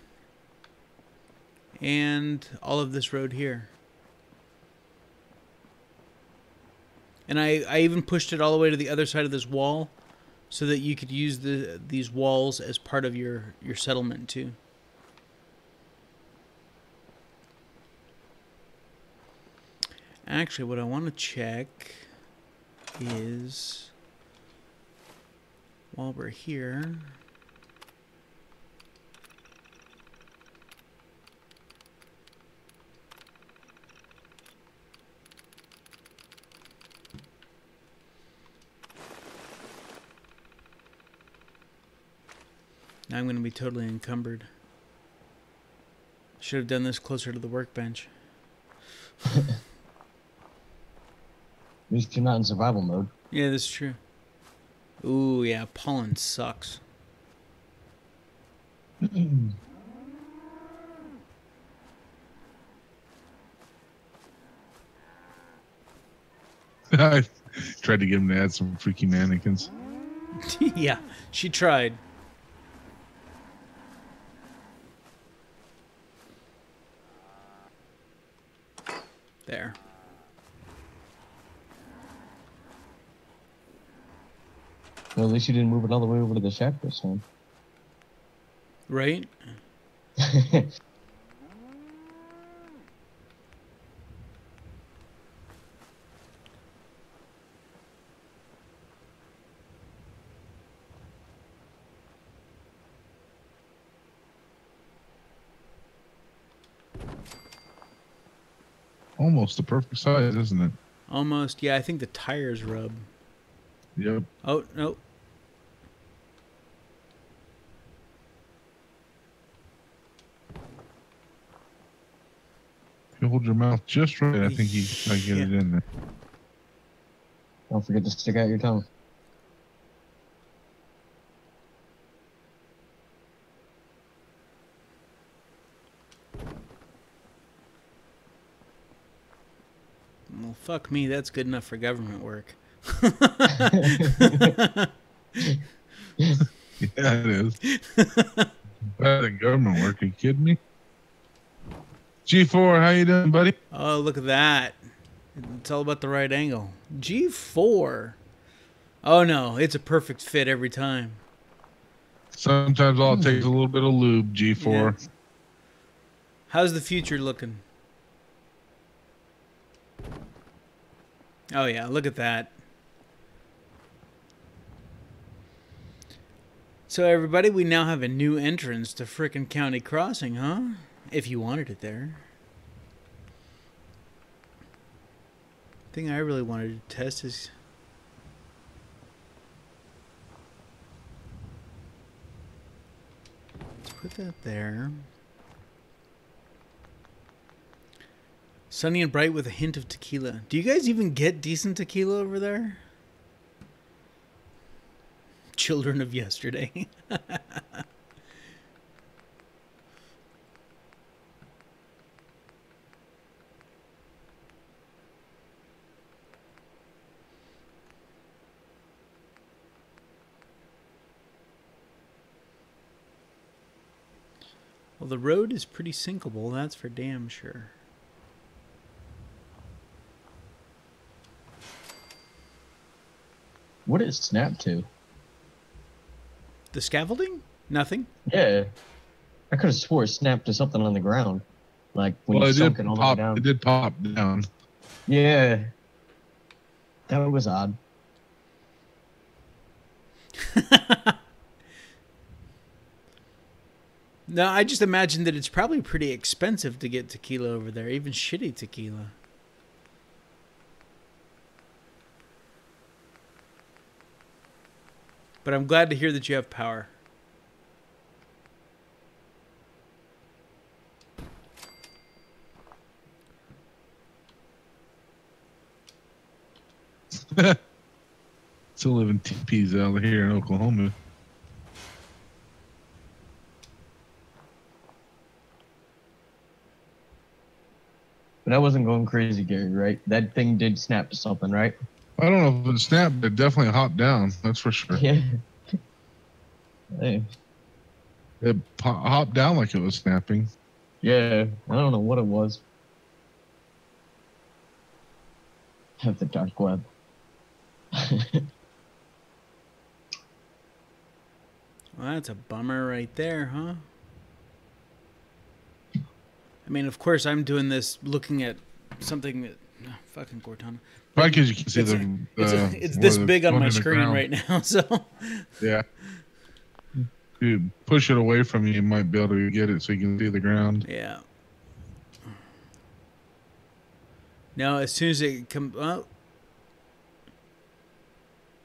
and all of this road here. And I even pushed it all the way to the other side of this wall so that you could use these walls as part of your settlement too. Actually, what I want to check is, while we're here, now I'm going to be totally encumbered. Should have done this closer to the workbench. At least you're not in survival mode. Yeah, that's true. Ooh, yeah, pollen sucks. I tried to get him to add some freaky mannequins. Yeah, she tried. There. Well, at least you didn't move it all the way over to the shack this time. Right? Almost the perfect size, isn't it? Almost. Yeah, I think the tires rub. Yep. Oh, no. If you hold your mouth just right, I think you can get it in there. Don't forget to stick out your tongue. Well, fuck me. That's good enough for government work. Yeah, it is. Better than government work. Are you kidding me? G4, how you doing, buddy? Oh, look at that. It's all about the right angle. G4. Oh, no. It's a perfect fit every time. Sometimes all it takes is a little bit of lube, G4. Yeah. How's the future looking? Oh, yeah. Look at that. So, everybody, we now have a new entrance to frickin' County Crossing, huh? If you wanted it there. Thing I really wanted to test is put that there. Sunny and bright with a hint of tequila. Do you guys even get decent tequila over there? Children of yesterday. Well, the road is pretty sinkable, that's for damn sure. What did it snap to? The scaffolding? Nothing. Yeah. I could have swore it snapped to something on the ground. Like when Well, you it sunk did it all the way pop. down. It did pop down. Yeah. That was odd. No, I just imagine that it's probably pretty expensive to get tequila over there, even shitty tequila. But I'm glad to hear that you have power. Still living TPs out here in Oklahoma. But I wasn't going crazy, Gary, right? That thing did snap to something, right? I don't know if it snapped, but it definitely hopped down. That's for sure. Yeah. Hey. It hopped down like it was snapping. Yeah. I don't know what it was. Have the dark web. Well, that's a bummer right there, huh? I mean, of course, I'm doing this looking at something that... Oh, fucking Cortana. Probably because you can see It's this big on my screen ground. right now, so... Yeah. Dude, push it away from you. You might be able to get it so you can see the ground. Yeah. Now, as soon as it comes... Oh.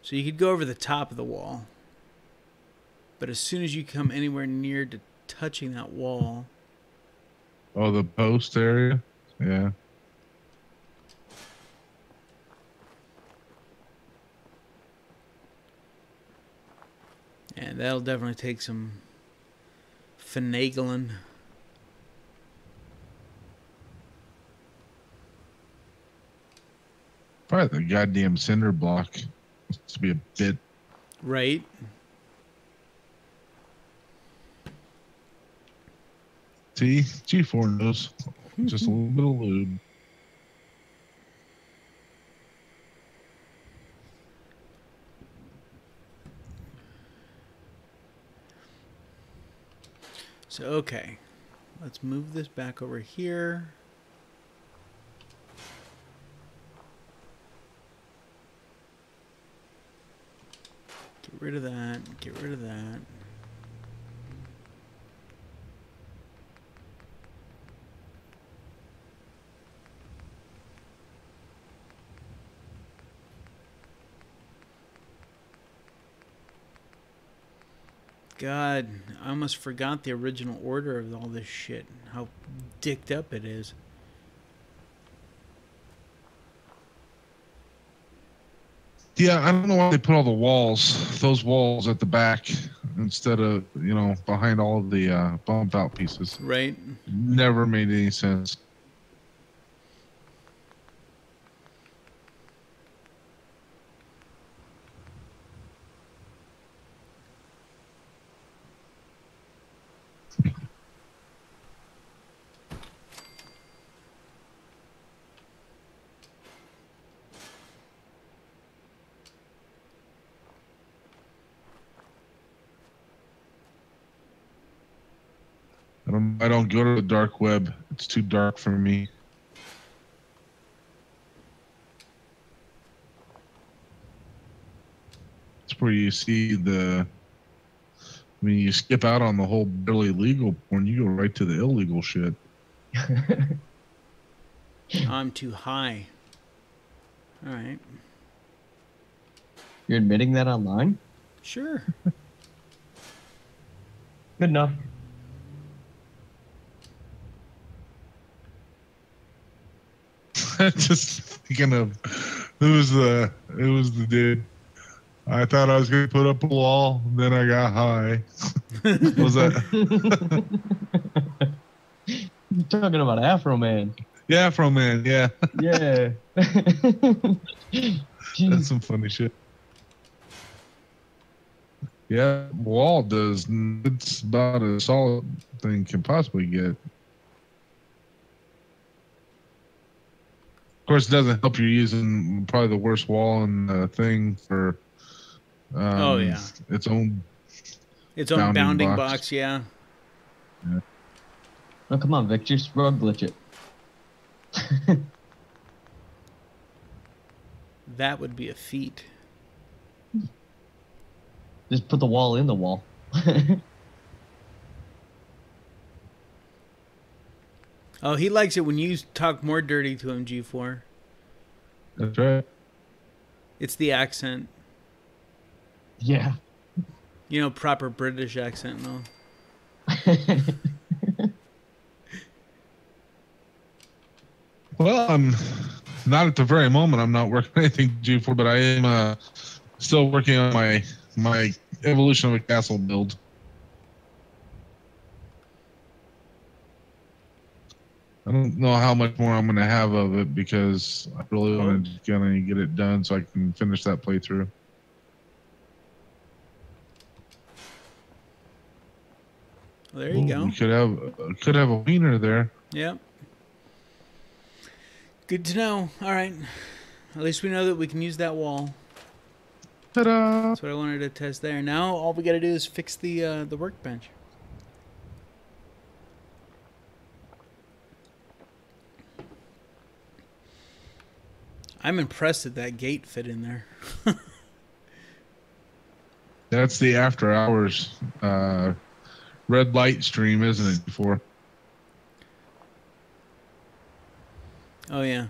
So you could go over the top of the wall. But as soon as you come anywhere near to touching that wall... Oh, the post area? Yeah. And that'll definitely take some finagling. Probably the goddamn cinder block must to be a bit. Right. See, G4 knows. Just a little bit of lube. So, okay. Let's move this back over here. Get rid of that. Get rid of that. God, I almost forgot the original order of all this shit. How dicked up it is. Yeah, I don't know why they put all the walls, those walls at the back instead of, you know, behind all of the bump out pieces. Right? Never made any sense. I don't go to the dark web. It's too dark for me. It's where you see the... I mean, you skip out on the whole barely legal porn. You go right to the illegal shit. I'm too high. All right. You're admitting that online? Sure. Good enough. Just thinking of it was the dude. I thought I was gonna put up a wall, then I got high. Was that? You're talking about Afro Man. Yeah, Afro Man. Yeah. Yeah. That's some funny shit. Yeah, wall does. It's about as solid thing can possibly get. Of course, it doesn't help you using probably the worst wall in the thing for. Oh yeah. Its own bounding box. Yeah. Yeah. Oh come on, Vic, just rug glitch it. That would be a feat. Just put the wall in the wall. Oh, he likes it when you talk more dirty to him, G4. That's right. It's the accent. Yeah. You know, proper British accent and all. Well, I'm not at the very moment. I'm not working on anything G4, but I am still working on my evolution of a castle build. I don't know how much more I'm going to have of it because I really want to get it done so I can finish that playthrough. Well, there you go. We could have a wiener there. Yep. Good to know. All right. At least we know that we can use that wall. Ta-da! That's what I wanted to test there. Now all we got to do is fix the workbench. I'm impressed that that gate fit in there. That's the after hours red light stream, isn't it? Before. Oh yeah.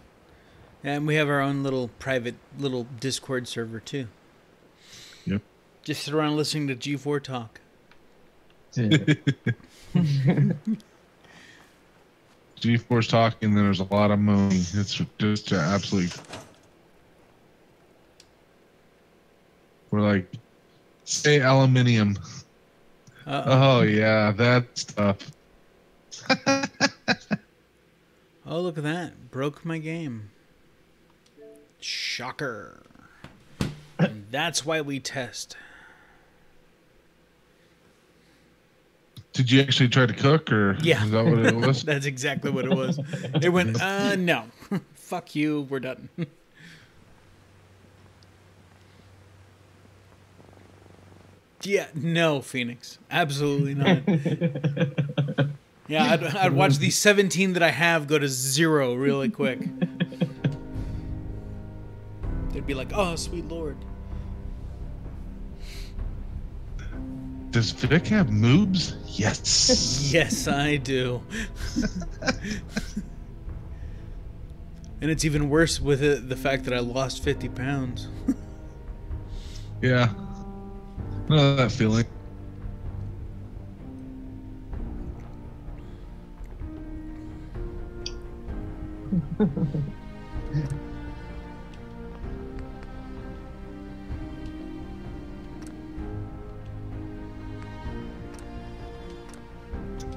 And we have our own little private little Discord server too. Yep. Just sit around listening to G4 talk. G4's talking, then there's a lot of moaning. It's just absolutely. We're like, say aluminium. Uh-oh. Oh yeah, that stuff. Oh, look at that. Broke my game. Shocker. And that's why we test. Did you actually try to cook, or Yeah. is that what it was? That's exactly what it was. It went, no. Fuck you, we're done. Yeah, no, Phoenix. Absolutely not. Yeah, I'd watch these 17 that I have go to 0 really quick. They'd be like, oh, sweet Lord. Does Vic have moobs? Yes. Yes, I do. And it's even worse with the fact that I lost 50 pounds. Yeah. No, that feeling.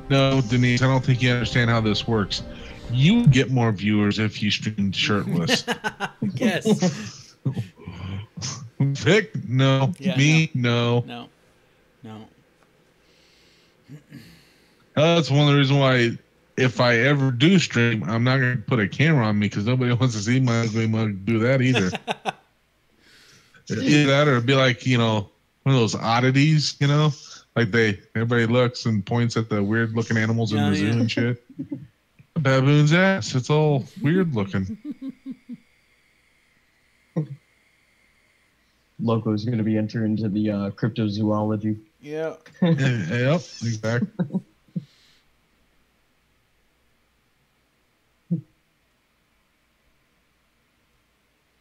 No, Denise, I don't think you understand how this works. You get more viewers if you stream shirtless. Yes. Vic, no. Yeah, Me, no. No. No. That's one of the reasons why if I ever do stream, I'm not going to put a camera on me because nobody wants to see my ugly mug do that either. Either that or it'd be like, you know, one of those oddities, you know? Like everybody looks and points at the weird looking animals in the zoo and shit. A baboon's ass. It's all weird looking. Loco is going to be entering into the cryptozoology. Yeah. Yep, exactly.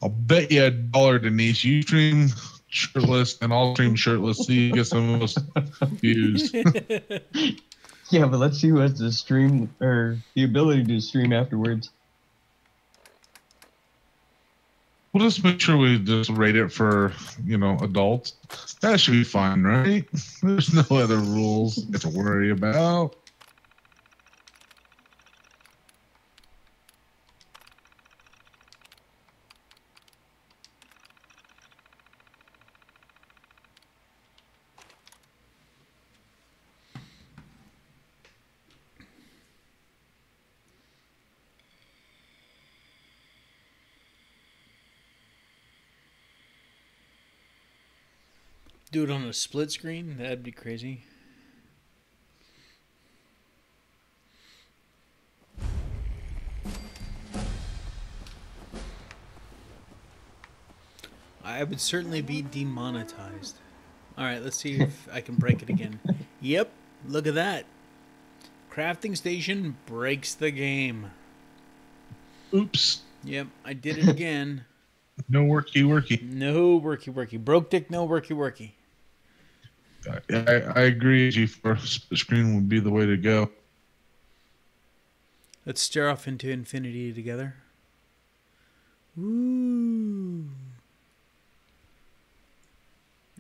I'll bet you $1, Denise. You stream shirtless and I'll stream shirtless so you get some of those views. Yeah, but let's see who has the stream or the ability to stream afterwards. We'll just make sure we just rate it for, adults. That should be fine, right? There's no other rules to worry about. Do it on a split screen? That'd be crazy. I would certainly be demonetized. Alright, let's see if I can break it again. Yep, look at that. Crafting station breaks the game. Oops. Yep, I did it again. No worky. No worky. Broke dick, no worky. I agree, G4. Split screen would be the way to go. Let's stare off into infinity together. Ooh.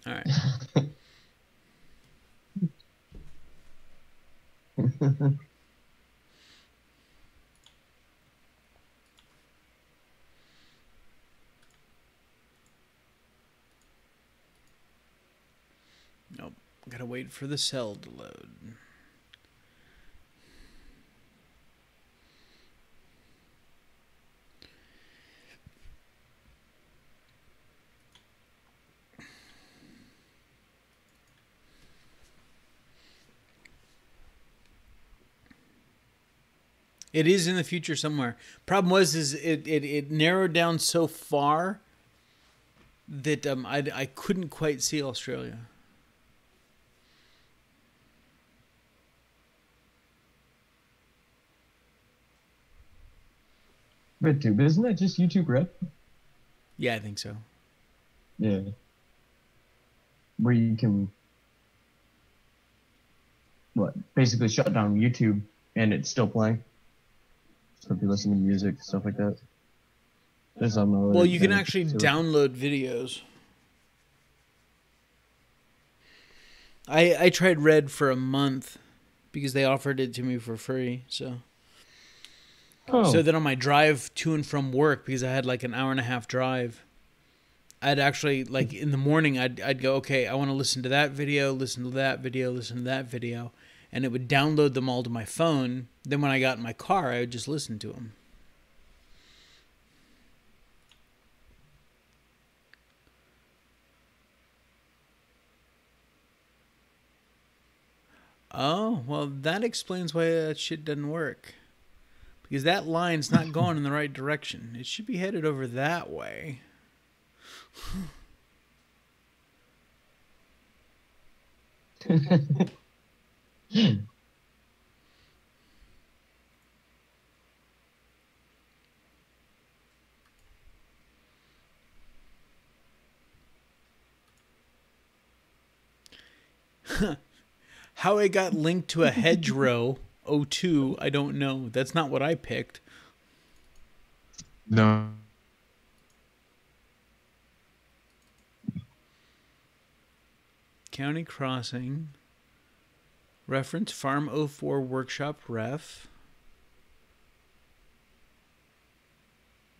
All right. Nope. Gotta wait for the cell to load. It is in the future somewhere. Problem was, it narrowed down so far that I couldn't quite see Australia. RedTube, isn't that just YouTube Red? Yeah, I think so. Yeah. Where you can, basically shut down YouTube and it's still playing. So if you listen to music, stuff like that. Well, you can actually download videos. I tried Red for a month because they offered it to me for free, so... Oh. So then on my drive to and from work, because I had like an hour and a half drive, I'd actually, like in the morning, I'd go, okay, I want to listen to that video, listen to that video, listen to that video. And it would download them all to my phone. Then when I got in my car, I would just listen to them. Oh, well, that explains why that shit doesn't work. Because that line's not going in the right direction. It should be headed over that way. How it got linked to a hedgerow 02, I don't know. That's not what I picked. No. County Crossing. Reference Farm 04 Workshop Ref.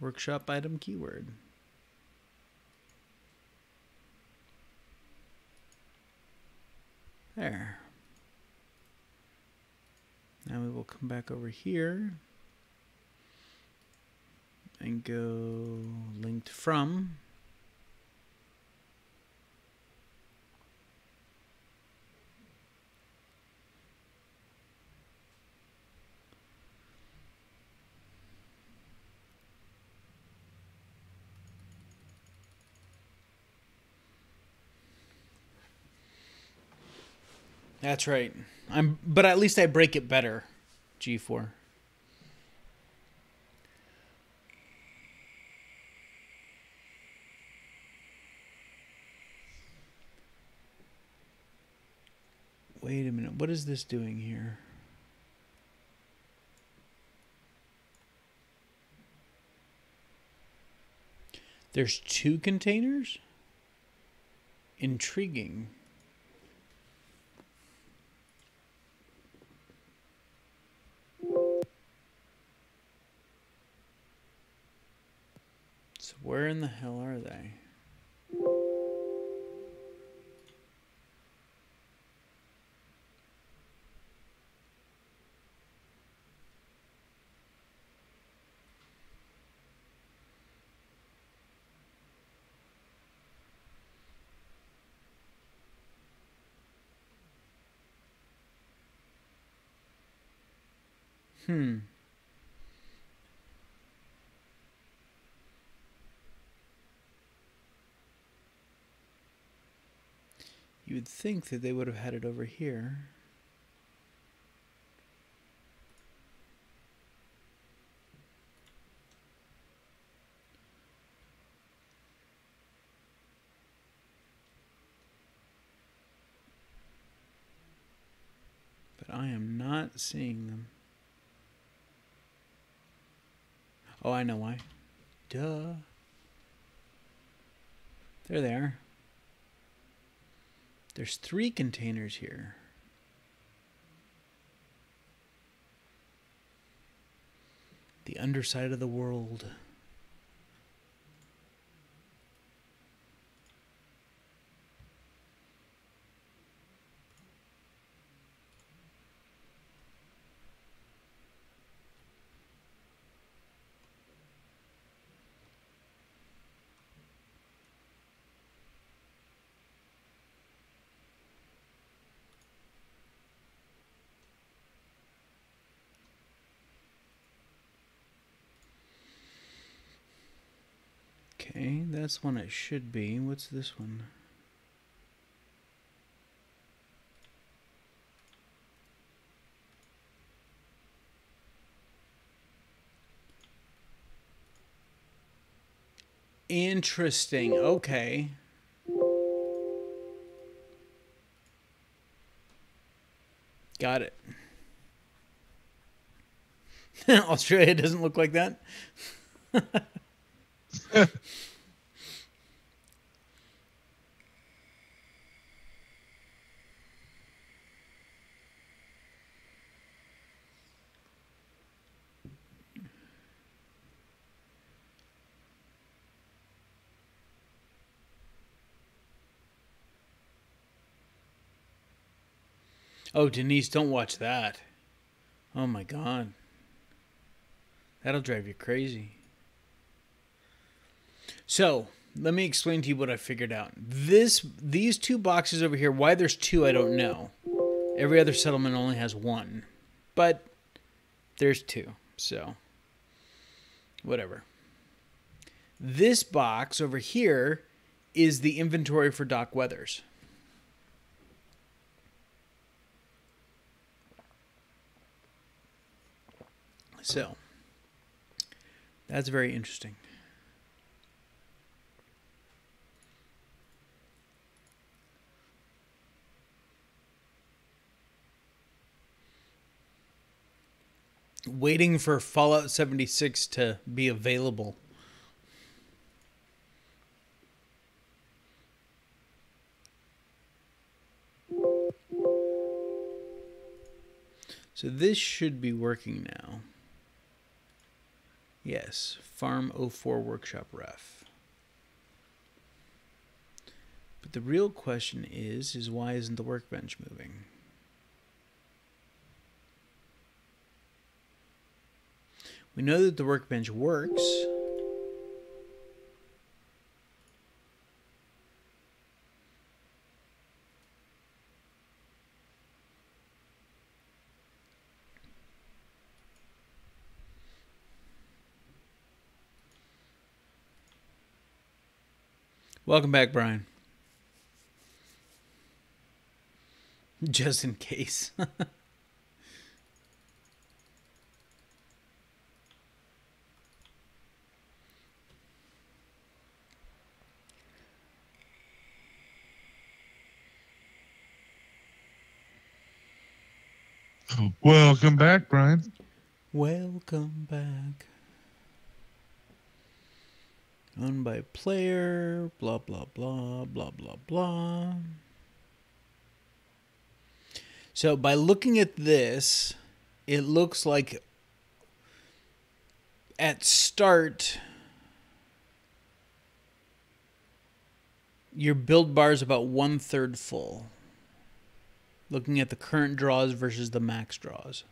Workshop item keyword. There. Now we will come back over here and go linked from. That's right. But at least I break it better, G4. Wait a minute. What is this doing here? There's 2 containers? Intriguing. So where in the hell are they? Hmm. You would think that they would have had it over here. But I am not seeing them. Oh, I know why. Duh. There they are. There's 3 containers here. The underside of the world. Okay, that's one it should be. What's this one? Interesting. Okay. Got it. Australia doesn't look like that. Oh, Denise, don't watch that. Oh my God. That'll drive you crazy. So, let me explain to you what I figured out. These 2 boxes over here, why there's 2, I don't know. Every other settlement only has 1. But there's 2, so whatever. This box over here is the inventory for Doc Weathers. So, that's very interesting. Waiting for Fallout 76 to be available. So this should be working now. Yes, Farm 04 Workshop Ref. But the real question is why isn't the Workbench moving? We know that the Workbench works. Welcome back, Brian. Just in case. Welcome back, Brian. Welcome back. Owned by player, blah, blah, blah, blah, blah, blah. So by looking at this, it looks like at start, your build bar is about 1/3 full. Looking at the current draws versus the max draws.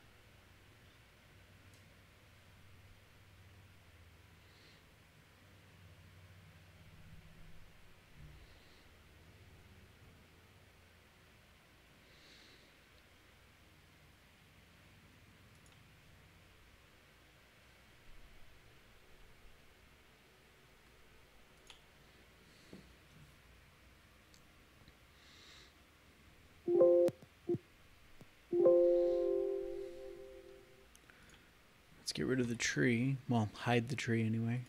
Let's get rid of the tree. Well, hide the tree anyway.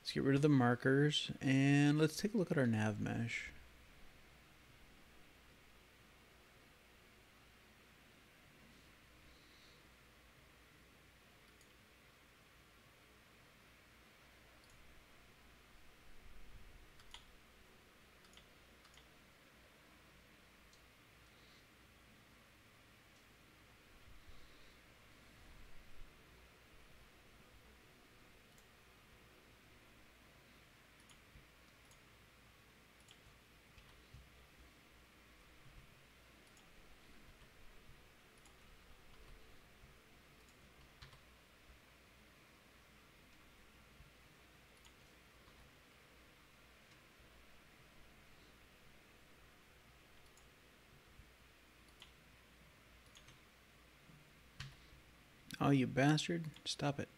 Let's get rid of the markers, and let's take a look at our Navmesh. Oh, you bastard. Stop it.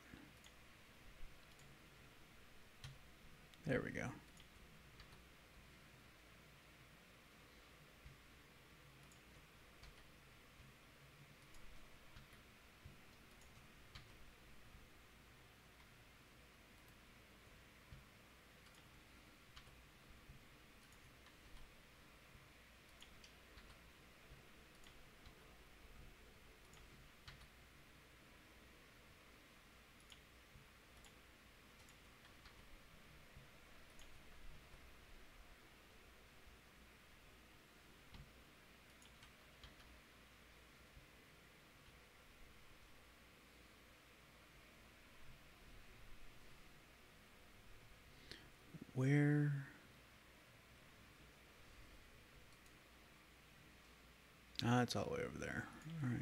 There we go. Where? Ah, it's all the way over there. All right.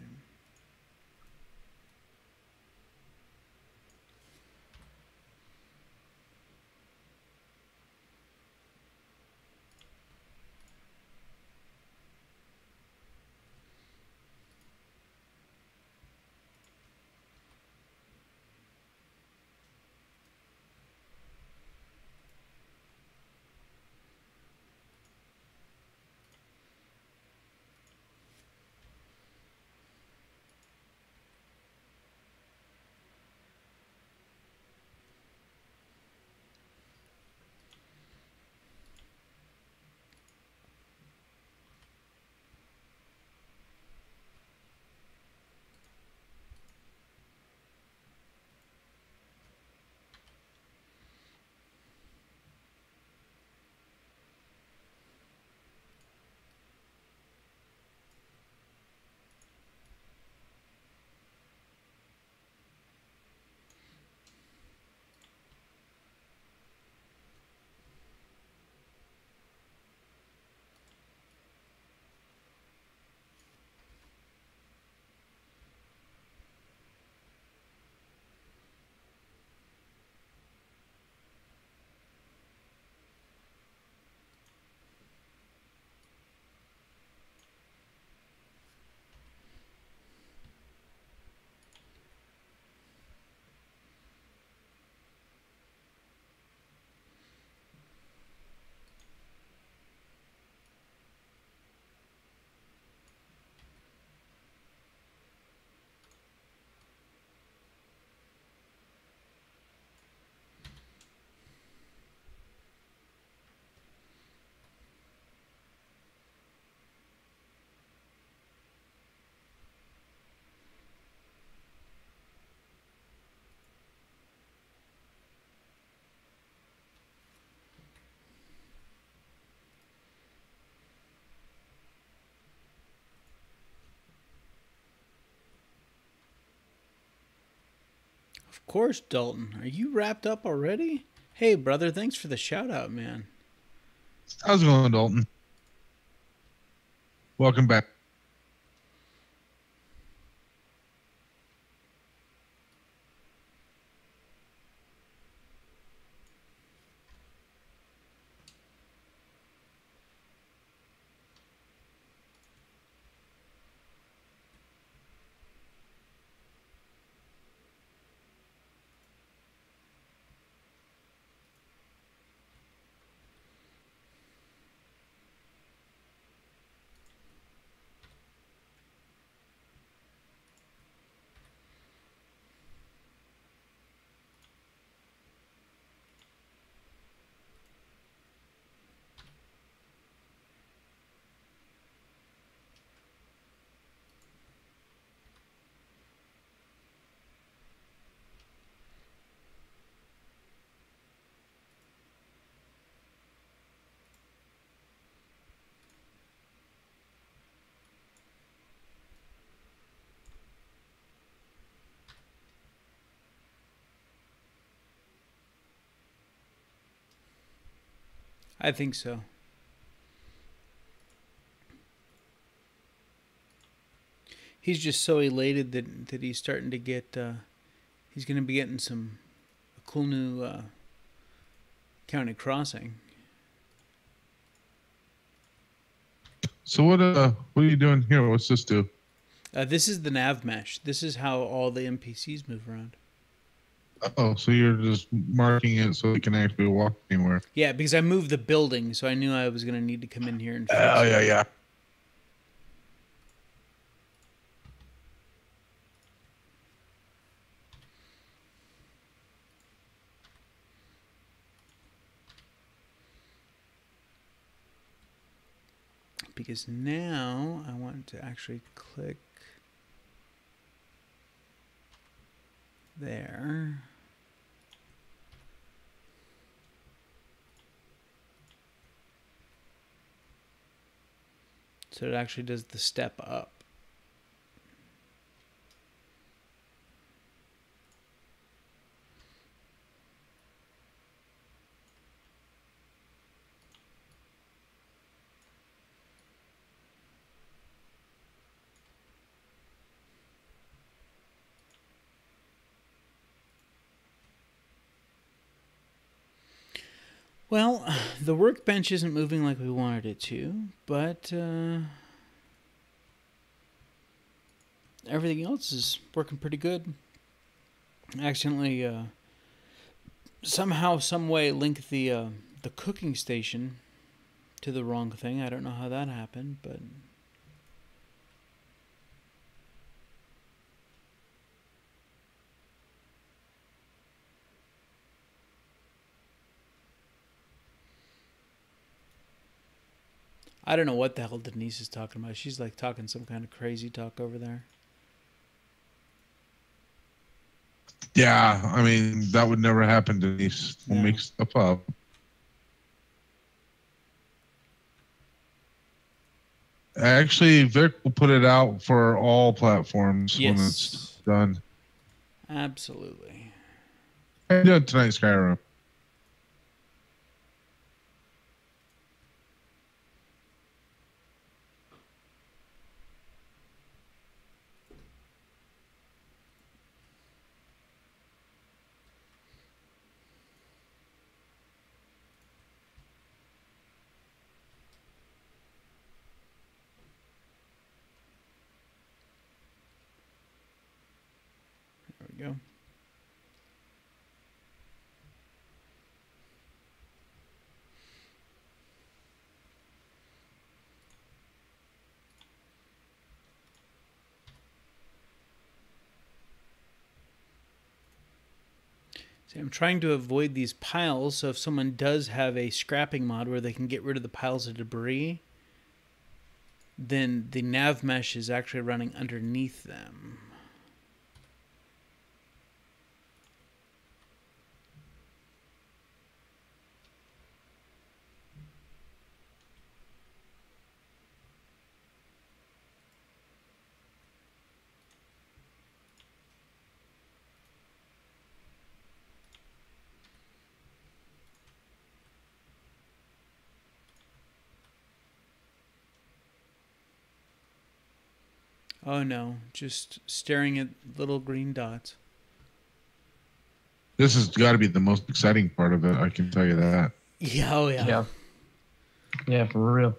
course, Dalton. Are you wrapped up already? Hey, brother, thanks for the shout out, man. How's it going, Dalton? Welcome back. I think so. He's just so elated that he's starting to get. He's going to be getting a cool new county crossing. So what are you doing here? What's this do? This is the Navmesh. This is how all the NPCs move around. Oh, so you're just marking it so you can actually walk anywhere. Yeah, because I moved the building, so I knew I was going to need to come in here and fix Oh, it. yeah. Because now I want to actually click there. So it actually does the step up. Well, the workbench isn't moving like we wanted it to, but everything else is working pretty good. I accidentally somehow, some way, link the cooking station to the wrong thing. I don't know how that happened, but I don't know what the hell Denise is talking about. She's like talking some kind of crazy talk over there. Yeah, I mean, that would never happen, Denise. We'll No. make stuff up. Actually, Vic will put it out for all platforms when it's done. Absolutely. How you doing tonight, Skyrim? There we go. See, I'm trying to avoid these piles, so if someone does have a scrapping mod where they can get rid of the piles of debris, then the Navmesh is actually running underneath them. Oh no, just staring at little green dots. This has got to be the most exciting part of it. I can tell you that. Yeah, oh yeah. Yeah. Yeah, for real.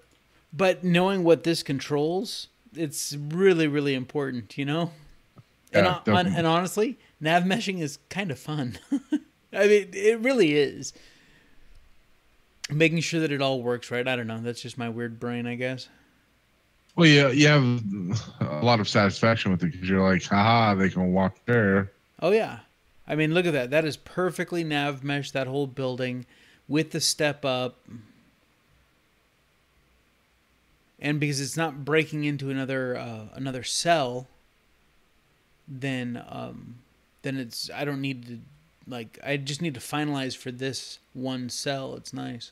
But knowing what this controls, it's really, really important, you know? Yeah, definitely. And honestly, nav meshing is kind of fun. I mean, it really is. Making sure that it all works right. I don't know. That's just my weird brain, I guess. Well, yeah, you have a lot of satisfaction with it because you're like, haha, they can walk there. Oh, yeah. I mean, look at that. That is perfectly nav mesh, that whole building with the step up. And because it's not breaking into another cell, then it's, I don't need to, like, I just need to finalize for this one cell. It's nice.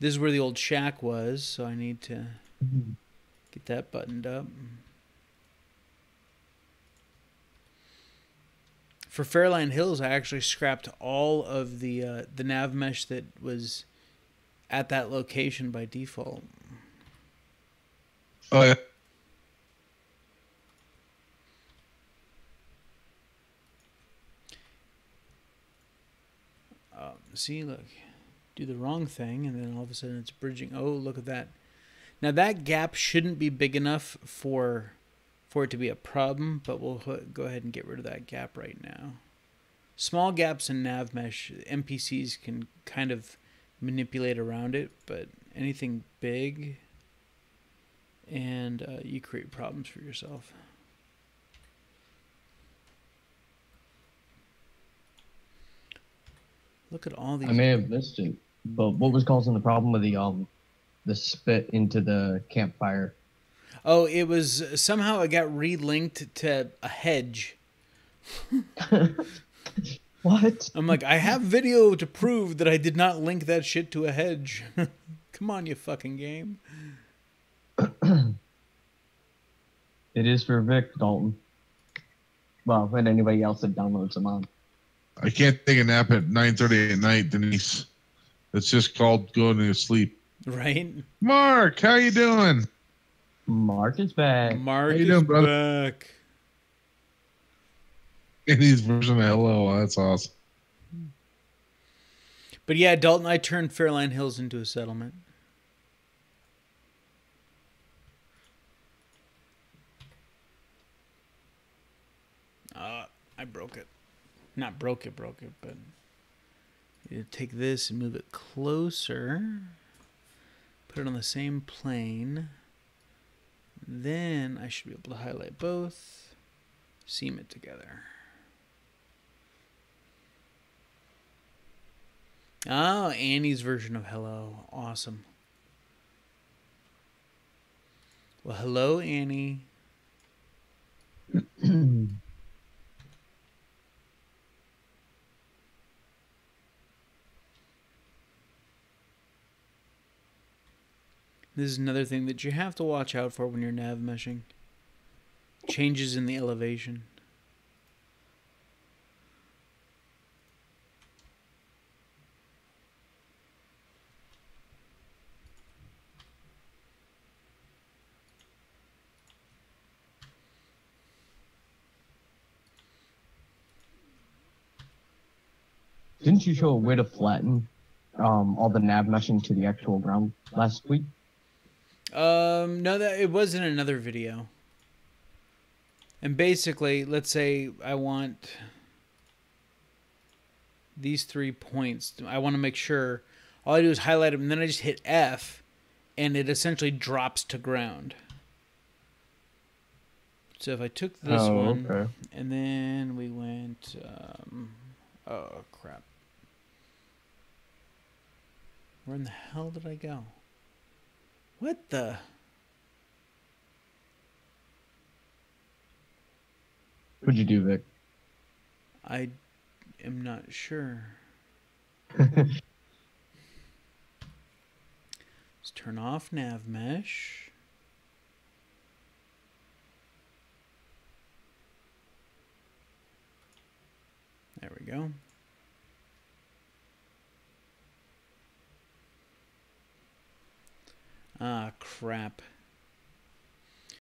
This is where the old shack was, so I need to get that buttoned up. For Fairline Hills, I actually scrapped all of the nav mesh that was at that location by default. Oh, yeah. See, look. Do the wrong thing, and then all of a sudden it's bridging. Oh, look at that. Now, that gap shouldn't be big enough for it to be a problem, but we'll go ahead and get rid of that gap right now. Small gaps in nav mesh, NPCs can kind of manipulate around it, but anything big, and you create problems for yourself. Look at all these. I may have missed it, but what was causing the problem with the spit into the campfire? Oh, it was somehow it got relinked to a hedge. What? I'm like, I have video to prove that I did not link that shit to a hedge. Come on, you fucking game. It is for Vic, Dalton. Well, and anybody else that downloads them on. I can't take a nap at 9:30 at night, Denise. It's just called going to sleep. Right? Mark, how you doing? Mark is back. Mark How you is doing, brother? back. Denny's version of hello. That's awesome. But yeah, Dalton, I turned Fairline Hills into a settlement. I broke it. Not broke it, but you take this and move it closer. Put it on the same plane. Then I should be able to highlight both. Seam it together. Oh, Annie's version of hello. Awesome. Well, hello, Annie. This is another thing that you have to watch out for when you're nav meshing. Changes in the elevation. Didn't you show a way to flatten all the nav meshing to the actual ground last week? No, that it was in another video. And basically, let's say I want these 3 points. I want to make sure all I do is highlight them, and then I just hit F, and it essentially drops to ground. So if I took this one, okay. and then we went, oh crap. Where in the hell did I go? What the? What'd you do, Vic? I am not sure. Let's turn off Navmesh. There we go. Ah, crap.